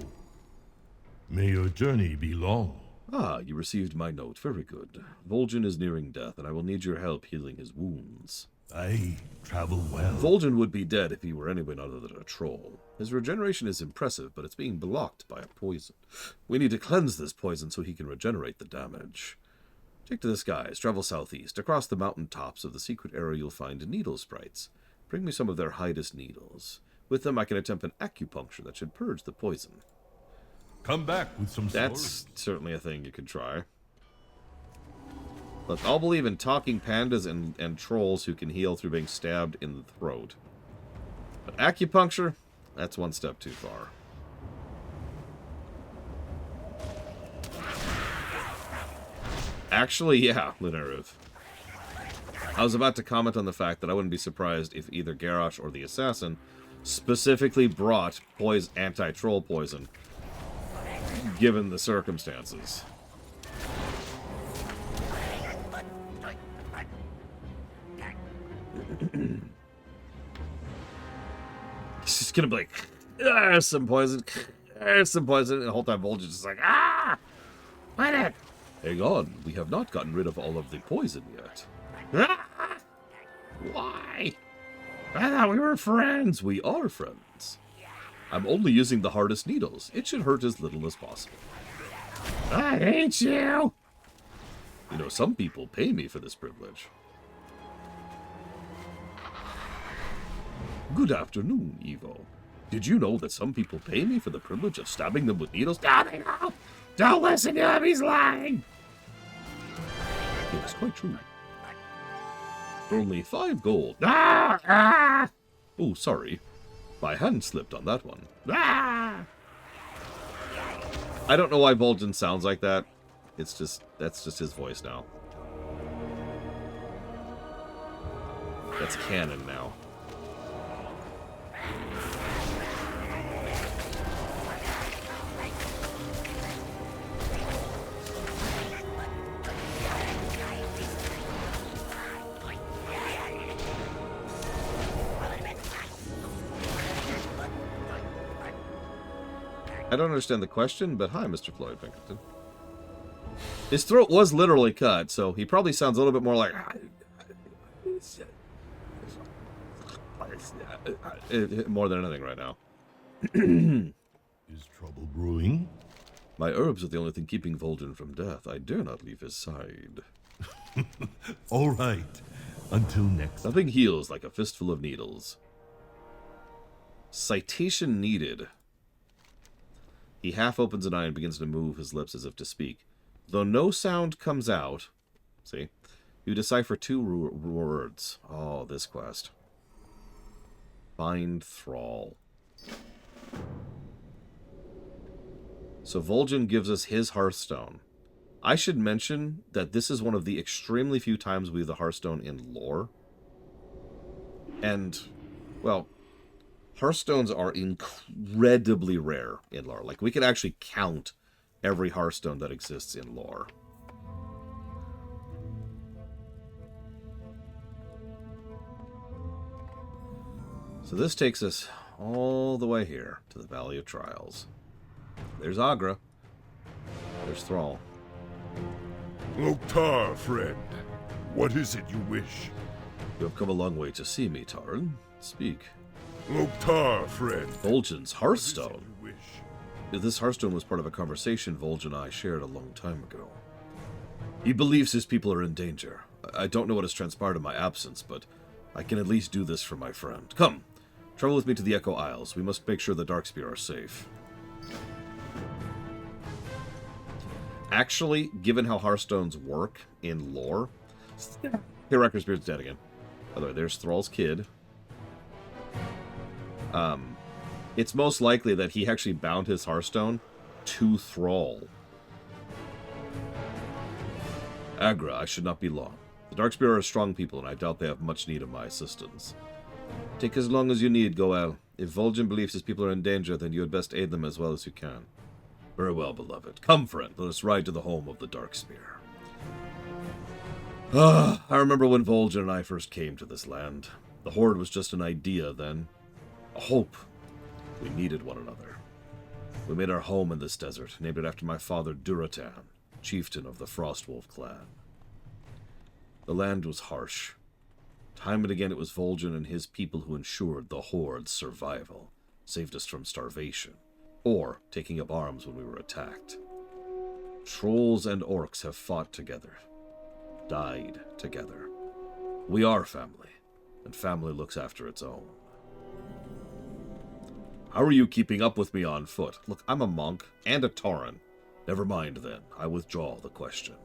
May your journey be long. Ah, you received my note. Very good. Vol'jin is nearing death, and I will need your help healing his wounds. I travel well. Vol'jin would be dead if he were anyone other than a troll. His regeneration is impressive, but it's being blocked by a poison. We need to cleanse this poison so he can regenerate the damage. Take to the skies, travel southeast. Across the mountain tops of the secret area you'll find needle sprites. Bring me some of their hidest needles. With them I can attempt an acupuncture that should purge the poison. Come back with some That's stories. certainly a thing you could try. Look, I'll believe in talking pandas and trolls who can heal through being stabbed in the throat. But acupuncture? That's one step too far. Actually, yeah, Lunaruth. I was about to comment on the fact that I wouldn't be surprised if either Garrosh or the assassin specifically brought anti-troll poison, given the circumstances. He's just gonna be like, there's some poison, there's some poison, and the whole time Vol'jin's just like, What it? Hang on, we have not gotten rid of all of the poison yet. Why? I thought we were friends. We are friends. I'm only using the hardest needles. It should hurt as little as possible. I hate you! You know, some people pay me for this privilege. Good afternoon, Evo. Did you know that some people pay me for the privilege of stabbing them with needles? Don't listen to him, he's lying! It is quite true. Only 5 gold. Oh, sorry. My hand slipped on that one. I don't know why Vol'jin sounds like that. That's just his voice now. That's canon now. I don't understand the question, but hi, Mr. Floyd Pinkerton. His throat was literally cut, so he probably sounds a little bit more like... more than anything right now. Is trouble brewing? My herbs are the only thing keeping Vol'jin from death. I dare not leave his side. All right. Until next. Nothing heals like a fistful of needles. Citation needed. He half opens an eye and begins to move his lips as if to speak. Though no sound comes out, see, you decipher two words. Oh, this quest. Find Thrall. So Vol'jin gives us his Hearthstone. I should mention that this is one of the extremely few times we have the Hearthstone in lore. And, well, Hearthstones are incredibly rare in lore. Like, we could actually count every Hearthstone that exists in lore. So this takes us all the way here to the Valley of Trials. There's Agra. There's Thrall. Loktar, friend. What is it you wish? You have come a long way to see me, Taran. Speak. Loktar, friend. Vol'jin's Hearthstone. This Hearthstone was part of a conversation Vol'jin and I shared a long time ago. He believes his people are in danger. I don't know what has transpired in my absence, but I can at least do this for my friend. Come, travel with me to the Echo Isles. We must make sure the Darkspear are safe. Actually, given how Hearthstones work in lore... Here, Wrecker's dead again. By the way, there's Thrall's kid. It's most likely that he actually bound his Hearthstone to Thrall. Agra, I should not be long. The Darkspear are a strong people, and I doubt they have much need of my assistance. Take as long as you need, Goel. If Vol'jin believes his people are in danger, then you had best aid them as well as you can. Very well, beloved. Come, friend, let us ride to the home of the Darkspear. I remember when Vol'jin and I first came to this land. The Horde was just an idea then. A hope. We needed one another. We made our home in this desert, named it after my father Duratan, chieftain of the Frostwolf clan. The land was harsh. Time and again it was Vol'jin and his people who ensured the Horde's survival, saved us from starvation, or taking up arms when we were attacked. Trolls and orcs have fought together, died together. We are family, and family looks after its own. How are you keeping up with me on foot? Look, I'm a monk and a Tauren. Never mind then, I withdraw the question.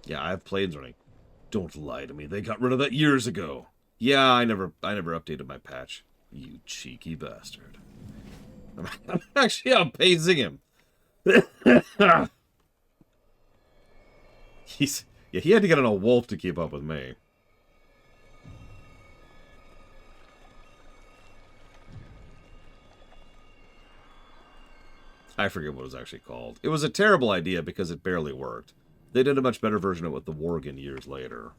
Yeah, I have planes running. Don't lie to me. They got rid of that years ago. Yeah, I never updated my patch. You cheeky bastard. I'm actually outpacing him. He had to get on a wolf to keep up with me. I forget what it was actually called. It was a terrible idea because it barely worked. They did a much better version of it with the Worgen years later.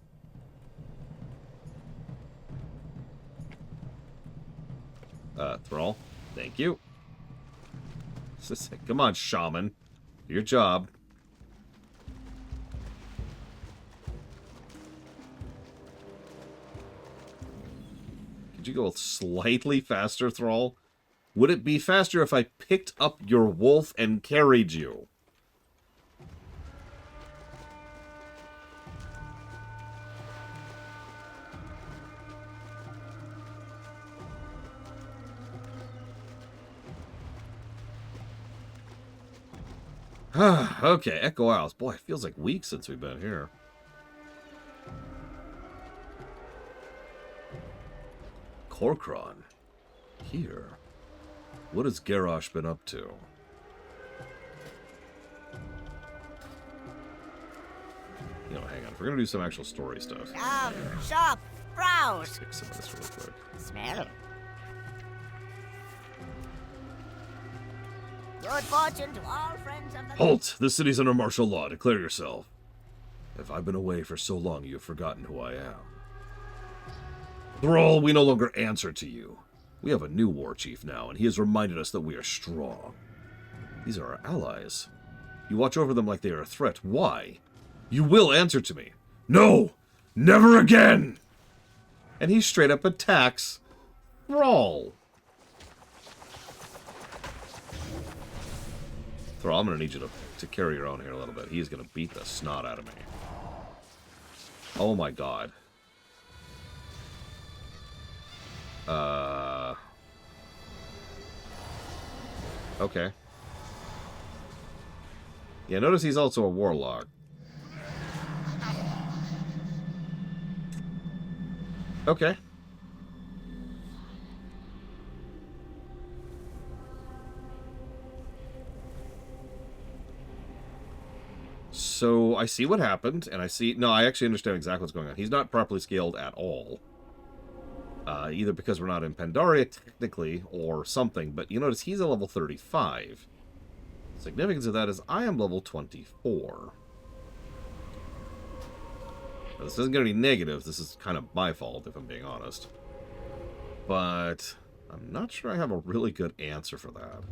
Thrall, thank you. Come on, shaman. Do your job. Could you go slightly faster, Thrall? Would it be faster if I picked up your wolf and carried you? Okay, Echo Isles. Boy, it feels like weeks since we've been here. Korkron. Here. What has Garrosh been up to? You know, hang on. If we're gonna do some actual story stuff. Shop, browse. Fix some of this real quick. Smell. Good fortune to all friends of the... Halt! This city's under martial law. Declare yourself. If I've been away for so long, you've forgotten who I am. Thrall, we no longer answer to you. We have a new war chief now, and he has reminded us that we are strong. These are our allies. You watch over them like they are a threat. Why? You will answer to me. No! Never again! And he straight up attacks Thrall. Thrall, I'm going to need you to carry your own here a little bit. He's going to beat the snot out of me. Oh my god. Okay. Yeah, notice he's also a warlock. Okay. So, I see what happened, and I see... No, I actually understand exactly what's going on. He's not properly scaled at all. Either because we're not in Pandaria, technically, or something, but you notice he's a level 35. The significance of that is I am level 24. Now, this doesn't get any negatives. This is kind of my fault, if I'm being honest. But I'm not sure I have a really good answer for that.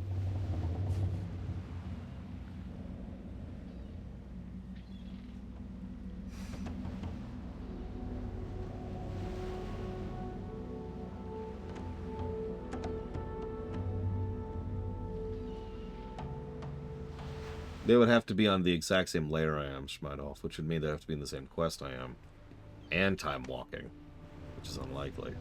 They would have to be on the exact same layer I am, Schmeidhoff, which would mean they have to be in the same quest I am. And time walking, which is unlikely.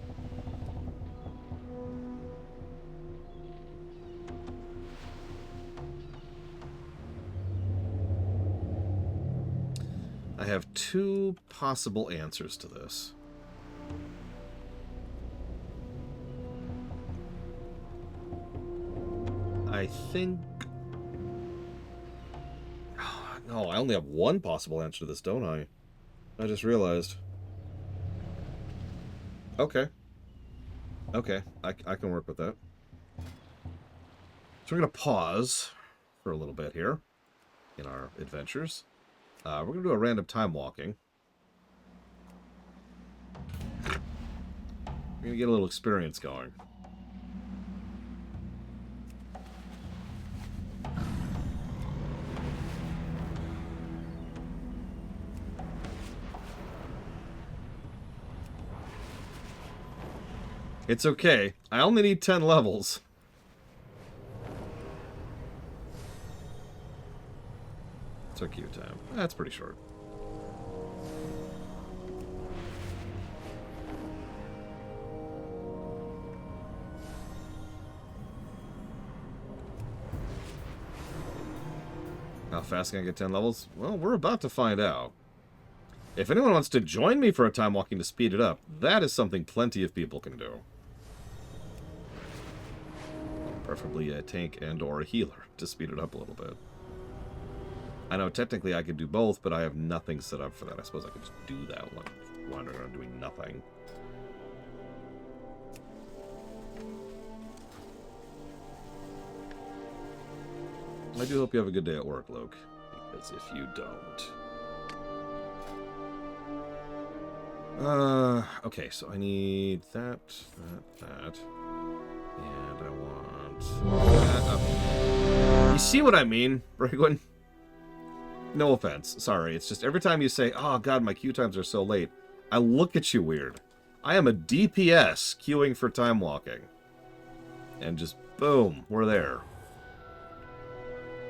I have two possible answers to this. I think... No, I only have one possible answer to this, don't I? I just realized. Okay. Okay, I can work with that. So we're going to pause for a little bit here in our adventures. We're going to do a random time walking. We're going to get a little experience going. It's okay. I only need 10 levels. It's our queue time. That's pretty short. How fast can I get 10 levels? Well, we're about to find out. If anyone wants to join me for a time walking to speed it up, that is something plenty of people can do. Preferably a tank and or a healer to speed it up a little bit. I know technically I could do both, but I have nothing set up for that. I suppose I could just do that one, wandering around doing nothing. I do hope you have a good day at work, Luke, because if you don't... okay, so I need that. And I want that up. You see what I mean, Brigwin? No offense. Sorry, it's just every time you say, oh god, my queue times are so late, I look at you weird. I am a DPS queuing for time walking. And just, boom, we're there.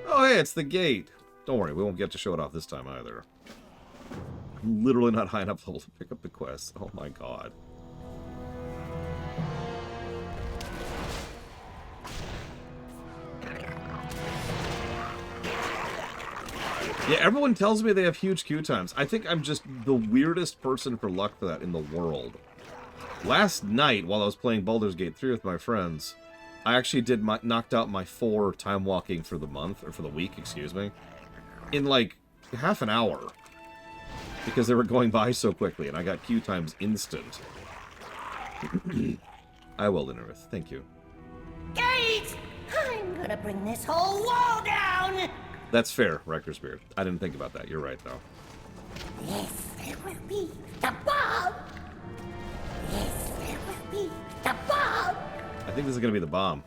Oh, hey, it's the gate. Don't worry, we won't get to show it off this time either. I'm literally not high enough level to pick up the quest. Oh my god. Yeah, everyone tells me they have huge queue times. I think I'm just the weirdest person for luck for that in the world. Last night, while I was playing Baldur's Gate 3 with my friends, I actually knocked out my 4 time walking for the month, or for the week, excuse me, in like half an hour. Because they were going by so quickly, and I got queue times instant. I will, Linnerith. Thank you. Guys, I'm gonna gonna bring this whole wall down! That's fair, Wrecker's Beard. I didn't think about that. You're right, though. Yes, there will be the bomb! Yes, there will be the bomb! I think this is going to be the bomb.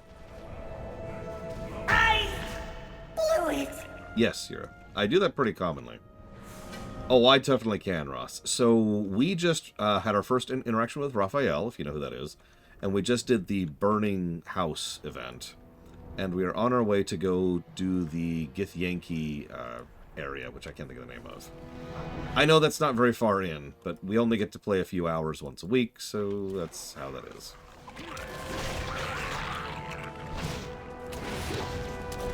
I blew it! Yes, Yura. I do that pretty commonly. Oh, I definitely can, Ross. So we just had our first interaction with Raphael, if you know who that is, and we just did the Burning House event. And we are on our way to go do the Githyanki area, which I can't think of the name of. I know that's not very far in, but we only get to play a few hours once a week, so that's how that is.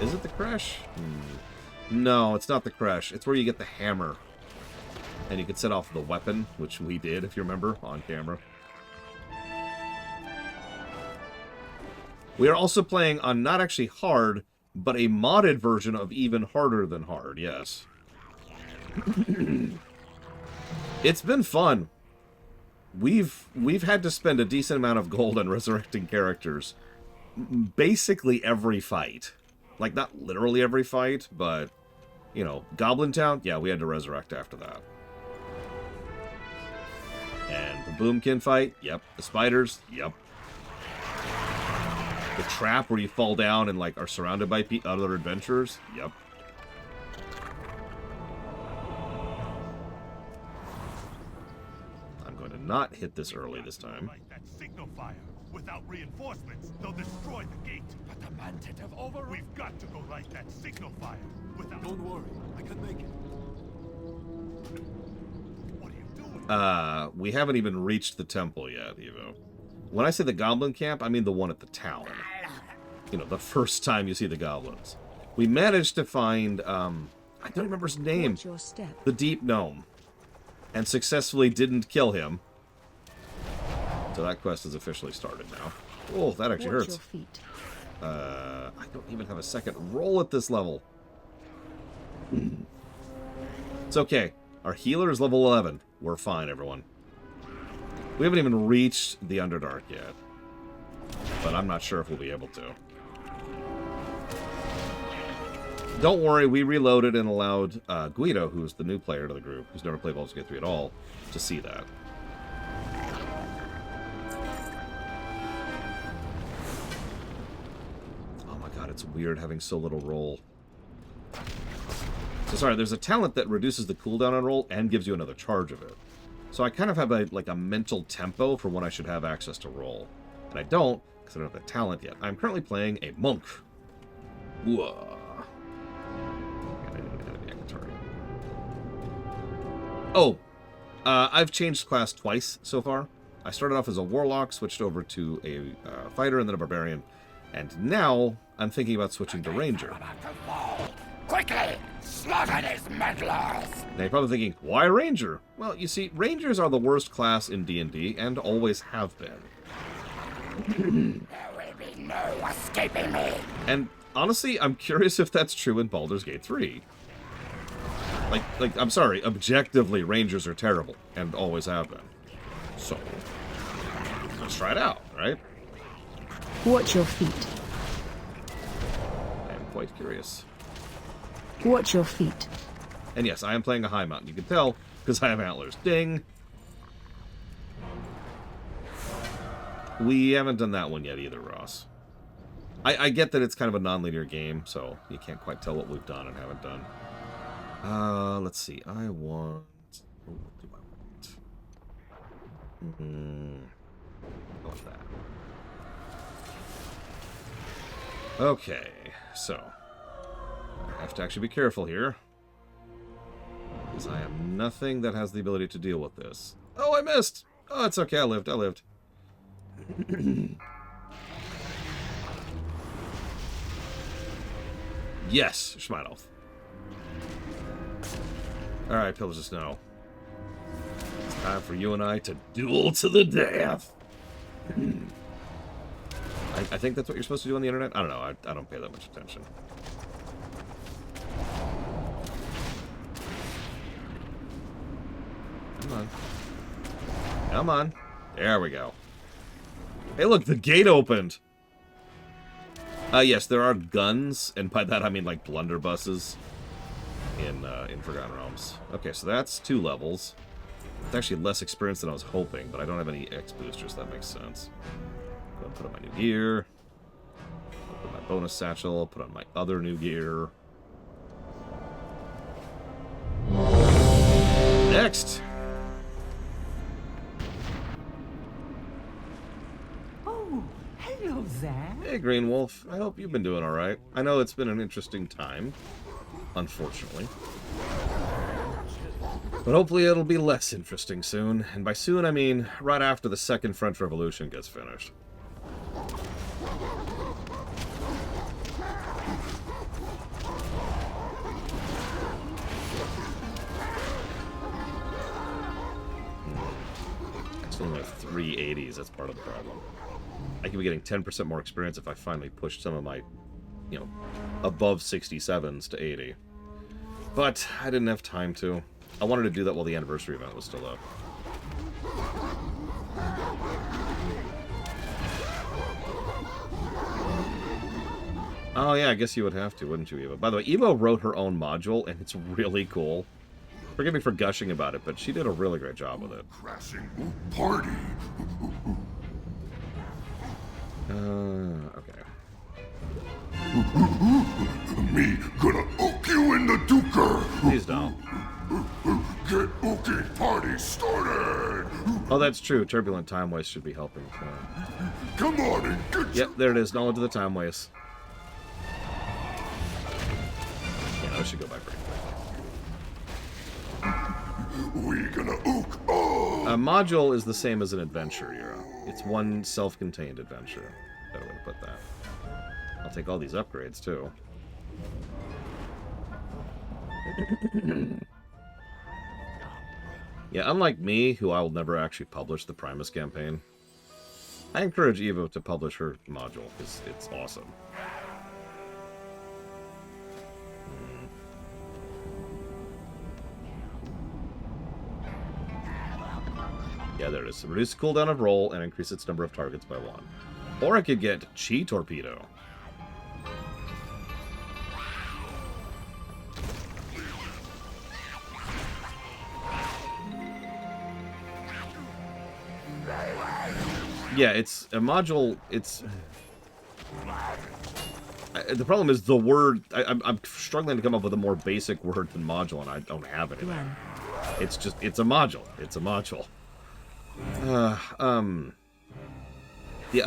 Is it the crash? No, it's not the crash. It's where you get the hammer. And you can set off the weapon, which we did, if you remember, on camera. We are also playing on not actually hard, but a modded version of even harder than hard, yes. It's been fun. We've had to spend a decent amount of gold on resurrecting characters. Basically every fight. Like, not literally every fight, but, you know, Goblin Town, yeah, we had to resurrect after that. And the Boomkin fight, yep. The spiders, yep. The trap where you fall down and, like, are surrounded by other adventurers, yep. I'm going to not hit this early this time. That signal fire. Without reinforcements, they'll destroy the gate. But the Mantit have over. We've got to go light that signal fire. Without. Don't worry, I can make it. What are you doing? We haven't even reached the temple yet, Evo. When I say the goblin camp, I mean the one at the town. You know, the first time you see the goblins. We managed to find, I don't remember his name. Watch your step. The Deep Gnome. And successfully didn't kill him. So that quest is officially started now. Oh, that actually Watch hurts. your feet. I don't even have a second roll at this level. It's okay. Our healer is level 11. We're fine, everyone. We haven't even reached the Underdark yet. But I'm not sure if we'll be able to. Don't worry, we reloaded and allowed Guido, who's the new player to the group, who's never played Baldur's Gate 3 at all, to see that. Oh my god, it's weird having so little roll. So sorry, there's a talent that reduces the cooldown on roll and gives you another charge of it. So I kind of have a mental tempo for when I should have access to roll. And I don't, because I don't have the talent yet. I'm currently playing a monk. Whoa. Oh, I've changed class twice so far. I started off as a warlock, switched over to a fighter, and then a barbarian. And now I'm thinking about switching to ranger. Quickly, slaughter these meddlers! Now you're probably thinking, why ranger? Well, you see, rangers are the worst class in D&D, and always have been. There will be no escaping me! And honestly, I'm curious if that's true in Baldur's Gate 3. Like, I'm sorry, objectively, rangers are terrible, and always have been. So, let's try it out, right? Watch your feet. I am quite curious. Watch your feet. And yes, I am playing a high mountain. You can tell, because I have antlers. Ding! We haven't done that one yet either, Ross. I get that it's kind of a non-linear game, so you can't quite tell what we've done and haven't done. Let's see. I want... What do I want? I want that. Okay, so... I have to actually be careful here. Because I have nothing that has the ability to deal with this. Oh, I missed! Oh, it's okay, I lived. Yes, Schmidolf. Alright, Pillars of Snow. It's time for you and I to duel to the death! I think that's what you're supposed to do on the internet? I don't know, I don't pay that much attention. Come on. Come on. There we go. Hey look, the gate opened! Yes, there are guns, and by that I mean like blunderbusses in Forgotten Realms. Okay, so that's 2 levels. It's actually less experience than I was hoping, but I don't have any X boosters, so that makes sense. Go and put on my new gear. Put on my bonus satchel, put on my other new gear. Next! Oh, hello there. Hey, Green Wolf. I hope you've been doing alright. I know it's been an interesting time, unfortunately. But hopefully it'll be less interesting soon. And by soon, I mean right after the Second French Revolution gets finished. I still only have 3 80s, that's part of the problem. I could be getting 10% more experience if I finally push some of my, you know, above 67s to 80. But I didn't have time to. I wanted to do that while the anniversary event was still up. Oh yeah, I guess you would have to, wouldn't you, Eva? By the way, Eva wrote her own module, and it's really cool. Forgive me for gushing about it, but she did a really great job with it. Crashing party. Okay. Me gonna ook you in the duker. Please don't. Get ookie party started. Oh, that's true. Turbulent time waste should be helping. Come on and get. Yep, there it is. Knowledge of the time waste. Yeah, that should go by pretty quick. We gonna ook all. A module is the same as an adventure, Euro. It's one self-contained adventure. Better way to put that. I'll take all these upgrades, too. Yeah, unlike me, who I will never actually publish the Primus campaign, I encourage Evo to publish her module, because it's awesome. Yeah, there it is. Reduce the cooldown of roll and increase its number of targets by 1. Or I could get Chi Torpedo. Yeah, it's a module. It's the problem is the word. I'm struggling to come up with a more basic word than module, and I don't have it in there. It's just it's a module. It's a module. Yeah,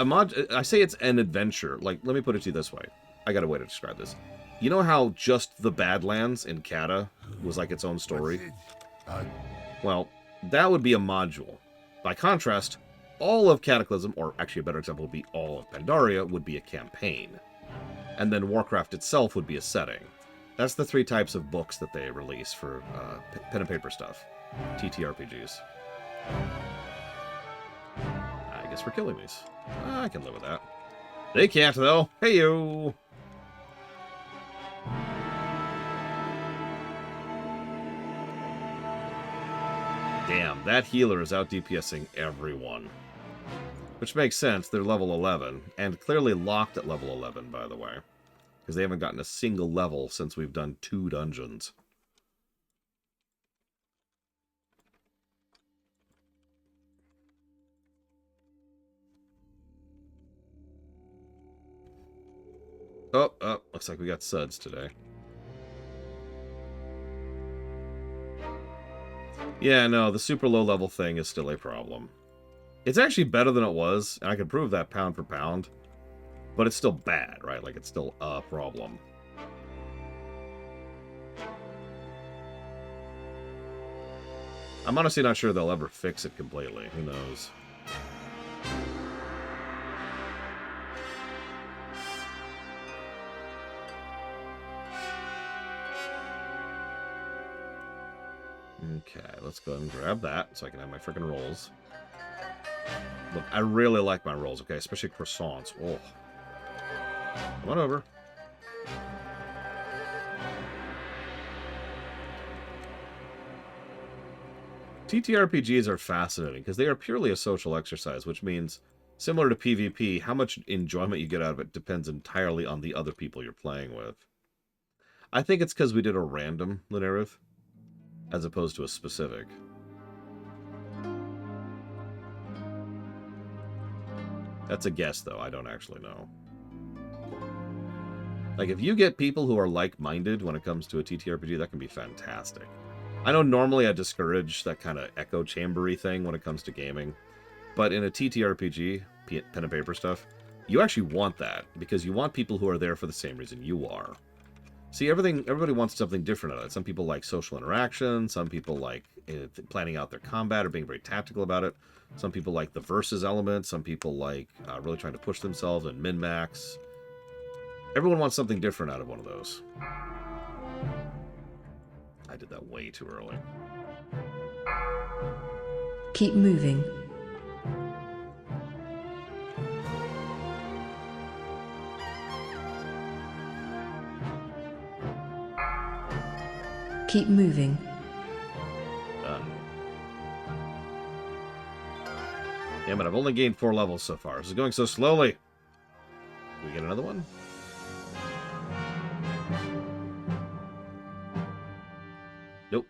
I say it's an adventure. Like, let me put it to you this way. I got a way to describe this. You know how just the Badlands in Kata was like its own story? Well, that would be a module. By contrast, all of Cataclysm, or actually a better example would be all of Pandaria, would be a campaign. And then Warcraft itself would be a setting. That's the 3 types of books that they release for pen and paper stuff. TTRPGs. I guess we're killing these. I can live with that. They can't, though. Hey-yo! Damn, that healer is out DPSing everyone. Which makes sense, they're level 11, and clearly locked at level 11, by the way. Because they haven't gotten a single level since we've done 2 dungeons. Oh, looks like we got suds today. Yeah, no, the super low level thing is still a problem. It's actually better than it was, and I can prove that pound for pound. But it's still bad, right? Like, it's still a problem. I'm honestly not sure they'll ever fix it completely. Who knows? Okay, let's go ahead and grab that so I can have my freaking rolls. Look, I really like my rolls, okay? Especially croissants. Oh. Come on over. TTRPGs are fascinating because they are purely a social exercise, which means Similar to PvP, how much enjoyment you get out of it depends entirely on the other people you're playing with. I think it's because we did a random Lunarith, as opposed to a specific. That's a guess, though. I don't actually know. Like, if you get people who are like-minded when it comes to a TTRPG, that can be fantastic. I know normally I discourage that kind of echo chambery thing when it comes to gaming, but in a TTRPG, pen and paper stuff, you actually want that, because you want people who are there for the same reason you are. See, everybody wants something different out of it. Some people like social interaction, some people like planning out their combat or being very tactical about it. Some people like the versus element, some people like really trying to push themselves and min-max. Everyone wants something different out of one of those. I did that way too early. Keep moving. Keep moving. Yeah, but I've only gained 4 levels so far. This is going so slowly. Do we get another one? Nope.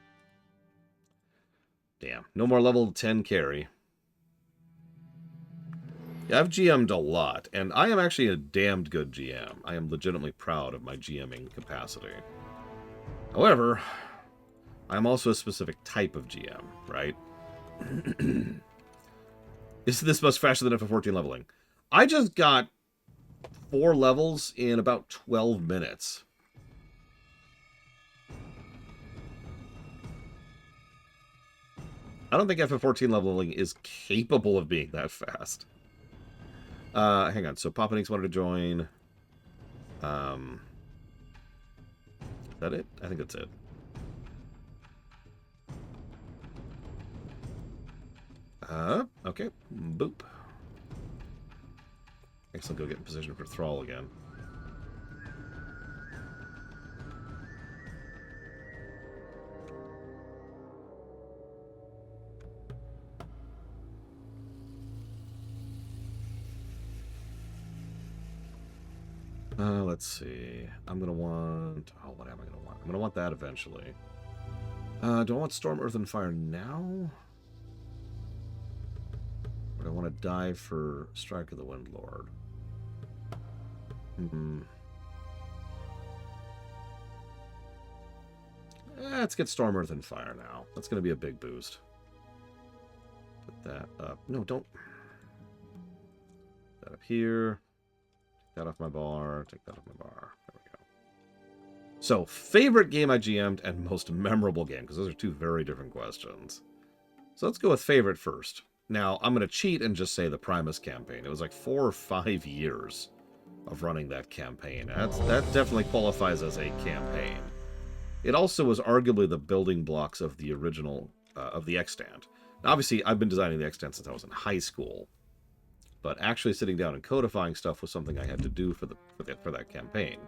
Damn. No more level 10 carry. Yeah, I've GM'd a lot, and I am actually a damned good GM. I am legitimately proud of my GMing capacity. However, I'm also a specific type of GM, right? Is this much faster than FF14 leveling? I just got 4 levels in about 12 minutes. I don't think FF14 leveling is capable of being that fast. Hang on. So Papanix wanted to join. Is that it? I think that's it. Okay. Boop. I guess I'll go get in position for Thrall again. Let's see. I'm gonna want... Oh, what am I gonna want? I'm gonna want that eventually. Do I want Storm, Earth, and Fire now? Or do I want to dive for Strike of the Wind Lord? Let's get Storm, Earth, and Fire now. That's gonna be a big boost. Put that up. No, don't... Put that up here. Take that off my bar. Take that off my bar. There we go. So, favorite game I GM'd and most memorable game, because those are 2 very different questions. So let's go with favorite first. Now, I'm going to cheat and just say the Primus campaign. It was like 4 or 5 years of running that campaign. That definitely qualifies as a campaign. It also was arguably the building blocks of the original, of the extant. Now, obviously, I've been designing the extant since I was in high school. But actually sitting down and codifying stuff was something I had to do for that campaign.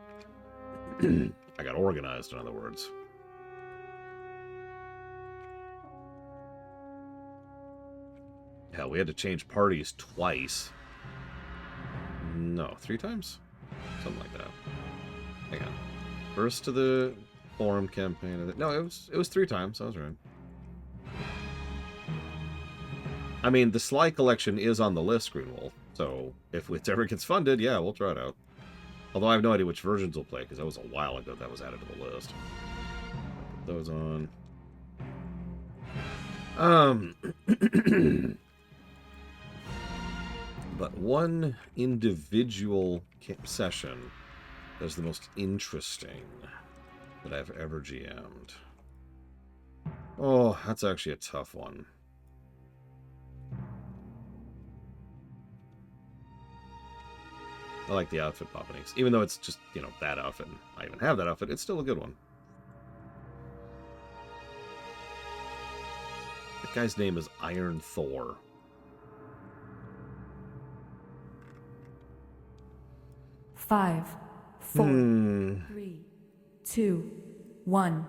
I got organized, in other words. Hell, we had to change parties twice. No, 3 times? Something like that. Hang on. First to the forum campaign. No, it was 3 times. I was right. I mean, the Sly collection is on the list, Greenwolf. So, if it ever gets funded, yeah, we'll try it out. Although I have no idea which versions we'll play, because that was a while ago that was added to the list. Put those on. But one individual session is the most interesting that I've ever GM'd. Oh, that's actually a tough one. I like the outfit, Papanix. Even though it's just, you know, that outfit. I even have that outfit. It's still a good one. That guy's name is Iron Thor. Five, 4, 3, 2, 1.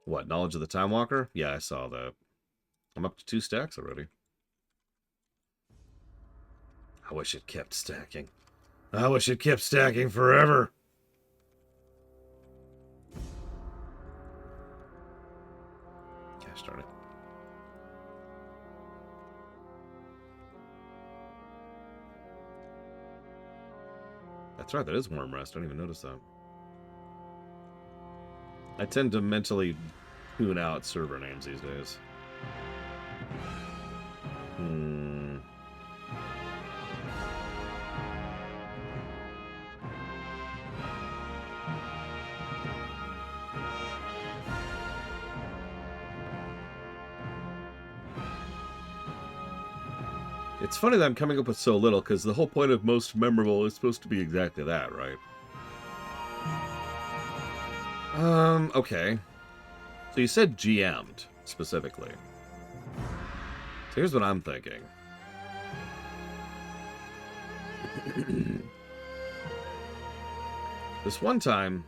What, Knowledge of the Time Walker? Yeah, I saw that. I'm up to 2 stacks already. I wish it kept stacking. I wish it kept stacking forever. Gosh darn it. That's right, that is warm rest. I didn't even notice that. I tend to mentally tune out server names these days. It's funny that I'm coming up with so little, because the whole point of most memorable is supposed to be exactly that, right? Okay. So you said GM'd, specifically. So here's what I'm thinking. This one time,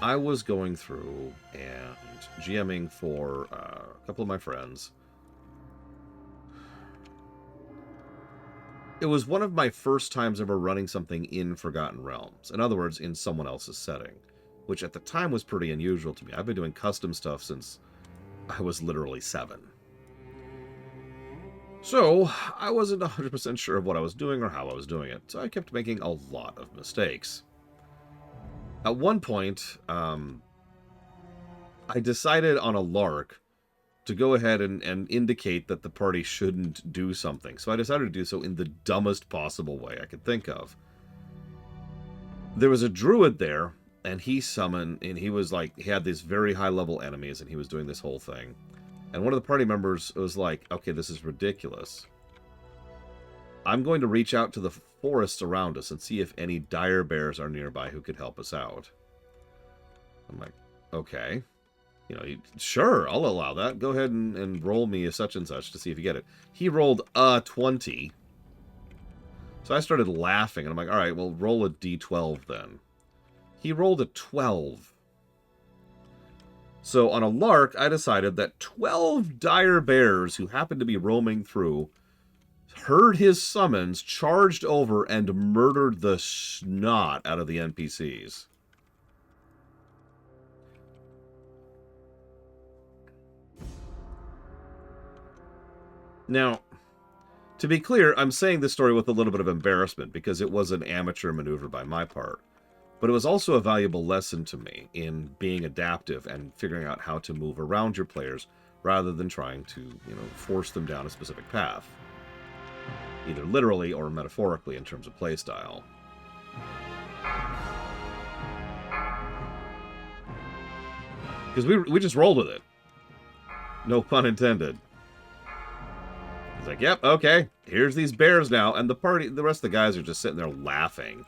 I was going through and GMing for a couple of my friends. It was one of my first times ever running something in Forgotten Realms. In other words, in someone else's setting. Which at the time was pretty unusual to me. I've been doing custom stuff since I was literally 7. So, I wasn't 100% sure of what I was doing or how I was doing it. So I kept making a lot of mistakes. At one point, I decided on a lark to go ahead and indicate that the party shouldn't do something. So I decided to do so in the dumbest possible way I could think of. There was a druid there, and he summoned, and he was like, he had these very high-level enemies, and he was doing this whole thing. And one of the party members was like, okay, this is ridiculous. I'm going to reach out to the forests around us and see if any dire bears are nearby who could help us out. I'm like, okay. You know, sure, I'll allow that. Go ahead and roll me a such and such to see if you get it. He rolled a 20. So I started laughing, and I'm like, all right, well, roll a d12 then. He rolled a 12. So on a lark, I decided that 12 dire bears who happened to be roaming through heard his summons, charged over, and murdered the snot out of the NPCs. Now, to be clear, I'm saying this story with a little bit of embarrassment because it was an amateur maneuver by my part. But it was also a valuable lesson to me in being adaptive and figuring out how to move around your players rather than trying to, you know, force them down a specific path. Either literally or metaphorically in terms of playstyle. Because we just rolled with it. No pun intended. It's like, yep, okay, here's these bears now, and the rest of the guys are just sitting there laughing.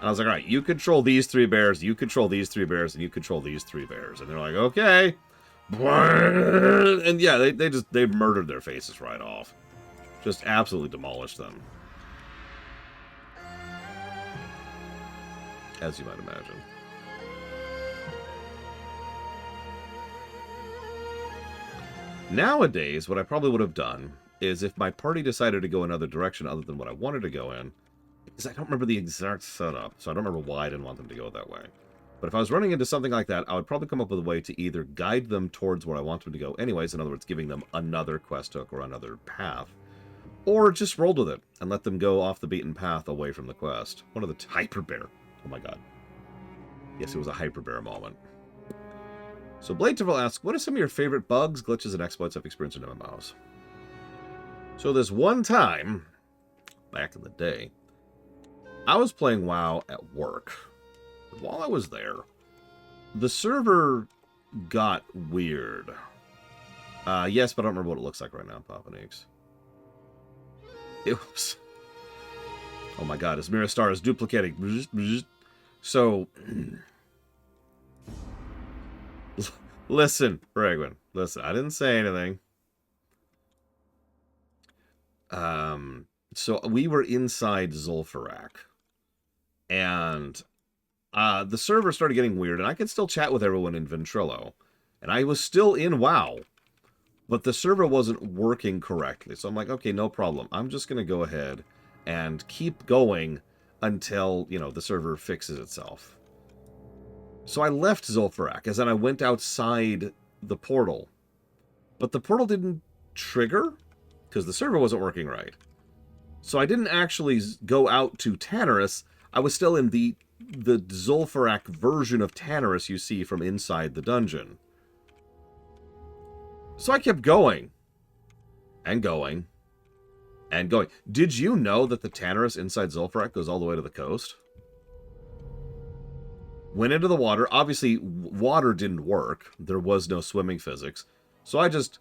And I was like, all right, you control these 3 bears, you control these 3 bears, and you control these 3 bears. And they're like, okay. And yeah, they murdered their faces right off. Just absolutely demolished them. As you might imagine. Nowadays, what I probably would have done is if my party decided to go another direction other than what I wanted to go in, because I don't remember the exact setup, so I don't remember why I didn't want them to go that way. But if I was running into something like that, I would probably come up with a way to either guide them towards where I want them to go anyways, in other words, giving them another quest hook or another path, or just rolled with it and let them go off the beaten path away from the quest. One of the hyper bear. Oh my god. Yes, it was a hyper bear moment. So Blade Terrell asks, what are some of your favorite bugs, glitches, and exploits I've experienced in MMOs? So this one time, back in the day, I was playing WoW at work. While I was there, the server got weird. Yes, but I don't remember what it looks like right now, Papa Nix. It was... Oh my god, Asmira Star is duplicating. So... Listen, Regwin. Listen, I didn't say anything. So we were inside Zul'Farrak. And the server started getting weird, and I could still chat with everyone in Ventrilo. And I was still in WoW. But the server wasn't working correctly. So I'm like, okay, no problem. I'm just going to go ahead and keep going until, you know, the server fixes itself. So I left Zul'Farrak, as then I went outside the portal. But the portal didn't trigger, because the server wasn't working right. So I didn't actually go out to Tanarus. I was still in the Zul'Farrak version of Tanarus you see from inside the dungeon. So I kept going. And going. And going. Did you know that the Tanarus inside Zul'Farrak goes all the way to the coast? Went into the water. Obviously, water didn't work. There was no swimming physics. So I just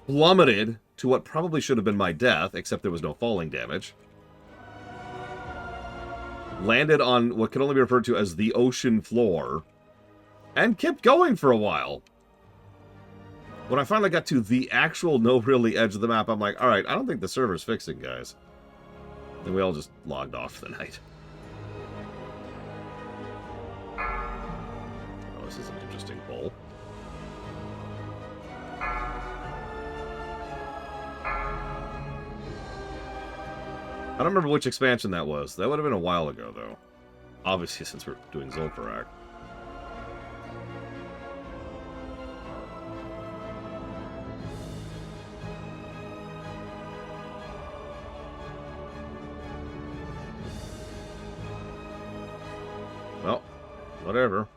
plummeted to what probably should have been my death, except there was no falling damage. Landed on what can only be referred to as the ocean floor. And kept going for a while. When I finally got to the actual no-really edge of the map, I'm like, alright, I don't think the server's fixing, guys. Then we all just logged off for the night. Oh, this is an interesting poll. I don't remember which expansion that was. That would have been a while ago, though. Obviously, since we're doing Zul'Farrak. Well, whatever.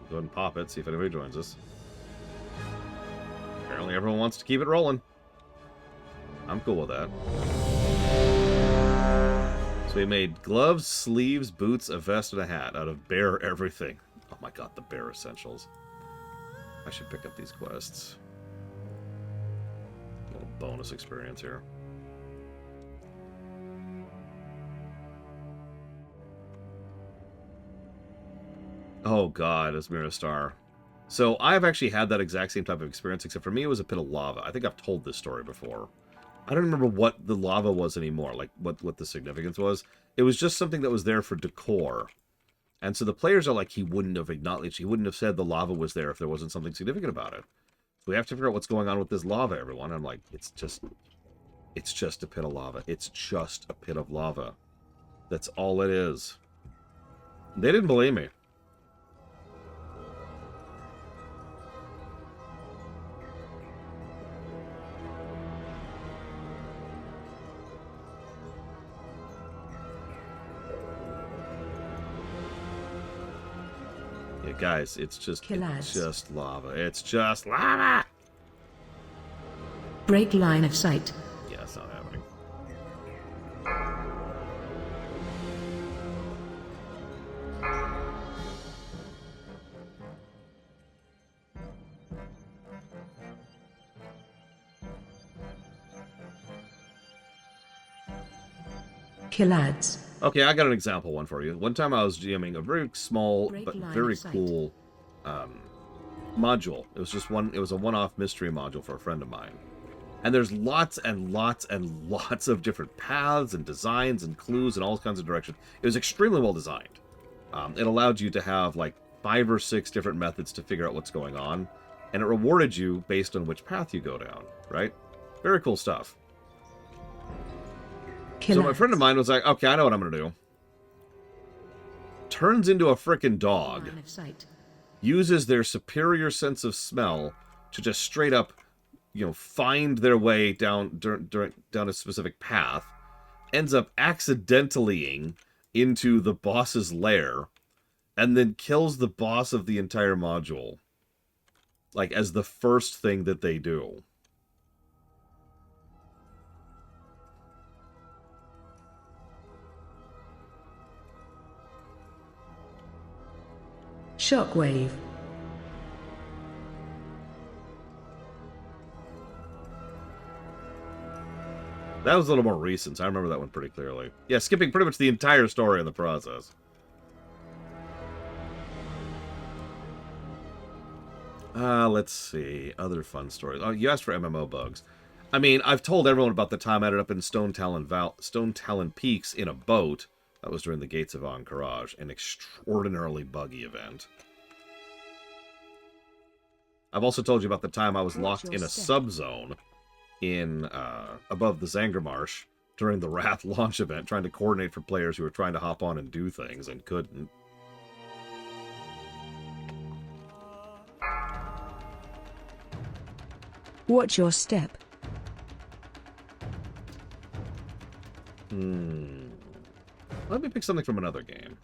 Go ahead and pop it, see if anybody joins us. Apparently everyone wants to keep it rolling. I'm cool with that. So we made gloves, sleeves, boots, a vest, and a hat out of bear everything. Oh my god, the bear essentials. I should pick up these quests. A little bonus experience here. Oh god, Asmira Star. So I've actually had that exact same type of experience, except for me it was a pit of lava. I think I've told this story before. I don't remember what the lava was anymore, like what the significance was. It was just something that was there for decor. And so the players are like, he wouldn't have acknowledged, he wouldn't have said the lava was there if there wasn't something significant about it. So we have to figure out what's going on with this lava, everyone. I'm like, it's just a pit of lava. It's just a pit of lava. That's all it is. They didn't believe me. Guys, it's just lava. It's just lava! Break line of sight. Yeah, it's not happening. Killads. Okay, I got an example one for you. One time I was GMing a very small but very cool module. It was just it was a one-off mystery module for a friend of mine. And there's lots and lots and lots of different paths and designs and clues and all kinds of directions. It was extremely well designed. It allowed you to have like 5 or 6 different methods to figure out what's going on. And it rewarded you based on which path you go down, right? Very cool stuff. So my friend of mine was like, okay, I know what I'm going to do. Turns into a frickin' dog. Uses their superior sense of smell to just straight up, you know, find their way down a specific path. Ends up accidentally into the boss's lair. And then kills the boss of the entire module. Like, as the first thing that they do. Shockwave. That was a little more recent, so I remember that one pretty clearly. Yeah, skipping pretty much the entire story in the process. Let's see. Other fun stories. Oh, you asked for MMO bugs. I mean, I've told everyone about the time I ended up in Stone Talon Peaks in a boat. That was during the Gates of Ahn'Qiraj, an extraordinarily buggy event. I've also told you about the time I was locked in a subzone in above the Zangarmarsh during the Wrath launch event, trying to coordinate for players who were trying to hop on and do things and couldn't. Watch your step. Let me pick something from another game.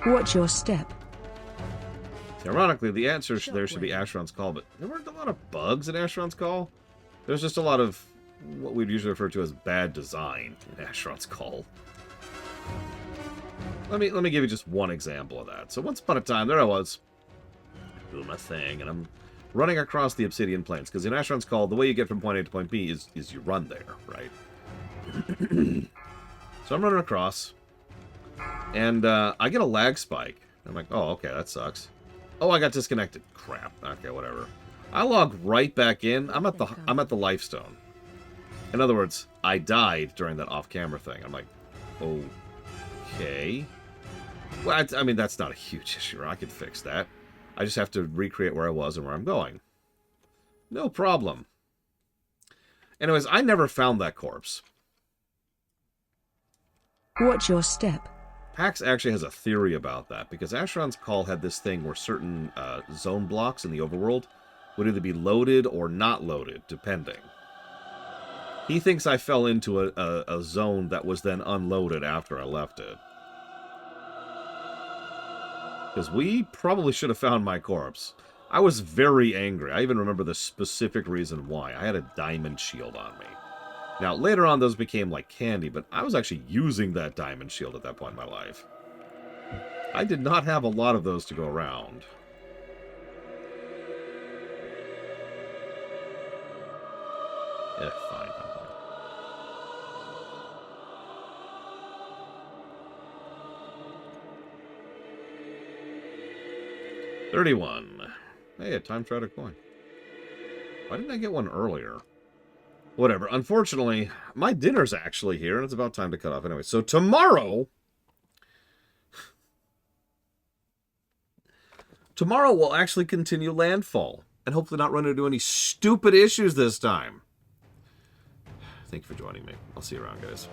Watch your step. Ironically, the answer there should be Asheron's Call, but there weren't a lot of bugs in Asheron's Call. There's just a lot of what we'd usually refer to as bad design in Asheron's Call. Let me give you just one example of that. So once upon a time, there I was, doing my thing, and I'm running across the Obsidian Plains, because in Asheron's Call, the way you get from point A to point B is you run there, right? So I'm running across, and I get a lag spike. I'm like, oh, okay, that sucks. Oh, I got disconnected. Crap. Okay, whatever. I log right back in. I'm at the Lifestone. In other words, I died during that off-camera thing. I'm like, okay. Well, I mean, that's not a huge issue. I can fix that. I just have to recreate where I was and where I'm going. No problem. Anyways, I never found that corpse. Watch your step. PAX actually has a theory about that, because Asheron's Call had this thing where certain zone blocks in the overworld would either be loaded or not loaded, depending. He thinks I fell into a zone that was then unloaded after I left it. Because we probably should have found my corpse. I was very angry. I even remember the specific reason why. I had a diamond shield on me. Now, later on, those became like candy, but I was actually using that diamond shield at that point in my life. I did not have a lot of those to go around. Yeah, fine. 31. Hey, a time trial coin. Why didn't I get one earlier? Whatever. Unfortunately, my dinner's actually here, and it's about time to cut off anyway. So tomorrow we'll actually continue Landfall, and hopefully not run into any stupid issues this time. Thank you for joining me. I'll see you around, guys.